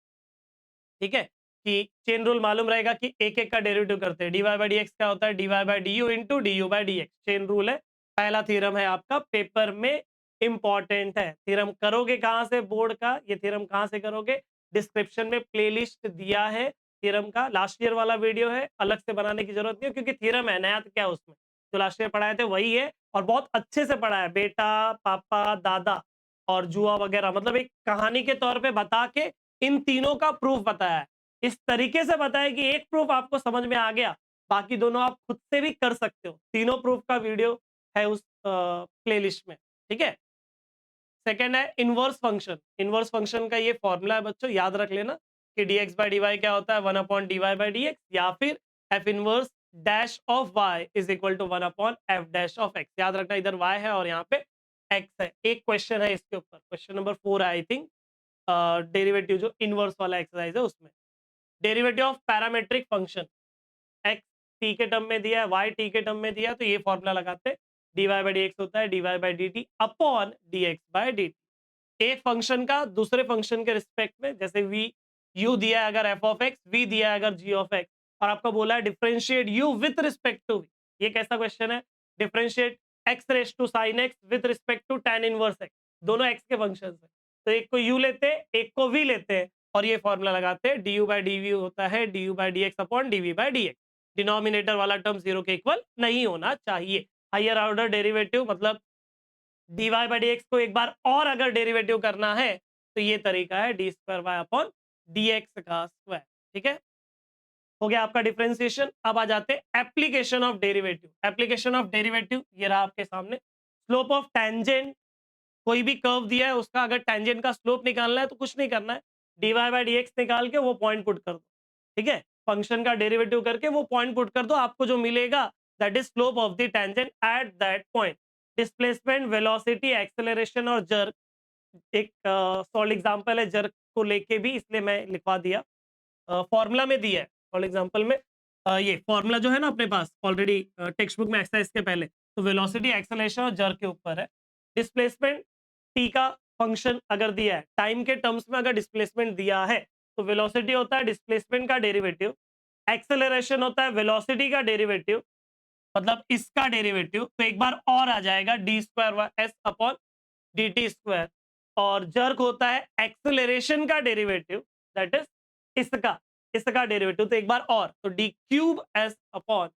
ठीक है, कि चेन रूल मालूम रहेगा कि एक एक का डेरिवेटिव करते हैं, dy बाई डी एक्स क्या होता है, dy by D you into D you by d x, chain rule है, पहला थ्योरम है आपका, पेपर में इंपॉर्टेंट है। थ्योरम करोगे कहां से बोर्ड का, ये थ्योरम कहां से करोगे, डिस्क्रिप्शन में प्लेलिस्ट दिया है थ्योरम का, लास्ट ईयर वाला वीडियो है, अलग से बनाने की जरूरत नहीं है क्योंकि थ्योरम है, नया तो क्या है उसमें, जो लास्ट ईयर पढ़ाए थे वही है, और बहुत अच्छे से पढ़ा है, बेटा पापा दादा और जुआ वगैरह, मतलब एक कहानी के तौर पे बता के इन तीनों का प्रूफ बताया है, इस तरीके से बताया कि एक प्रूफ आपको समझ में आ गया, बाकी दोनों आप खुद से भी कर सकते हो, तीनों प्रूफ का वीडियो है उस प्लेलिस्ट में। ठीक है, सेकेंड है इनवर्स फंक्शन, इनवर्स फंक्शन का ये फॉर्मूला है बच्चों, याद रख लेना कि dx बाई डी वाई क्या होता है, 1 upon d y by d x, या फिर f inverse dash of y is equal to 1 upon f dash of x, याद रखना इधर y है और यहाँ पे x है। एक क्वेश्चन है इसके ऊपर, क्वेश्चन नंबर 4 है आई थिंक, डेरिवेटिव जो इनवर्स वाला एक्सरसाइज है उसमें, derivative of parametric function, x t के टर्म में दिया है, y t के टर्म में दिया है, तो ये फॉर्मूला लगाते हैं, dy बाई डी एक्स होता है dy by D T upon dx by D T, एक फंक्शन का दूसरे फंक्शन के रिस्पेक्ट में, जैसे v u दिया है अगर f ऑफ x, v दिया है अगर g ऑफ x, और आपको बोला है differentiate u with respect to v, ये कैसा क्वेश्चन है, differentiate x raise to sine x with respect to tan inverse x, दोनों x के फंक्शन है, तो एक को u लेते हैं एक को v लेते हैं, और ये फॉर्मूला लगाते हैं, du बाई डी होता है du by d x upon dv by d x, denominator वाला टर्म जीरो के इक्वल नहीं होना चाहिए, हायर ऑर्डर डेरिवेटिव मतलब dy बाई डी एक्स को एक बार और अगर डेरिवेटिव करना है तो ये तरीका है d square y upon d x का स्क्वायर। ठीक है, हो गया आपका डिफरेंशिएशन। अब आ जाते हैं application of derivative, application of derivative ये रहा आपके सामने, स्लोप ऑफ टेंजेंट, कोई भी कर्व दिया है उसका अगर टेंजेंट का स्लोप निकालना है तो कुछ नहीं करना है, dy बाई डी एक्स निकाल के वो पॉइंट पुट कर दो। ठीक है, फंक्शन का डेरिवेटिव करके वो पॉइंट पुट कर दो, आपको जो मिलेगा that is slope of the tangent at that point. Displacement, velocity, acceleration और जर्क, एक सॉल्ड एग्जांपल है जर्क को लेके भी, इसलिए मैं लिखवा दिया, फॉर्मूला में दिया है सॉल्ड एग्जांपल में, ये फॉर्मूला जो है ना अपने पास ऑलरेडी टेक्स्ट बुक में एक्सरसाइज के पहले, तो वेलोसिटी, एक्सेलरेशन और जर्क के ऊपर है। डिस्प्लेसमेंट टी का फंक्शन अगर दिया है, टाइम के टर्म्स में अगर डिस्प्लेसमेंट दिया है तो वेलोसिटी होता है डिस्प्लेसमेंट का डेरिवेटिव, एक्सेलरेशन होता है वेलोसिटी का डेरिवेटिव, मतलब इसका डेरिवेटिव, तो एक बार और आ जाएगा D square S upon d t square, और जर्क होता है एक्सेलरेशन का डेरिवेटिव, दैट इज इसका इसका डेरिवेटिव, तो एक बार और, तो d cube s upon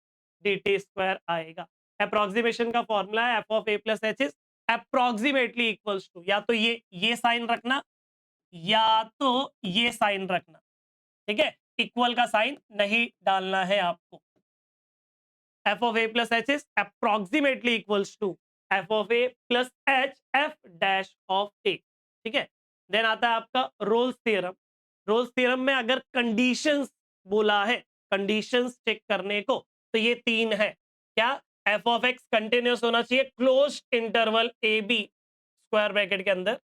d t square आएगा। अप्रोक्सीमेशन का फॉर्मूला है f of a plus h is approximately equals to, या तो ये साइन रखना या तो ये साइन रखना। ठीक है, इक्वल का साइन नहीं डालना है आपको। F of a plus h is approximately equals to f of a plus h f dash of ए। ठीक है, देन आता है आपका रोल्स थ्योरम, रोल्स थ्योरम में अगर कंडीशंस बोला है, कंडीशंस चेक करने को, तो ये तीन है, क्या, एफ ऑफ एक्स कंटिन्यूस होना चाहिए close interval a b square bracket के अंदर,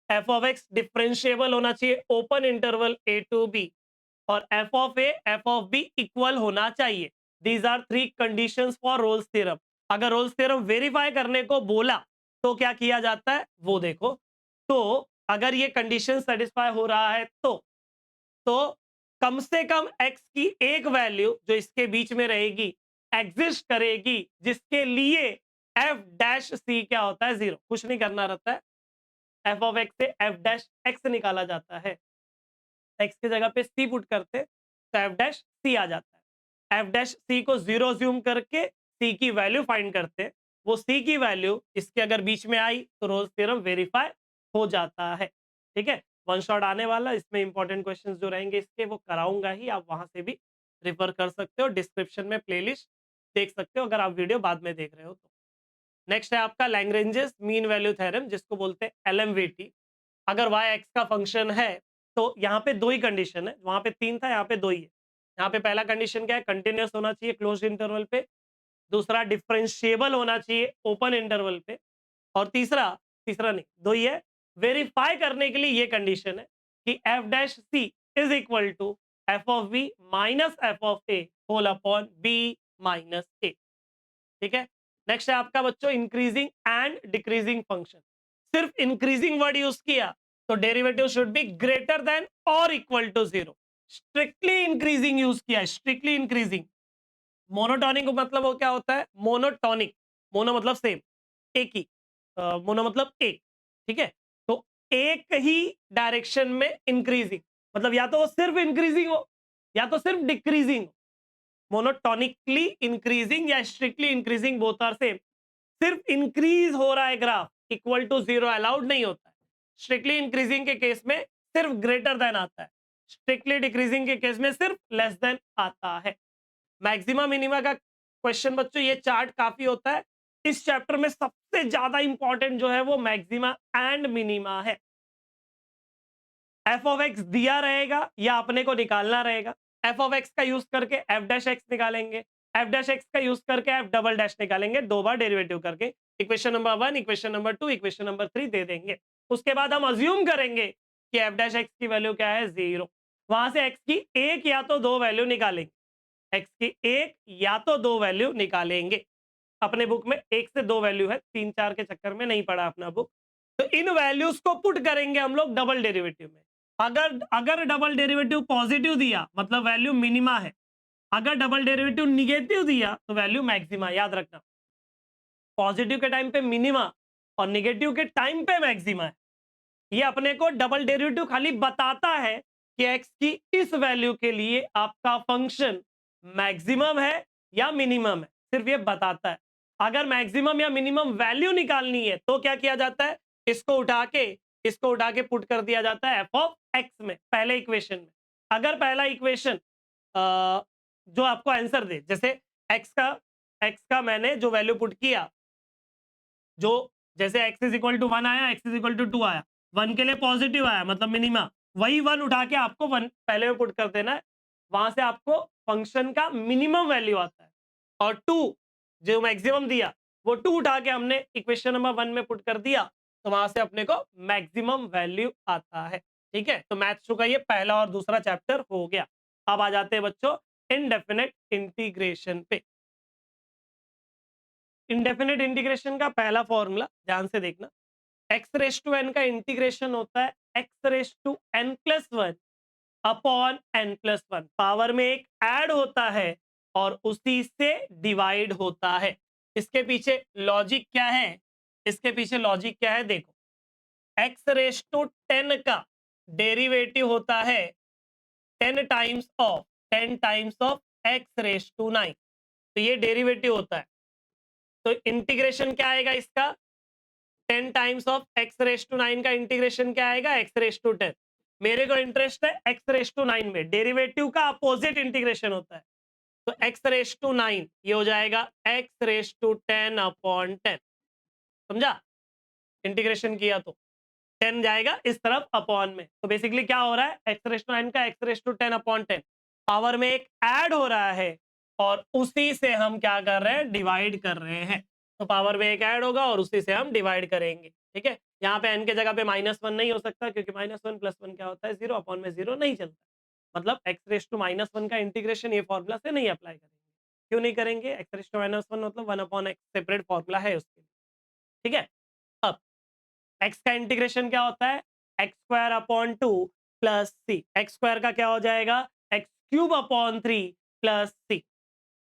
एफ ऑफ एक्स डिफरेंशिएबल होना चाहिए open interval a to b, और f of a f of b equal होना चाहिए। These are three conditions for Rolle's theorem. अगर रोल्स थ्योरम वेरीफाई करने को बोला तो क्या किया जाता है वो देखो, तो अगर ये कंडीशन सेटिस्फाई हो रहा है तो कम से कम x की एक वैल्यू जो इसके बीच में रहेगी एग्जिस्ट करेगी, जिसके लिए f डैश सी क्या होता है, जीरो, कुछ नहीं करना रहता है, f ऑफ x से f डैश x निकाला जाता है, x की जगह पे c पुट करते तो f डैश c आ जाता है, f डैश c को जीरो ज्यूम करके c की वैल्यू फाइंड करते हैं, वो c की वैल्यू इसके अगर बीच में आई तो रोल्स थ्योरम वेरीफाई हो जाता है। ठीक है, वन शॉट आने वाला, इसमें इंपॉर्टेंट क्वेश्चंस जो रहेंगे इसके वो कराऊंगा ही, आप वहां से भी रिफर कर सकते हो, डिस्क्रिप्शन में प्लेलिस्ट देख सकते हो अगर आप वीडियो बाद में देख रहे हो तो। नेक्स्ट है आपका लैग्रेंजेस मीन वैल्यू थ्योरम, जिसको बोलते हैं एलएमवीटी। अगर वाई एक्स का फंक्शन है तो यहाँ पे दो ही कंडीशन है, वहां पे तीन था, यहाँ पे दो ही है। यहाँ पे पहला कंडीशन क्या है, कंटिन्यूस होना चाहिए क्लोज इंटरवल पे, दूसरा डिफरेंशिएबल होना चाहिए ओपन इंटरवल पे, और तीसरा तीसरा नहीं, दो ही है, वेरीफाई करने के लिए ये कंडीशन है कि f dash c is equal to f of b minus f of a whole upon b minus a. ठीक है, नेक्स्ट है आपका बच्चों इंक्रीजिंग एंड डिक्रीजिंग फंक्शन। सिर्फ इंक्रीजिंग वर्ड यूज किया तो derivative should be greater than और equal to zero. Strictly increasing use किया, स्ट्रिक्टली इंक्रीजिंग। मोनोटॉनिक मतलब वो क्या होता है, मोनोटॉनिक, मोनो मतलब सेम, एक ही, मोनो मतलब एक। ठीक है, तो एक ही डायरेक्शन में इंक्रीजिंग, मतलब या तो वो सिर्फ इंक्रीजिंग हो या तो सिर्फ डिक्रीजिंग हो। मोनोटॉनिकली इंक्रीजिंग या strictly increasing both are same. सिर्फ इंक्रीज हो रहा है graph, equal to zero allowed नहीं होता है। स्ट्रिक्टली इंक्रीजिंग के केस में सिर्फ ग्रेटर देन आता है, स्ट्रिक्टली डिक्रीजिंग के केस में सिर्फ लेस देन आता है। मैक्सिमा मिनिमा का क्वेश्चन बच्चों ये चार्ट काफी होता है। इस चैप्टर में सबसे ज्यादा इंपॉर्टेंट जो है वो मैक्सिमा एंड मिनिमा है। एफ ऑफ एक्स दिया रहेगा या अपने को निकालना रहेगा। एफ ऑफ एक्स का यूज करके एफ डैश एक्स निकालेंगे, एफ डैश एक्स का यूज करके एफ डबल डैश निकालेंगे, दो बार डेरिवेटिव करके। Equation number 1, equation number 2, equation number 3 दे देंगे। उसके बाद हम अज्यूम करेंगे कि एफ डैश एक्स की वैल्यू क्या है, 0। वहां से एक्स की एक या तो दो वैल्यू निकालेंगे, एक्स की एक या तो दो वैल्यू निकालेंगे। अपने बुक में एक से दो वैल्यू है, 3 4 के चक्कर में नहीं पढ़ा अपना बुक। तो इन वैल्यूज को पुट करेंगे हम लोग डबल डेरिवेटिव में। अगर अगर डबल डेरिवेटिव पॉजिटिव दिया मतलब वैल्यू मिनिमा है, अगर डबल डेरिवेटिव निगेटिव दिया तो वैल्यू मैक्सिमा। याद रखना, पॉजिटिव के टाइम पे मिनिमा और निगेटिव के टाइम पे मैक्सिमा है। ये अपने को डबल डेरिवेटिव खाली बताता है कि एक्स की इस वैल्यू के लिए आपका फंक्शन मैक्सिमम है या मिनिमम है, सिर्फ ये बताता है। अगर मैक्सिमम या मिनिमम वैल्यू निकालनी है तो क्या किया जाता है, इसको उठा के पुट कर दिया जाता है एफ ऑफ एक्स में, पहले इक्वेशन में। अगर पहला इक्वेशन जो आपको आंसर दे, जैसे एक्स का मैंने जो वैल्यू पुट किया, जो जैसे x इज इक्वल टू 1 आया, x इज इक्वल टू 2 आया, 1 के लिए पॉजिटिव आया मतलब मिनिमा, वही 1 उठा के आपको 1 पहले में पुट कर देना है। वहां से आपको फंक्शन का मिनिमम वैल्यू आता है, और 2 जो मैक्सिमम दिया वो 2 उठा के हमने इक्वेशन नंबर 1 में पुट कर दिया, तो वहां से अपने को मैक्सिमम वैल्यू आता है। ठीक है, तो मैथ्स टू का ये पहला और दूसरा चैप्टर हो गया। अब आ जाते हैं बच्चों इनडेफिनेट इंटीग्रेशन पे। इंडेफिनेट इंटीग्रेशन का पहला फॉर्मूला ध्यान से देखना, एक्स रेस टू एन का इंटीग्रेशन होता है x raise to n plus one upon n plus one. Power में एक ऐड होता है और उसी से डिवाइड होता है। इसके पीछे लॉजिक क्या है, इसके पीछे लॉजिक क्या है देखो, एक्स रेस टू 10 का डेरिवेटिव होता है 10 times of x raise to 9, तो ये डेरिवेटिव होता है। तो इंटीग्रेशन क्या आएगा इसका, 10 times of x raise to 9 का इंटीग्रेशन क्या आएगा, एक्स रेस टू 10। मेरे को इंटरेस्ट है एक्स रेस टू 9 में, डेरिवेटिव का अपोजिट इंटीग्रेशन होता है। तो एक्स रेस टू 9 ये हो जाएगा एक्स रेस टू 10 अपॉन 10। समझा, इंटीग्रेशन किया तो 10 जाएगा इस तरफ अपॉन में। तो बेसिकली क्या हो रहा है, एक्स रेस टू 9 का x raise to 10 upon 10, power में एक ऐड हो रहा है और उसी से हम क्या कर रहे हैं, डिवाइड कर रहे हैं। तो पावर में एक ऐड होगा और उसी से हम डिवाइड करेंगे। ठीक है, यहाँ पे एन के जगह पे -1 नहीं हो सकता, क्योंकि -1 + 1 क्या होता है, 0, अपॉन में 0 नहीं चलता। मतलब एक्स रेस टू -1 का इंटीग्रेशन ये फॉर्मूला से नहीं अप्लाई करेंगे। क्यों नहीं करेंगे, एक्स रेस टू -1 मतलब 1 अपॉन एक्स सेपरेट फॉर्मूला है उसके लिए। ठीक है, अब एक्स का इंटीग्रेशन क्या होता है, एक्स स्क्वायर अपॉन 2 प्लस सी। एक्स स्क्वायर का क्या हो जाएगा, एक्स क्यूब अपॉन 3 प्लस सी।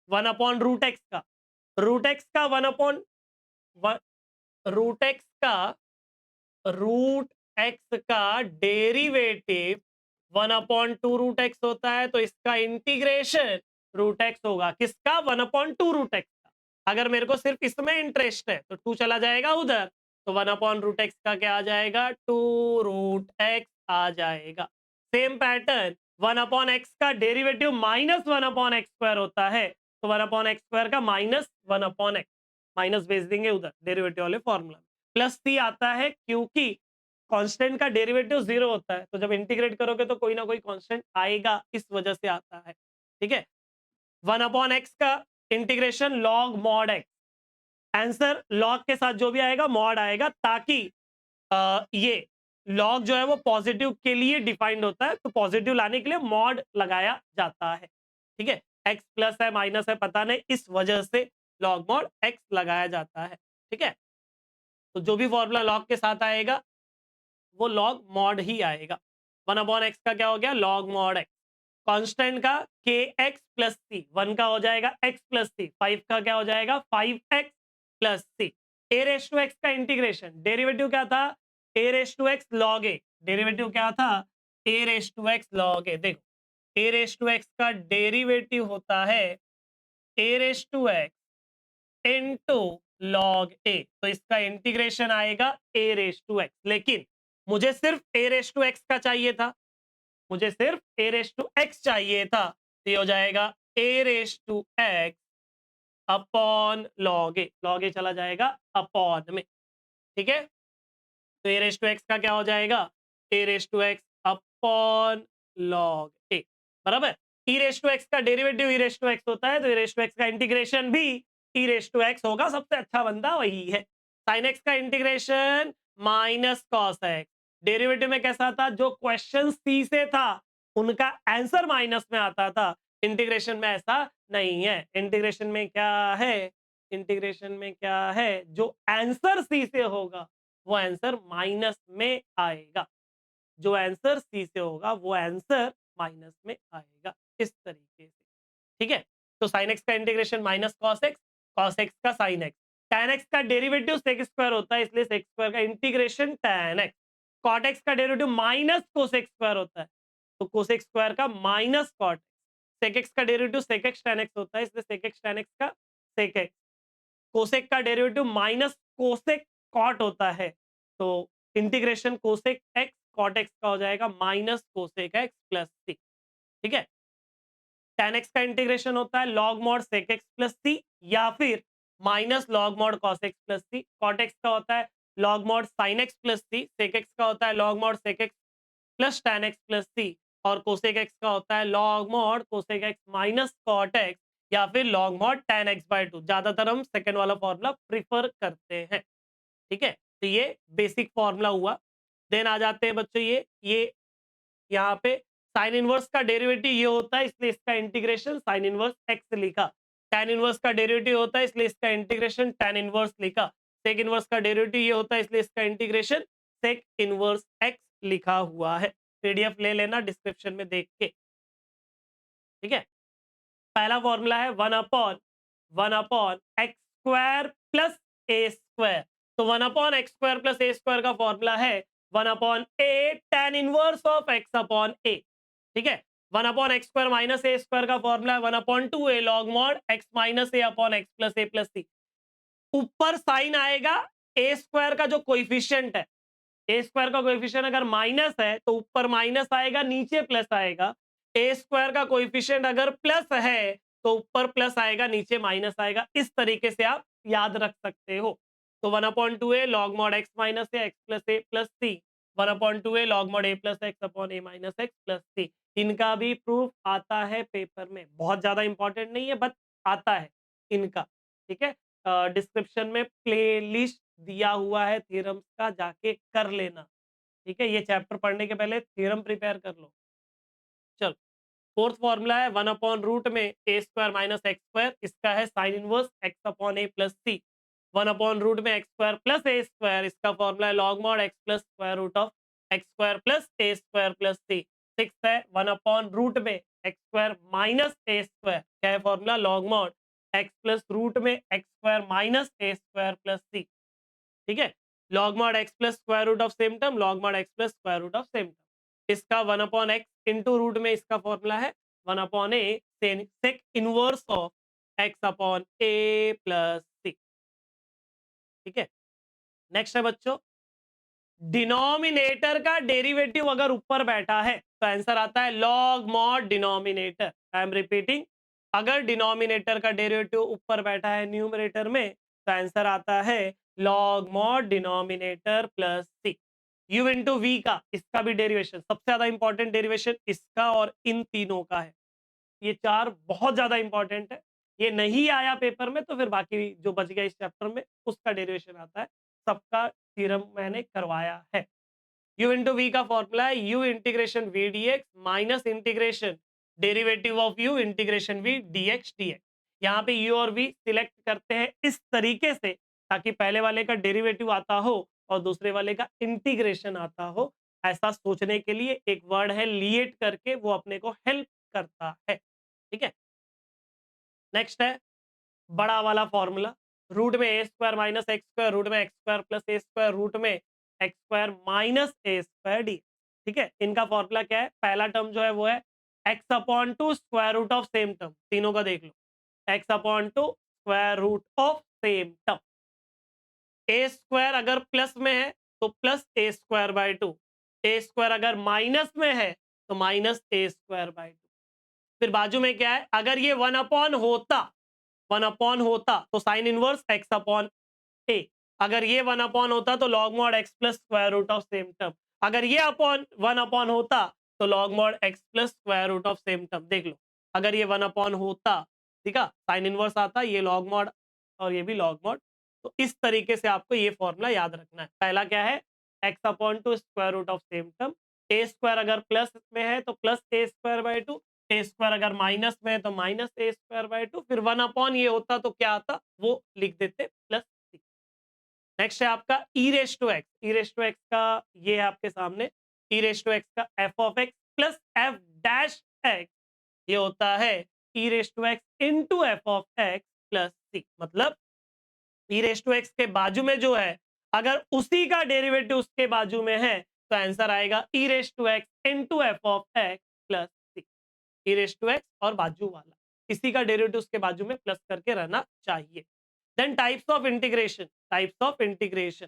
1 अपॉन रूट एक्स का, रूट एक्स का 1 अपॉन रूट एक्स का रूट एक्स का डेरिवेटिव 1 अपॉन 2 रूट एक्स होता है, तो इसका इंटीग्रेशन रूट एक्स होगा। किसका, 1 अपॉन 2 रूट एक्स का। अगर मेरे को सिर्फ इसमें इंटरेस्ट है तो 2 चला जाएगा उधर, तो 1 अपॉन रूट एक्स का क्या आ जाएगा, 2 रूट एक्स आ जाएगा। सेम पैटर्न 1 अपॉन एक्स का डेरिवेटिव -1 अपॉन एक्स स्क्वायर होता है, तो 1 अपॉन एक्स स्क्वायर का -1 अपॉन एक्स, माइनस भेज देंगे उधर डेरिवेटिव वाले फॉर्मूला। प्लस सी आता है क्योंकि कांस्टेंट का डेरिवेटिव 0 होता है, तो जब इंटीग्रेट करोगे तो कोई ना कोई कांस्टेंट आएगा, इस वजह से आता है। ठीक है, 1 अपॉन एक्स का integration log mod x, answer log के साथ जो भी आएगा मॉड आएगा, ताकि ये लॉग जो है वो पॉजिटिव के लिए डिफाइंड होता है, तो पॉजिटिव लाने के लिए मॉड लगाया जाता है। ठीक है, एक्स प्लस है माइनस है पता नहीं, इस वजह से लॉग मॉड एक्स लगाया जाता है। ठीक है, तो जो भी फॉर्मूला लॉग के साथ आएगा वो लॉग मॉड ही आएगा। 1/x का क्या हो गया, लॉग मॉड एक्स। कांस्टेंट का के एक्स प्लस सी, 1 का हो जाएगा एक्स प्लस सी, 5 का क्या हो जाएगा 5x plus c. A raise to x का इंटीग्रेशन डेरिवेटिव क्या था, a raise to x log a, derivative क्या था a raise to x log a. देखो ए रेस टू एक्स का डेरिवेटिव होता है a raise to x into log a, तो इसका इंटीग्रेशन आएगा ए रेस टू एक्स। लेकिन मुझे सिर्फ ए रेस टू एक्स का चाहिए था, मुझे सिर्फ ए रेस टू एक्स चाहिए था, तो ये हो जाएगा a raise to x upon log a चला जाएगा अपॉन में। ठीक है, तो ए रेस टू एक्स का क्या हो जाएगा a raise to x upon log a बराबर। ई रेस टू एक्स का derivative e raise to x होता है, तो ई रेस टू एक्स का इंटीग्रेशन भी ई रेस टू एक्स होगा, सबसे अच्छा बंदा वही है। साइन एक्स का integration minus cos x, derivative में कैसा था, जो क्वेश्चन सी से था उनका आंसर माइनस में आता था, इंटीग्रेशन में ऐसा नहीं है। इंटीग्रेशन में क्या है, इंटीग्रेशन में क्या है, जो आंसर सी से होगा वो आंसर माइनस में आएगा, जो आंसर सी से होगा वो आंसर माइनस में आएगा, इस तरीके से। ठीक है, तो साइन एक्स का इंटीग्रेशन माइनस कॉस एक्स का साइन एक्स, tan एक्स का डेरिवेटिव सेक स्क्वायर होता है, इसलिए सेक स्क्वायर का integration tan x, cot x का डेरिवेटिव माइनस कोसेक स्क्वायर होता है, तो कोसेक स्क्वायर का माइनस कॉट, सेक एक्स का derivative sec x tan x होता है, इसलिए सेक एक्स tan एक्स का सेक एक्स, कोसेक का डेरिवेटिव माइनस कोसेक कॉट होता है, तो integration cosec x cot x का हो जाएगा minus cosec x plus c. ठीक है, tan एक्स का इंटीग्रेशन होता है log mod sec x plus c या फिर minus log mod cos x plus c, cot x का होता है log mod sine x plus c, sec x का होता है log mod sec x plus tan x plus c, और cosec x का होता है log mod cosec x minus cot x या फिर log mod tan x by 2। ज्यादातर हम सेकेंड वाला फॉर्मूला प्रिफर करते हैं। ठीक है, तो ये बेसिक फॉर्मूला हुआ। देन आ जाते हैं बच्चों ये यहाँ पे साइन इनवर्स का डेरिवेटिव ये होता है, इसलिए इसका इंटीग्रेशन साइन इनवर्स एक्स लिखा। टैन इनवर्स का डेरिवेटिव होता है, इसलिए इसका इंटीग्रेशन टैन इनवर्स लिखा। सेक इनवर्स का डेरिवेटिव ये होता है, इसलिए इसका इंटीग्रेशन सेक इनवर्स एक्स लिखा हुआ है। पीडीएफ ले लेना डिस्क्रिप्शन में देख के। ठीक है, पहला फॉर्मूला है one upon x square plus a square, तो 1/x² प्लस ए स्क्वायर का फॉर्मूला है 1/a tan inverse of x upon a। ठीक है, 1/x² माइनस ए स्क्वायर का फॉर्मूला है 1/2a log mod x minus A upon x plus a plus c. ऊपर sign आएगा ए square का जो कोइफिशिएंट है, ए स्क्वायर का कोएफिशिएंट अगर माइनस है तो ऊपर माइनस आएगा नीचे प्लस आएगा, ए स्क्वायर का कोएफिशिएंट अगर प्लस है तो ऊपर प्लस आएगा नीचे माइनस आएगा। इस तरीके से आप याद रख सकते हो। तो 1/2a log mod x minus a x plus a plus c, 1/2a log mod a plus x upon a minus x plus c. इनका भी प्रूफ आता है पेपर में, बहुत ज्यादा इंपॉर्टेंट नहीं है बट आता है इनका। ठीक है, डिस्क्रिप्शन में प्लेलिस्ट दिया हुआ है थ्योरम्स का, जाके कर लेना। ठीक है, ये चैप्टर पढ़ने के पहले थ्योरम प्रिपेयर कर लो। चल, फोर्थ फॉर्मूला है 1/रूट में ए स्क्वायर माइनस एक्स स्क्वायर, इसका है साइन इनवर्स एक्स अपॉन ए प्लस सी। 1/रूट में x square plus a square, इसका फॉर्मूला है log mod x plus square root of x square plus a square plus c. Six है 1/रूट में x square minus a square, क्या है formula log mod x plus root में x square minus a square plus c. ठीक है, log mod x plus square root of same term, log mod x plus square root of same term. इसका 1/x into root में इसका formula है 1/a sec inverse of x upon A plus c. ठीक है, next है बच्चों, denominator का derivative अगर ऊपर बैठा है तो आंसर आता है log mod denominator. I am repeating, अगर डिनोमिनेटर का डेरिवेटिव ऊपर बैठा है न्यूमरेटर में तो आंसर आता है log mod denominator plus c. U into v का, इसका भी डेरिवेशन सबसे ज्यादा इंपॉर्टेंट डेरिवेशन इसका और इन तीनों का है। ये चार बहुत ज्यादा इंपॉर्टेंट है, ये नहीं आया पेपर में तो फिर बाकी जो बच गया इस चैप्टर में उसका डेरिवेशन आता है। सबका थ्योरम मैंने करवाया है। u इंटू वी का फॉर्मूला है u integration v dx minus integration derivative of u integration v dx dx। यहाँ पे u और v सिलेक्ट करते हैं इस तरीके से ताकि पहले वाले का डेरिवेटिव आता हो और दूसरे वाले का इंटीग्रेशन आता हो। ऐसा सोचने के लिए एक वर्ड है लिएट करके, वो अपने को हेल्प करता है। ठीक है, नेक्स्ट है बड़ा वाला फॉर्मूला, रूट में ए square minus x square root में x square plus a square root में x square minus a square d. ठीक है, इनका फॉर्मूला क्या है? पहला टर्म जो है वो है x upon two square root of same term, तीनों का देख लो, x upon two square root of same term. A square अगर प्लस में है तो plus a square by two, A square अगर माइनस में है तो minus a square by two. फिर बाजू में क्या है? अगर ये वन अपॉन होता तो sine inverse x upon a. अगर ये वन अपॉन होता तो log mod x plus square root of same term. अगर ये अपॉन वन अपॉन होता तो log mod x plus square root of same term. देख लो, अगर ये वन अपॉन होता, ठीक है, साइन इनवर्स आता, ये लॉग मॉड और ये भी लॉग मॉड। तो इस तरीके से आपको ये फॉर्मूला याद रखना है। पहला क्या है? X upon two square root of same term. A square अगर प्लस में है तो plus a square by two, A square अगर माइनस में है तो minus a square by two. फिर वन अपॉन ये होता तो क्या आता, वो लिख देते प्लस। नेक्स्ट है आपका e raise to x. E raise to x का ये है आपके सामने, ई रेस टू एक्स का f of x plus f dash x, ये होता है e raise to x into f of x plus c. मतलब ई रेस टू एक्स के बाजू में जो है, अगर उसी का डेरिवेटिव उसके बाजू में है तो आंसर आएगा e raise to x into f of x plus c. E raise to x और बाजू वाला, इसी का डेरिवेटिव उसके बाजू में प्लस करके रहना चाहिए। Then types of integration. Types of integration,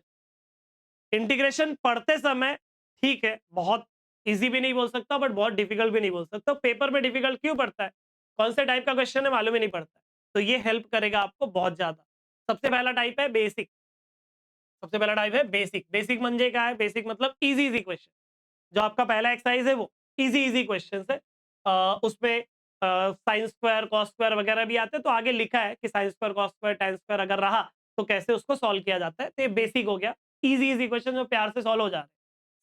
integration पढ़ते समय ठीक है, बहुत इजी भी नहीं बोल सकता बट बहुत डिफिकल्ट भी नहीं बोल सकता। पेपर में डिफिकल्ट क्यों पड़ता है? कौन से टाइप का क्वेश्चन है मालूम ही नहीं पड़ता है। तो ये हेल्प करेगा आपको बहुत ज्यादा। सबसे पहला टाइप है बेसिक। सबसे पहला टाइप है बेसिक। बेसिक म्हणजे क्या है? बेसिक मतलब इजी इजी क्वेश्चन। जो आपका पहला एक्सरसाइज है वो इजी इजी क्वेश्चन है। उसमें साइन स्क्वायर कॉस स्क्वायर वगैरह भी आते हैं, तो आगे लिखा है कि sine square cos square tan square अगर रहा तो कैसे उसको सॉल्व किया जाता है। तो ये बेसिक हो गया, इजी इजी क्वेश्चन जो प्यार से सॉल्व हो जा रहे हैं।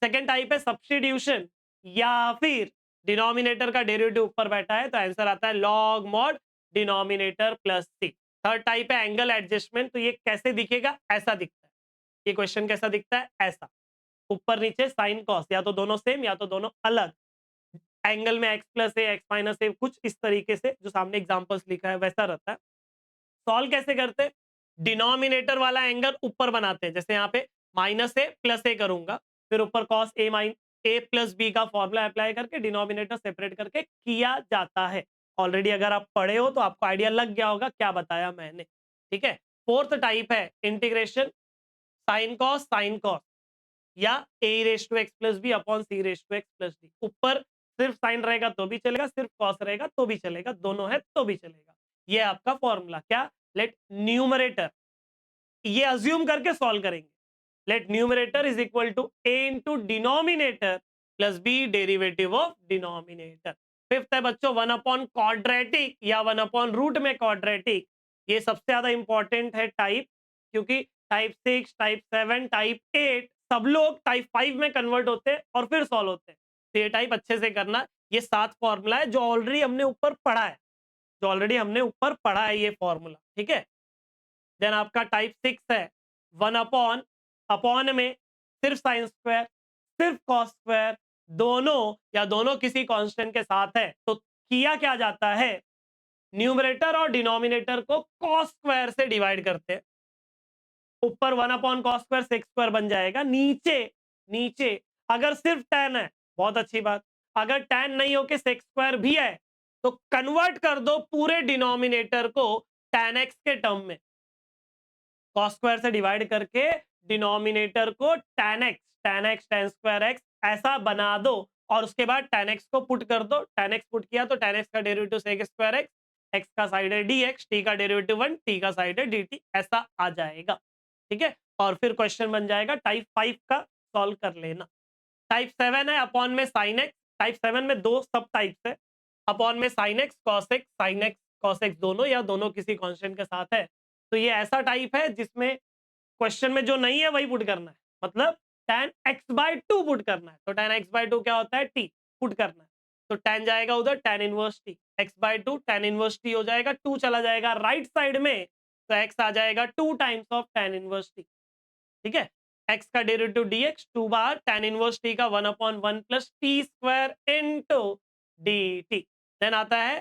सेकेंड टाइप है सब्स्टिट्यूशन, या फिर डिनोमिनेटर का डेरिवेटिव ऊपर बैठा है तो आंसर आता है लॉग मॉड डिनोमिनेटर प्लस सी। थर्ड टाइप है एंगल एडजस्टमेंट। तो ये कैसे दिखेगा? ऐसा दिखता है। ये क्वेश्चन कैसा दिखता है? ऐसा, ऊपर नीचे साइन कॉस, या तो दोनों सेम या तो दोनों अलग, एंगल में एक्स प्लस ए एक्स माइनस ए, कुछ इस तरीके से जो सामने एग्जांपल्स लिखा है वैसा रहता है। सॉल्व कैसे करते हैं? डिनोमिनेटर वाला एंगल ऊपर बनाते हैं, जैसे यहाँ पे माइनस ए प्लस ए करूंगा, फिर ऊपर cos A mine A plus b का फॉर्मूला अप्लाई करके डिनोमिनेटर सेपरेट करके किया जाता है। ऑलरेडी अगर आप पढ़े हो तो आपको आइडिया लग गया होगा क्या बताया मैंने। ठीक है, फोर्थ टाइप है इंटीग्रेशन, साइन कॉस या a raise to x plus b upon c raise to x plus d. ऊपर सिर्फ साइन रहेगा तो भी चलेगा, सिर्फ कॉस रहेगा तो भी चलेगा, दोनों है तो भी चलेगा। ये आपका फॉर्मूला क्या? लेट न्यूमरेटर, ये अज्यूम करके सॉल्व करेंगे। Let numerator is equal to a into denominator plus b derivative of denominator. Fifth है बच्चों वन अपॉन क्वाड्रेटिक या वन अपॉन रूट में क्वाड्रेटिक। ये सबसे ज्यादा इंपॉर्टेंट है टाइप, क्योंकि टाइप 6 टाइप 7 टाइप 8 सब लोग टाइप 5 में कन्वर्ट होते हैं और फिर सॉल्व होते हैं। तो ये टाइप अच्छे से करना। ये 7 फॉर्मूला है जो ऑलरेडी हमने ऊपर पढ़ा है, ये फॉर्मूला। ठीक है, देन आपका टाइप 6 है वन अपॉन, अपॉन में सिर्फ साइन स्क्वायर सिर्फ कॉस स्क्वायर, दोनों या दोनों किसी कांस्टेंट के साथ है तो किया क्या जाता है? न्यूमरेटर और डिनोमिनेटर को कॉस स्क्वायर से डिवाइड करते हैं। ऊपर one upon cos square sex square बन जाएगा, नीचे नीचे अगर सिर्फ tan है बहुत अच्छी बात, अगर tan नहीं हो के सेक्स स्क्वायर भी है तो कन्वर्ट कर दो पूरे डिनोमिनेटर को tan x के टर्म में, कॉस स्क्वायर से डिवाइड करके डिनोमिनेटर को tan स्क्वायर x ऐसा बना दो और उसके बाद tan x को पुट कर दो। tan x पुट किया तो tan x का derivative sec square x, x का साइड है dx, t का डेरिवेटिव 1, t का साइड है dt, ऐसा आ जाएगा। ठीक है, और फिर क्वेश्चन बन जाएगा टाइप 5 का, सॉल्व कर लेना। टाइप 7 है अपॉन में साइन एक्स। टाइप 7 में दो सब टाइप्स है, अपॉन में sine x cos x sine x cos x दोनों या दोनों किसी कांस्टेंट के साथ है। तो ये ऐसा टाइप है जिसमें क्वेश्चन में जो नहीं है वही पुट करना है, मतलब tan x/2 पुट करना है। तो tan x/2 क्या होता है, t पुट करना है। तो tan जाएगा उधर, tan inverse t, x/2 tan inverse t हो जाएगा, 2 चला जाएगा राइट साइड में, तो x आ जाएगा 2 times of tan inverse t। ठीक है, x का डेरिवेटिव dx 2 बार tan इनवर्स t का 1/1 plus t square into dt। Then आता है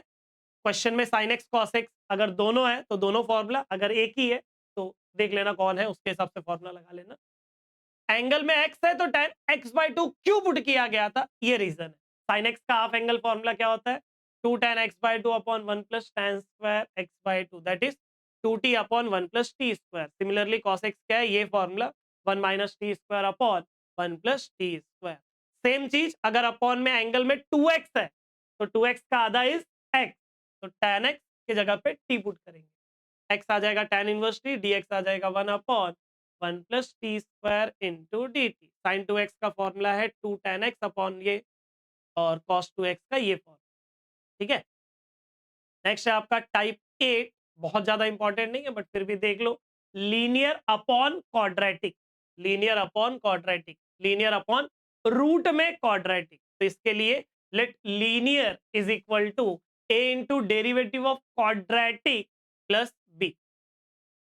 क्वेश्चन में sin x cos x, अगर दोनों है तो दोनों फॉर्मूला, अगर एक ही है तो देख लेना कौन है, उसके हिसाब से फॉर्मूला लगा लेना। एंगल में x है तो tan x/2 क्यों पुट किया गया था, ये रीजन है। sin x का हाफ एंगल फॉर्मूला क्या होता है, 2 tan x/2 upon 1 plus tan square x/2 that is 2t upon 1 plus t square. Similarly cos x क्या है, ये formula 1 minus t square upon 1 plus t square. Same चीज अगर upon में एंगल में 2x है तो 2x का आधा इज x, तो tan x की जगह पे t पुट करेंगे, x आ जाएगा tan इनवर्स t, dx आ जाएगा 1 upon 1 plus t square into d t. Sine 2x का फॉर्मूला है 2 tan x अपॉन ये, और cos 2x का ये फॉर्मूला। ठीक है, नेक्स्ट है आपका टाइप 8, बहुत ज्यादा इंपॉर्टेंट नहीं है बट फिर भी देख लो, linear upon quadratic. Linear upon quadratic, linear upon root में क्वाड्रेटिक। तो इसके लिए let linear is equal to a into derivative of quadratic plus b।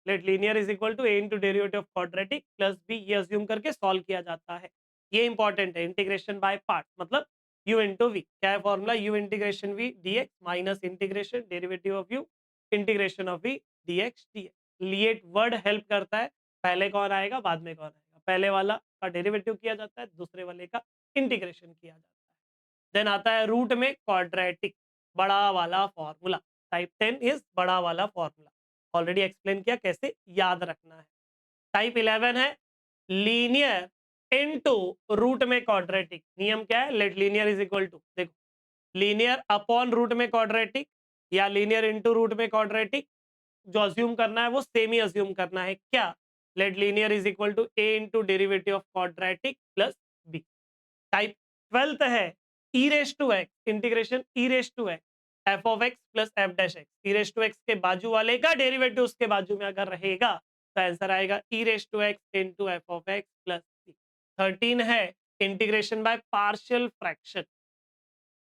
Let linear is equal to a into derivative of quadratic plus b, ये assume करके solve किया जाता है। ये इंपॉर्टेंट है, इंटीग्रेशन बाय पार्ट, मतलब u इंटू वी। क्या है formula, u integration v dx minus integration derivative of u integration of v dx dx। लिए वर्ड हेल्प करता है, पहले कौन आएगा बाद में कौन आएगा, पहले वाला का डेरिवेटिव किया जाता है, दूसरे वाले का इंटीग्रेशन किया जाता है। देन आता है रूट में क्वाड्रेटिक, बड़ा वाला फॉर्मूला। टाइप 10 इज बड़ा वाला फॉर्मूला, ऑलरेडी एक्सप्लेन किया कैसे याद रखना है। टाइप 11 है लीनियर इनटू रूट में क्वाड्रेटिक। नियम क्या है, let linear is equal to, देखो लीनियर अपॉन रूट में क्वाड्रेटिक या लीनियर इनटू रूट में क्वाड्रेटिक, जो अज्यूम करना है वो सेम ही अज्यूम करना है। क्या, let linear is equal to a into derivative of quadratic plus b। Type 12 है e raise to x integration e raise to x f of x plus f dash x. E raise to x के बाजू वाले का derivative उसके बाजू में अगर रहेगा तो आंसर आएगा e raise to x into f of x plus c. 13 है इंटीग्रेशन बाय पार्शियल फ्रैक्शन।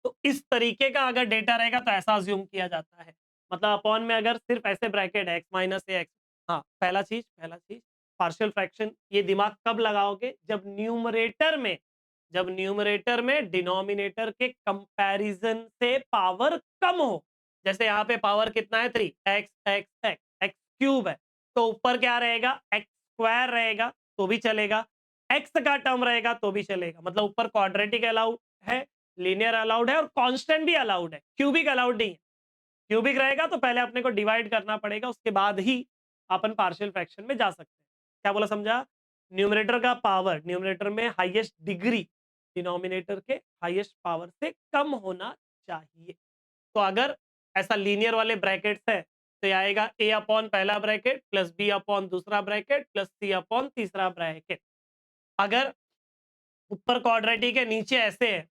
तो इस तरीके का अगर डेटा रहेगा तो ऐसा अज्यूम किया जाता है, मतलब अपॉन में अगर सिर्फ ऐसे ब्रैकेट है एक्स माइनस ए एक्स। हाँ, पहला चीज पार्शियल फ्रैक्शन ये दिमाग कब लगाओगे, जब न्यूमरेटर में डिनोमिनेटर के कंपैरिजन से पावर कम हो। जैसे यहाँ पे पावर कितना है 3, x x x x cube है, तो ऊपर क्या रहेगा एक्स स्क्वायर रहेगा तो भी चलेगा, एक्स का टर्म रहेगा तो भी चलेगा, मतलब ऊपर क्वाड्रेटिक अलाउड है, लीनियर अलाउड है और कांस्टेंट भी अलाउड है, क्यूबिक अलाउड नहीं है। क्यूबिक रहेगा तो पहले अपने को डिवाइड करना पड़ेगा, उसके बाद ही अपन पार्शियल फ्रैक्शन में जा सकते हैं। क्या बोला समझा, न्यूमरेटर का पावर न्यूमरेटर में हाईएस्ट डिग्री डिनोमिनेटर के हाईएस्ट पावर से कम होना चाहिए। तो अगर ऐसा लीनियर वाले ब्रैकेट्स है तो ये आएगा a अपॉन पहला ब्रैकेट प्लस b अपॉन दूसरा ब्रैकेट प्लस c अपॉन तीसरा ब्रैकेट। अगर ऊपर क्वाड्रेटिक है नीचे ऐसे है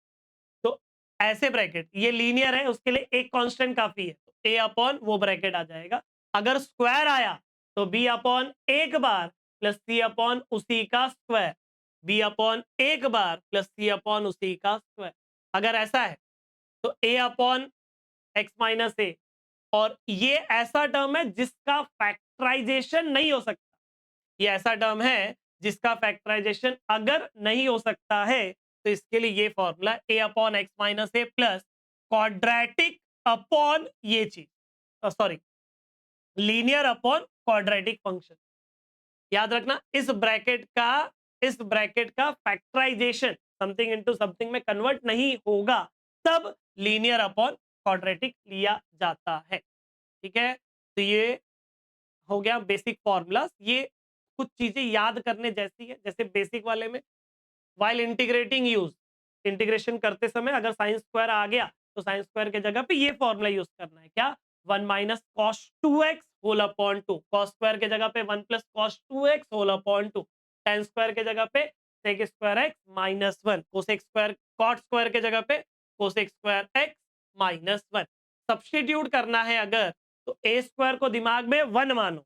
तो ऐसे ब्रैकेट, ये लीनियर है उसके लिए एक कांस्टेंट काफी है, तो a अपॉन वो ब्रैकेट आ जाएगा। अगर स्क्वायर आया तो b अपॉन एक बार प्लस c अपॉन उसी का स्क्वायर, b अपॉन एक बार प्लस c अपॉन उसी का स्क्वायर। अगर ऐसा है तो a अपॉन एक्स माइनस ए, और ये ऐसा टर्म है जिसका फैक्टराइजेशन नहीं हो सकता, ये ऐसा टर्म है जिसका फैक्टराइजेशन अगर नहीं हो सकता है तो इसके लिए ये formula a upon X minus A plus quadratic upon ये चीज, sorry linear upon quadratic function. याद रखना इस ब्रैकेट का फैक्टराइजेशन समथिंग इनटू समथिंग में कन्वर्ट नहीं होगा, तब लीनियर अपॉन क्वाड्रेटिक लिया जाता है। ठीक है, तो ये हो गया बेसिक फॉर्मूलास। ये कुछ चीजें याद करने जैसी है, जैसे बेसिक वाले में वाइल इंटीग्रेटिंग यूज, इंटीग्रेशन करते समय अगर साइन स्क्वायर आ गया तो साइन स्क्वायर के जगह पे ये फॉर्मूला यूज करना है, क्या 1 minus cos 2x whole upon 2, cos square के जगह पे 1 plus cos 2x whole upon 2, tan square के जगह पे sec square x minus 1, cosec square cot square के जगह पे cosec square x minus 1। Substitute करना है अगर, तो ए स्क्वायर को दिमाग में 1 मानो,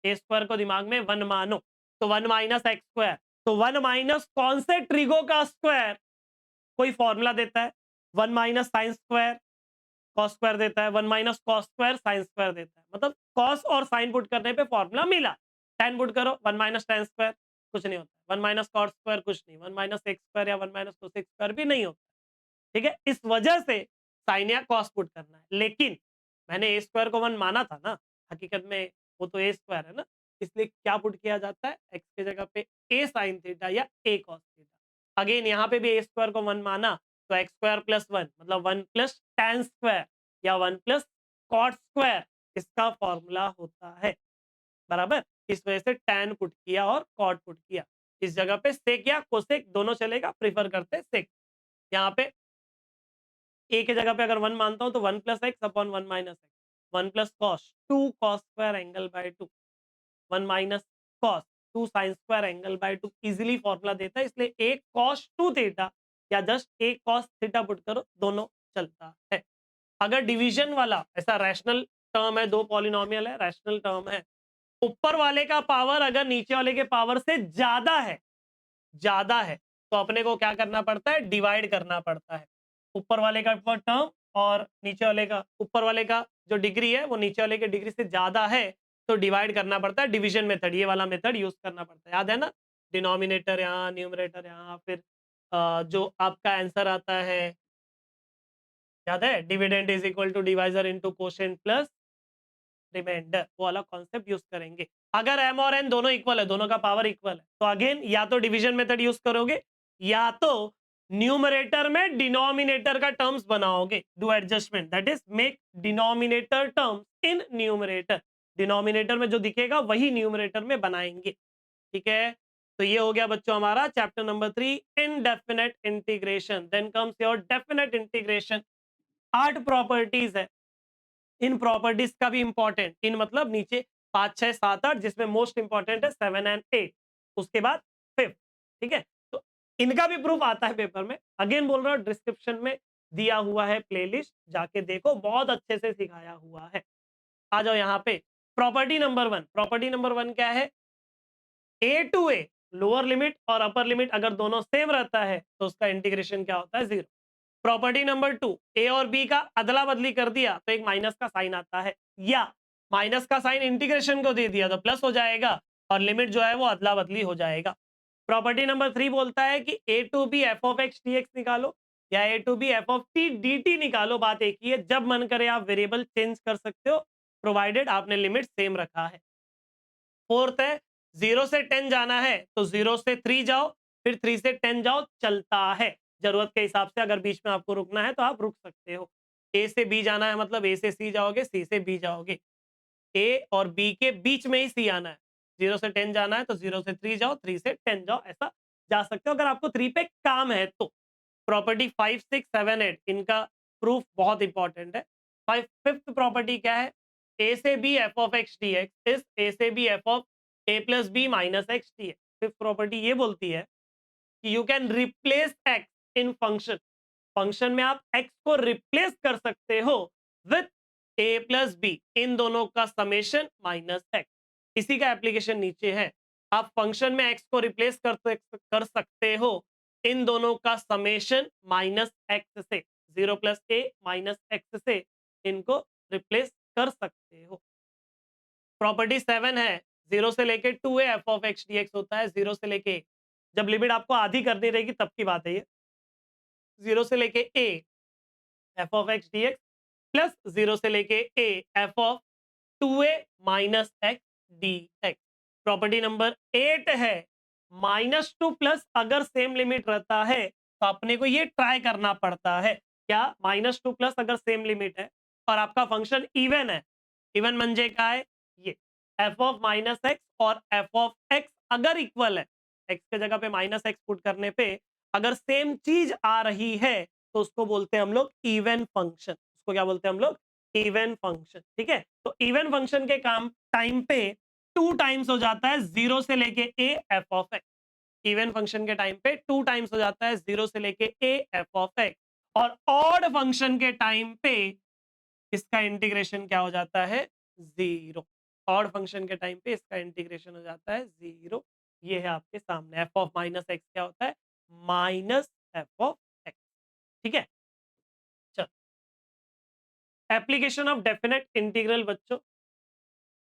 ए स्क्वायर को दिमाग में 1 मानो, तो 1 माइनस एक्स स्क्वायर, तो 1 माइनस कौन से ट्रिगो का स्क्वायर, कोई फॉर्मूला देता है, 1 minus sine square cos square देता है, 1 minus cos square sine square देता है, मतलब कॉस और साइन पुट करने पे फॉर्मूला मिला, tan पुट करो 1 माइनस tan स्क्वायर, कुछ नहीं होता, 1 माइनस कॉस स्क्वायर कुछ नहीं, 1 माइनस एक्स स्क्वायर या 1 माइनस कोसेक स्क्वायर भी नहीं होता, ठीक है। इस वजह से साइन या कॉस पुट करना है, लेकिन मैंने ए स्क्वायर को 1 माना था ना, हकीकत में वो तो ए स्क्वायर है ना, इसलिए क्या पुट किया जाता है, एक्स की जगह पे ए साइन थीटा या ए कॉस थीटा। अगेन यहाँ पे भी ए स्क्वायर को 1 माना, तो एक्स स्क्वायर प्लस 1 मतलब 1 प्लस tan स्क्वायर या 1 प्लस कॉट स्क्वायर, इसका फॉर्मूला होता है, बराबर। इस वजह से tan पुट किया और कॉट पुट किया, इस जगह पे सेक या कोसेक दोनों चलेगा, प्रीफर करते सेक। यहाँ पे ए की जगह पे अगर 1 मानता हूं तो 1 plus x upon 1 minus x, 1 plus cos 2 cos square angle by 2, 1 minus cos 2 sine square angle by 2 easily formula देता है, इसलिए ए कॉस 2 थीटा या just a cos theta put करो, दोनों चलता है। अगर डिवीजन वाला ऐसा रैशनल टर्म है, दो पॉलिनोमियल है, रैशनल टर्म है, ऊपर वाले का पावर अगर नीचे वाले के पावर से ज्यादा है, तो अपने को क्या करना पड़ता है, डिवाइड करना पड़ता है। ऊपर वाले का टर्म और नीचे वाले का, ऊपर वाले का जो डिग्री है वो नीचे वाले के डिग्री से ज्यादा है, तो डिवाइड करना पड़ता है, डिवीजन मेथड, ये वाला मेथड यूज करना पड़ता है, याद है ना, डिनोमिनेटर यहाँ, न्यूमरेटर यहाँ, फिर जो आपका आंसर आता है, याद है, dividend is equal to divisor into quotient plus remainder, वो वाला कॉन्सेप्ट यूज करेंगे। अगर m और n दोनों इक्वल है, दोनों का पावर इक्वल है, तो अगेन या तो डिवीजन मेथड यूज करोगे या तो न्यूमरेटर में डिनोमिनेटर का टर्म्स बनाओगे, do adjustment, that is make denominator terms in numerator, denominator में जो दिखेगा वही न्यूमरेटर में बनाएंगे, ठीक है। तो ये हो गया बच्चों हमारा chapter number 3 indefinite integration. Then comes your definite integration. 8 properties है, इन प्रॉपर्टीज का भी इंपॉर्टेंट, इन मतलब नीचे 5 6 7 8, जिसमें मोस्ट इंपॉर्टेंट है 7 एंड 8, उसके बाद 5, ठीक है। तो इनका भी प्रूफ आता है पेपर में, अगेन बोल रहा हूँ डिस्क्रिप्शन में दिया हुआ है प्लेलिस्ट, जाके देखो, बहुत अच्छे से सिखाया हुआ है। आ जाओ यहाँ पे, प्रॉपर्टी नंबर 1, प्रॉपर्टी नंबर 1 क्या है, ए टू ए लोअर लिमिट और अपर लिमिट अगर दोनों सेम रहता है तो उसका इंटीग्रेशन क्या होता है, 0। प्रॉपर्टी नंबर 2, ए और बी का अदला बदली कर दिया तो एक माइनस का साइन आता है, या माइनस का साइन इंटीग्रेशन को दे दिया तो प्लस हो जाएगा और लिमिट जो है वो अदला बदली हो जाएगा। प्रॉपर्टी नंबर 3 बोलता है कि a to b f of x t x निकालो या a to b f of t d t निकालो, बात एक ही है, जब मन करे आप वेरिएबल चेंज कर सकते हो, प्रोवाइडेड आपने लिमिट सेम रखा है। फोर्थ है, 0 से 10 जाना है तो 0 से 3 जाओ, फिर 3 से 10 जाओ, चलता है, जरूरत के हिसाब से अगर बीच में आपको रुकना है तो आप रुक सकते हो। ए से बी जाना है मतलब ए से सी जाओगे, सी से बी जाओगे, ए और बी के बीच में ही सी आना है। 0 से 10 जाना है तो 0 से 3 जाओ, 3 से 10 जाओ, ऐसा जा सकते हो अगर आपको 3 पे काम है तो। प्रॉपर्टी 5 6 7 8 इनका प्रूफ बहुत इंपॉर्टेंट है। फिफ्थ प्रॉपर्टी क्या है, ए से b f of x d x is a से b f of a plus b minus x d x. Fifth property ये बोलती है कि you can replace x in function, function में आप एक्स को रिप्लेस कर सकते हो विथ ए प्लस बी, इन दोनों का समेशन माइनस एक्स। इसी का एप्लीकेशन नीचे है, आप फंक्शन में एक्स को रिप्लेस कर सकते हो इन दोनों का समेशन माइनस एक्स से, 0 प्लस ए माइनस एक्स से इनको रिप्लेस कर सकते हो। प्रॉपर्टी 7 है, 0 से लेके 2a F of x d x होता है, 0 से लेके, जब लिमिट आपको आधी करनी रहेगी तब की बात है ये, 0 से लेके a F of x d x plus 0 से लेके a F of 2a minus x d x. Property number 8 है, -2 प्लस अगर सेम लिमिट रहता है तो अपने को ये ट्राई करना पड़ता है, क्या, -2 प्लस अगर सेम लिमिट है और आपका फंक्शन इवन है, इवन म्हणजे काय, ये एफ ऑफ माइनस एक्स और एफ ऑफ एक्स अगर इक्वल है, एक्स के जगह पे माइनस एक्स पुट करने पे अगर सेम चीज आ रही है तो उसको बोलते हैं हम लोग इवन फंक्शन, उसको क्या बोलते हैं हम लोग, इवन फंक्शन, ठीक है। तो इवन फंक्शन के काम टाइम पे 2 टाइम्स हो जाता है 0 से लेके ए f of x, even function के टाइम पे 2 टाइम्स हो जाता है 0 से लेके ए एफ ऑफ एक्स, और ऑड फंक्शन के टाइम पे इसका इंटीग्रेशन क्या हो जाता है, 0। ऑड फंक्शन के टाइम पे इसका इंटीग्रेशन हो जाता है 0। ये है आपके सामने एफ ऑफ माइनस एक्स क्या होता है, माइनस एफ ऑफ एक्स। ठीक है, चल एप्लीकेशन ऑफ डेफिनेट इंटीग्रल बच्चों,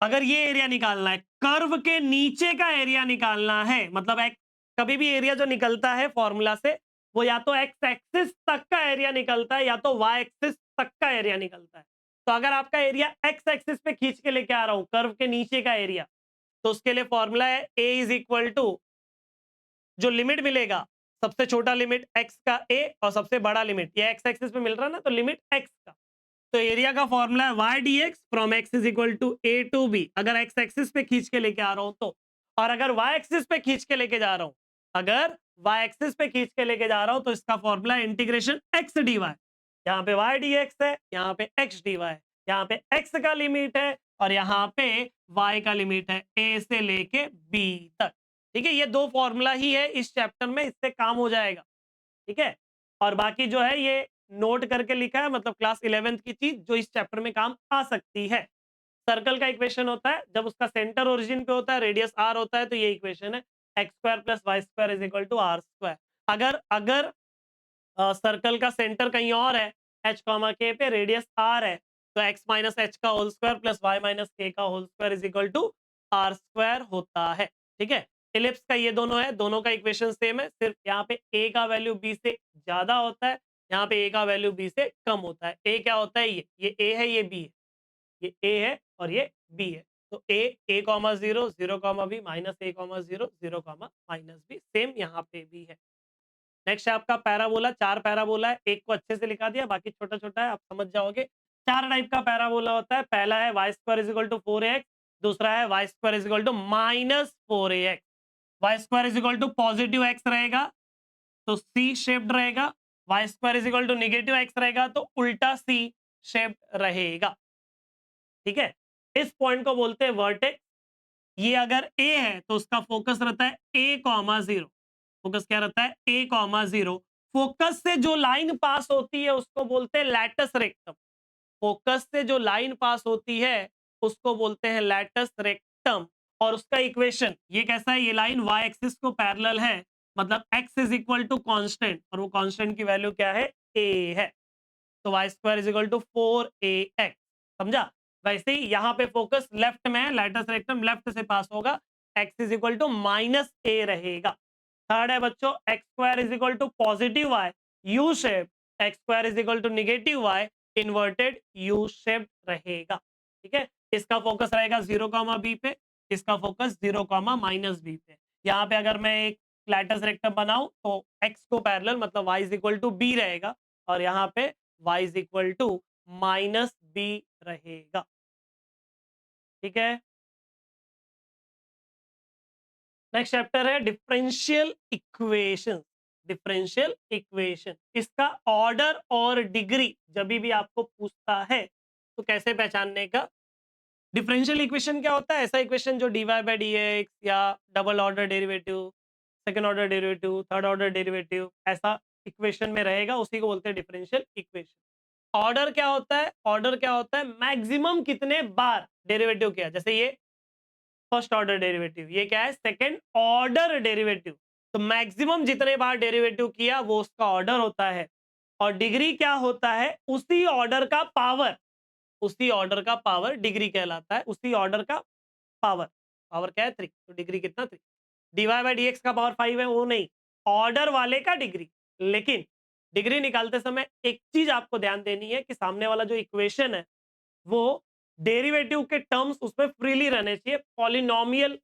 अगर ये एरिया निकालना है, कर्व के नीचे का एरिया निकालना है, मतलब एक कभी भी एरिया जो निकलता है फॉर्मूला से वो या तो एक्स एक्सिस तक का एरिया निकलता है या तो वाई एक्सिस तक का एरिया निकलता है। तो अगर आपका एरिया एक्स एक्सिस पे खींच के लेके आ रहा हूं, कर्व के नीचे का एरिया, तो उसके लिए फॉर्मूला है ए इज इक्वल टू जो लिमिट मिलेगा, सबसे छोटा लिमिट एक्स का ए और सबसे बड़ा लिमिट ये एक्स एक्सिस पे मिल रहा है ना, तो लिमिट एक्स का। तो एरिया का फॉर्मूला है y dx from x is equal to a to b, अगर x एक्सिस पे खींच के लेके आ रहा हूं तो। और अगर y एक्सिस पे खींच के लेके जा रहा हूं, अगर y एक्सिस पे खींच के लेके जा रहा हूं तो इसका फॉर्मूला इंटीग्रेशन x dy। यहाँ पे y dx है, यहाँ पे x dy है, यहाँ पे x का लिमिट है और यहाँ पे y का लिमिट है a से लेके b तक। ठीक है, ये दो फॉर्मूला ही है इस चैप्टर में, इससे काम हो जाएगा। ठीक है, और बाकी जो है ये नोट करके लिखा है, मतलब क्लास 11th की चीज जो इस चैप्टर में काम आ सकती है। सर्कल का इक्वेशन होता है जब उसका सेंटर ओरिजिन पे होता है, रेडियस आर होता है, तो ये इक्वेशन है x square plus Y square is equal to r square. अगर अगर सर्कल का सेंटर कहीं और है, एच कॉमा के पे, रेडियस आर है, तो एक्स माइनस एच का whole square plus y minus k का whole square is equal to r square होता है। ठीक है, इलिप्स का ये दोनों है, दोनों का इक्वेशन सेम है, सिर्फ यहाँ पे ए का वैल्यू बी से ज्यादा होता है, यहाँ पे ए का वैल्यू बी से कम होता है। ए क्या होता है, ये ए है, ये बी है, ये ए है और ये बी है। तो a comma zero, zero comma b, minus a comma zero, zero comma minus b, same यहाँ पे भी है। नेक्स्ट है आपका पैराबोला, चार पैराबोला है, एक को अच्छे से लिखा दिया, बाकी छोटा छोटा है, आप समझ जाओगे। चार टाइप का पैराबोला होता है, पहला है y square is equal to 4x, दूसरा है y square is equal to minus 4ax, y square is equal to positive x रहेगा तो सी शेप्ड रहेगा, y square is equal to negative x रहेगा तो उल्टा सी शेप्ड रहेगा। ठीक है, इस पॉइंट को बोलते हैं वर्टेक्स। ये अगर ए है तो उसका फोकस रहता है ए कॉमा जीरो, फोकस क्या रहता है, ए कॉमा जीरो। फोकस से जो लाइन पास होती है उसको बोलते हैं लैटस रेक्टम, फोकस से जो लाइन पास होती है उसको बोलते हैं लैटस रेक्टम। और उसका इक्वेशन ये कैसा है, ये लाइन वाई एक्सिस को पैरेलल है, मतलब x is equal to constant, और वो कॉन्स्टेंट की वैल्यू क्या है, a है, तो y square is equal to 4ax। समझा, वैसे ही यहाँ पे फोकस लेफ्ट में है, लैटस रेक्टम लेफ्ट से पास होगा, x is equal to minus a रहेगा। थर्ड है बच्चों x square is equal to positive y U shape, x square is equal to negative y inverted U shape रहेगा। ठीक है, इसका फोकस रहेगा 0, b पे, इसका फोकस 0, b पे। यहाँ पे अगर मैं एक लैटस रेक्टम बनाऊं तो x को पैरेलल मतलब y is equal to b रहेगा, और यहाँ पे y is equal to minus b रहेगा। ठीक है, नेक्स्ट चैप्टर है डिफरेंशियल इक्वेशन। डिफरेंशियल इक्वेशन, इसका ऑर्डर और डिग्री जब भी आपको पूछता है तो कैसे पहचानने का। डिफरेंशियल इक्वेशन क्या होता है, ऐसा इक्वेशन जो d y by d x या double order derivative, second order derivative, third order derivative, ऐसा इक्वेशन में रहेगा, उसी को बोलते हैं डिफरेंशियल इक्वेशन। ऑर्डर क्या होता है, ऑर्डर क्या होता है, मैक्सिमम कितने बार डेरिवेटिव किया, जैसे ये फर्स्ट ऑर्डर डेरिवेटिव, ये क्या है, सेकंड ऑर्डर डेरिवेटिव, तो मैक्सिमम जितने बार डेरिवेटिव किया वो उसका ऑर्डर होता है। और डिग्री क्या होता है, उसी ऑर्डर का पावर, उसी ऑर्डर का पावर डिग्री कहलाता है, उसी ऑर्डर का पावर, पावर क्या है 3, तो डिग्री कितना 3। डीवाई बाई डी एक्स का पावर 5 है, वो नहीं, ऑर्डर वाले का डिग्री। लेकिन डिग्री निकालते समय एक चीज आपको ध्यान देनी है कि सामने वाला जो इक्वेशन है वो डेरिवेटिव के टर्म्स उसमें फ्रीली रहने चाहिए, पॉलिनोमियल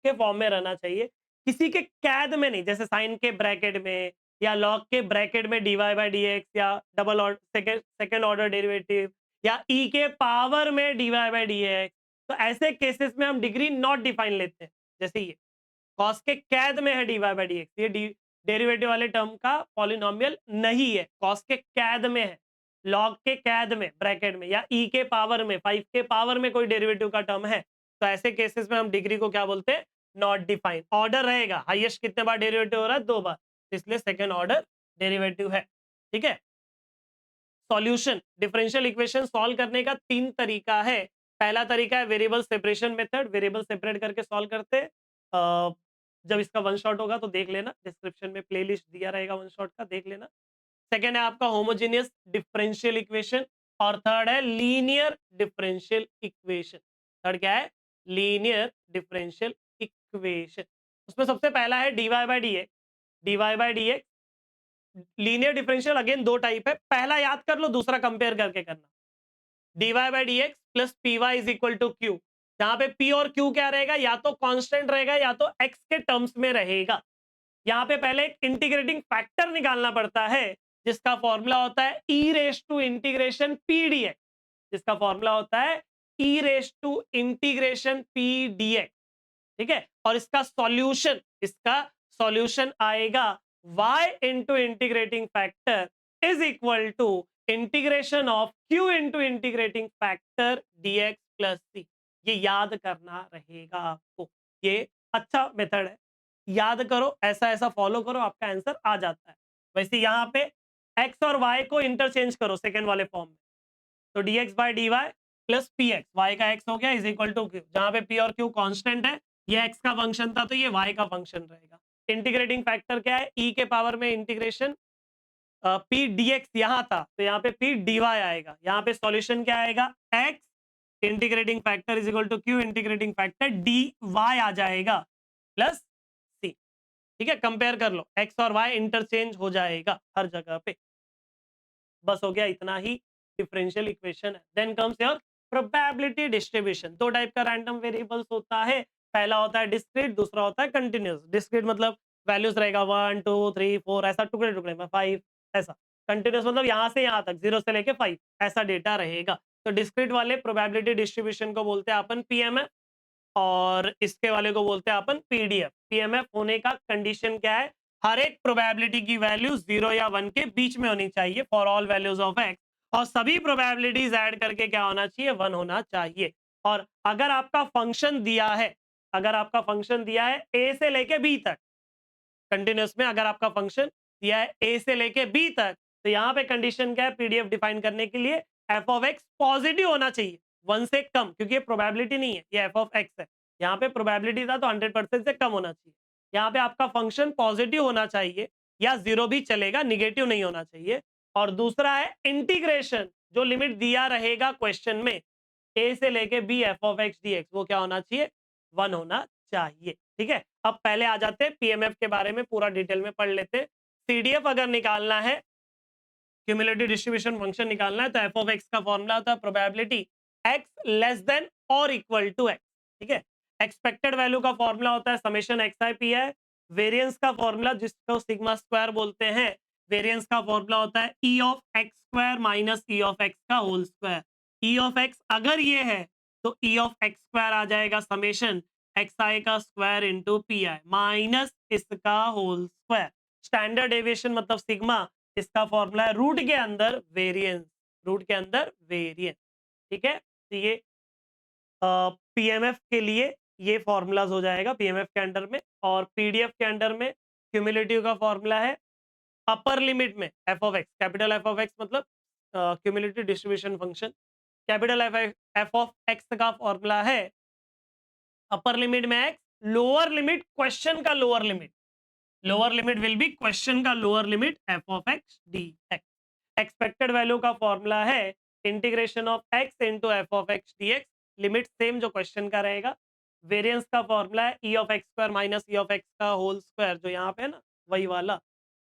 के फॉर्म में रहना चाहिए, किसी के कैद में नहीं, जैसे साइन के ब्रैकेट में या लॉग के ब्रैकेट में d y by d x या double order second order derivative या ई के पावर में d y by d x. तो ऐसे केसेस में हम डिग्री नॉट डिफाइन लेते हैं, जैसे ये कॉस के कैद में है d y by d x, ये डेरिवेटिव वाले टर्म का पॉलिनोमियल नहीं है, कॉस के कैद में है, लॉग के कैद में ब्रैकेट में, या ई के पावर में 5 के पावर में कोई डेरिवेटिव का टर्म है, तो ऐसे केसेस में हम डिग्री को क्या बोलते हैं, नॉट डिफाइन। ऑर्डर रहेगा, हाईएस्ट कितने बार डेरिवेटिव हो रहा है, 2 बार, इसलिए सेकेंड ऑर्डर डेरिवेटिव है। ठीक है, सॉल्यूशन डिफरेंशियल इक्वेशन सॉल्व करने का 3 तरीका है। पहला तरीका है variable separation method, variable separate करके सॉल्व करते हैं। जब इसका वन शॉट होगा तो देख लेना, डिस्क्रिप्शन में प्लेलिस्ट दिया रहेगा वन शॉट का, देख लेना। सेकेंड है आपका होमोजेनियस डिफरेंशियल इक्वेशन, और थर्ड है लीनियर डिफरेंशियल इक्वेशन। थर्ड क्या है? Linear differential equation. उसमें सबसे पहला है dy by d x. Dy by d x linear differential again दो टाइप है, पहला याद कर लो, दूसरा कंपेयर करके करना। Dy by d x plus p y is equal to q. यहाँ पे पी और क्यू क्या रहेगा? या तो कांस्टेंट रहेगा या तो एक्स के टर्म्स में रहेगा। यहाँ पे पहले एक इंटीग्रेटिंग फैक्टर निकालना पड़ता है, जिसका फॉर्मूला होता है e raise to integration p d x. जिसका फॉर्मूला होता है e raise to integration p d x. ठीक है, और इसका सॉल्यूशन आएगा y into integrating factor is equal to integration of q into integrating factor dx plus c। ये याद करना रहेगा आपको, ये अच्छा मेथड है, याद करो, ऐसा ऐसा फॉलो करो, आपका आंसर आ जाता है। वैसे यहाँ पे x और y को इंटरचेंज करो सेकेंड वाले फॉर्म में, तो dx by d y plus p x, y का x हो गया इज इक्वल टू क्यू। जहां पे p और q कांस्टेंट है, ये x का फंक्शन था तो ये y का फंक्शन रहेगा। इंटीग्रेटिंग फैक्टर क्या है? e के पावर में इंटीग्रेशन p dx यहाँ था, तो यहाँ पे p dy आएगा। यहाँ पे सॉल्यूशन क्या आएगा? x integrating factor is equal to q integrating factor dy आ जाएगा प्लस c। ठीक है, कंपेयर कर लो, x और y इंटरचेंज हो जाएगा हर जगह पे। बस हो गया, इतना ही डिफरेंशियल इक्वेशन है। Then comes your probability distribution. दो टाइप का रैंडम वेरिएबल्स होता है, पहला होता है डिस्क्रीट, दूसरा होता है कंटिन्यूअस। डिस्क्रीट मतलब वैल्यूज रहेगा 1 2 3 4 ऐसा टुकड़े टुकड़े में 5 ऐसा। कंटिन्यूअस मतलब यहाँ से यहाँ तक 0 से लेके 5 ऐसा डेटा रहेगा। तो डिस्क्रीट वाले प्रोबेबिलिटी डिस्ट्रीब्यूशन को बोलते हैं अपन पीएमएफ, और इसके वाले को बोलते हैं अपन पीडीएफ। पीएमएफ होने का कंडीशन क्या है? हर एक प्रोबेबिलिटी की वैल्यू 0 या 1 के बीच में होनी चाहिए for all values of x, और सभी प्रोबेबिलिटीज ऐड करके क्या होना चाहिए? 1 होना चाहिए। और अगर आपका फंक्शन दिया है, अगर आपका फंक्शन दिया है ए से लेके बी तक, कंटिन्यूअस में अगर आपका फंक्शन दिया है ए से लेके बी तक, तो यहाँ पे कंडीशन क्या है पीडीएफ डिफाइन करने के लिए? एफ ऑफ एक्स पॉजिटिव होना चाहिए, 1 से कम, क्योंकि ये प्रोबेबिलिटी नहीं है, ये एफ ऑफ एक्स है। यहाँ पे प्रोबेबिलिटी था तो 100% से कम होना चाहिए। यहाँ पे आपका फंक्शन पॉजिटिव होना चाहिए, या 0 भी चलेगा, निगेटिव नहीं होना चाहिए। और दूसरा है इंटीग्रेशन, जो लिमिट दिया रहेगा क्वेश्चन में ए से लेके b f of x d x, वो क्या होना चाहिए? 1 होना चाहिए। ठीक है, अब पहले आ जाते हैं पीएमएफ के बारे में, पूरा डिटेल में पढ़ लेते हैं। सीडीएफ अगर निकालना है, क्यूमुलेटिव डिस्ट्रीब्यूशन फंक्शन निकालना है, तो एफ ऑफ एक्स का फॉर्मूला होता है प्रोबेबिलिटी एक्स लेस देन और इक्वल टू एक्स। ठीक है, एक्सपेक्टेड वैल्यू का फॉर्मूला होता है समेशन एक्स आई पी है। वेरिएंस का फॉर्मूला जिसको सिग्मा स्क्वायर बोलते हैं, वेरिएंस का फॉर्मूला होता है e of x square minus e of x का whole square. E of x अगर ये है तो ई ऑफ एक्स स्क्वायर आ जाएगा समेशन एक्स आई का square into P I minus इसका होल स्क्वायर। स्टैंडर्ड डेविएशन मतलब सिग्मा, इसका फॉर्मूला है रूट के अंदर वेरिएंस, रूट के अंदर वेरिएंस। ठीक है, तो ये पीएमएफ के लिए ये फॉर्मूलाज हो जाएगा पीएमएफ के अंडर में। और पीडीएफ के अंडर में क्यूमुलेटिव का फॉर्मूला है अपर लिमिट में f of x, capital f of x मतलब cumulative distribution function, capital f of x का फॉर्मूला है अपर लिमिट में एक्स, लोअर लिमिट क्वेश्चन का lower limit, lower limit will be question का lower limit f of x d x. Expected value का formula है integration of x into f of x d x, limit same जो question का रहेगा। Variance का formula है e of x square minus e of x का whole square, जो यहाँ पे है ना वही वाला।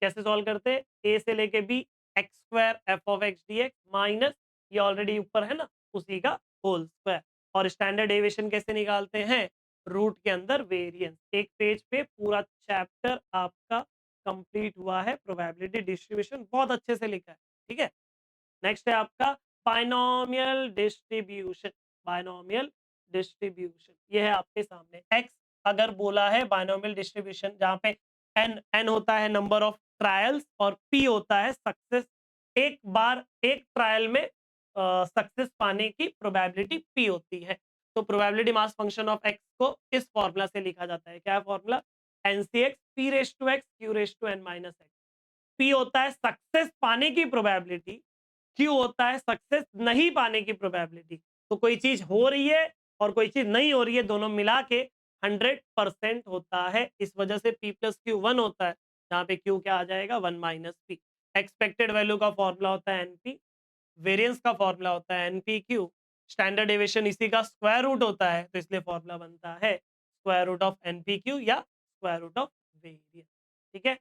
कैसे सॉल्व करते हैं? ए से लेके b x square f of x d x minus ये ऑलरेडी ऊपर है ना उसी का होल स्क्वायर। और स्टैंडर्ड डेविएशन कैसे निकालते हैं? रूट के अंदर वेरिएंस। एक पेज पे पूरा चैप्टर आपका कंप्लीट हुआ है, प्रोबेबिलिटी डिस्ट्रीब्यूशन बहुत अच्छे से लिखा है। ठीक है, नेक्स्ट है आपका बायनोमियल डिस्ट्रीब्यूशन। बायनोमियल डिस्ट्रीब्यूशन ये है आपके सामने। एक्स अगर बोला है बायनोमियल डिस्ट्रीब्यूशन, जहां पे एन होता है नंबर ऑफ ट्रायल्स और पी होता है सक्सेस, एक बार एक ट्रायल में सक्सेस पाने की प्रोबेबिलिटी पी होती है। तो probability mass function of x को इस फॉर्मूला से लिखा जाता है। क्या formula? N c x p raise to x q raise to n minus x. P होता है सक्सेस पाने की प्रोबेबिलिटी, क्यू होता है सक्सेस नहीं पाने की प्रोबेबिलिटी। तो कोई चीज हो रही है और कोई चीज नहीं हो रही है, दोनों मिला के 100% होता है। इस वजह से P प्लस क्यू 1 होता है, जहाँ पे क्यू क्या आ जाएगा 1 माइनस पी। एक्सपेक्टेड वैल्यू का फॉर्मूला होता है एनपी, वेरिएंस का फॉर्मूला होता है एनपी क्यू, स्टैंडर्ड डेविएशन इसी का स्क्वायर रूट होता है, तो इसलिए फॉर्मूला बनता है square root of np q या स्क्वायर रूट ऑफ वेरिएंस। ठीक है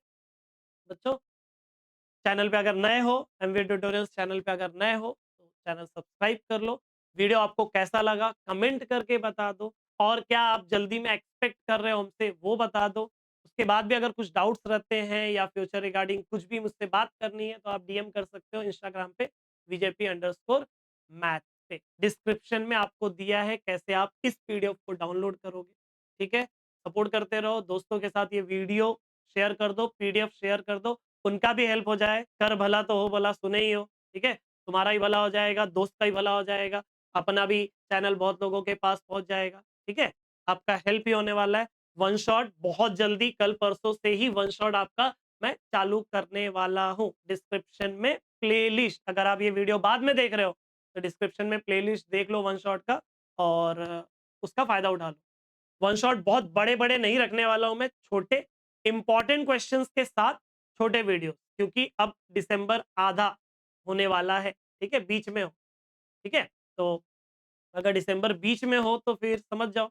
बच्चों, चैनल पे अगर नए हो, एमवी ट्यूटोरियल्स चैनल पे अगर नए हो तो चैनल सब्सक्राइब कर लो। वीडियो आपको कैसा लगा कमेंट करके बता दो, और क्या आप जल्दी में एक्सपेक्ट कर रहे हो हमसे वो बता दो। उसके बाद भी अगर कुछ डाउट्स रहते हैं या फ्यूचर रिगार्डिंग कुछ भी मुझसे बात करनी है तो आप डीएम कर सकते हो इंस्टाग्राम पे VJP_मैथ पे। डिस्क्रिप्शन में आपको दिया है कैसे आप इस पीडीएफ को डाउनलोड करोगे। ठीक है, सपोर्ट करते रहो, दोस्तों के साथ ये वीडियो शेयर कर दो, पीडीएफ शेयर कर दो, उनका भी हेल्प हो जाए। कर भला तो हो भला, सुने ही हो। ठीक है, तुम्हारा ही भला हो जाएगा, दोस्त का ही भला हो जाएगा, अपना भी चैनल बहुत लोगों के पास पहुंच जाएगा। ठीक है, आपका हेल्प ही होने वाला है। वन शॉट बहुत जल्दी, कल परसों से ही वन शॉट आपका मैं चालू करने वाला हूँ। डिस्क्रिप्शन में प्लेलिस्ट, अगर आप ये वीडियो बाद में देख रहे हो तो डिस्क्रिप्शन में प्लेलिस्ट देख लो वन शॉट का, और उसका फायदा उठा लो। वन शॉट बहुत बड़े बड़े नहीं रखने वाला हूं मैं, छोटे इंपॉर्टेंट क्वेश्चंस के साथ छोटे वीडियो, क्योंकि अब दिसंबर आधा होने वाला है। ठीक है, बीच में हो। ठीक है, तो अगर दिसंबर बीच में हो तो फिर समझ जाओ।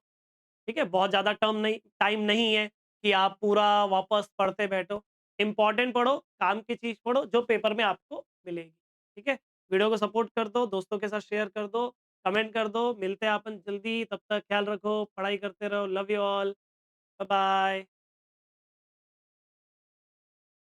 ठीक है, बहुत ज्यादा टर्म नहीं, टाइम नहीं है कि आप पूरा वापस पढ़ते बैठो। इंपॉर्टेंट पढ़ो, काम की चीज पढ़ो जो पेपर में आपको मिलेगी। ठीक है, वीडियो को सपोर्ट कर दो, दोस्तों के साथ शेयर कर दो, कमेंट कर दो। मिलते हैं अपन जल्दी, तब तक ख्याल रखो, पढ़ाई करते रहो। Love you all, bye bye.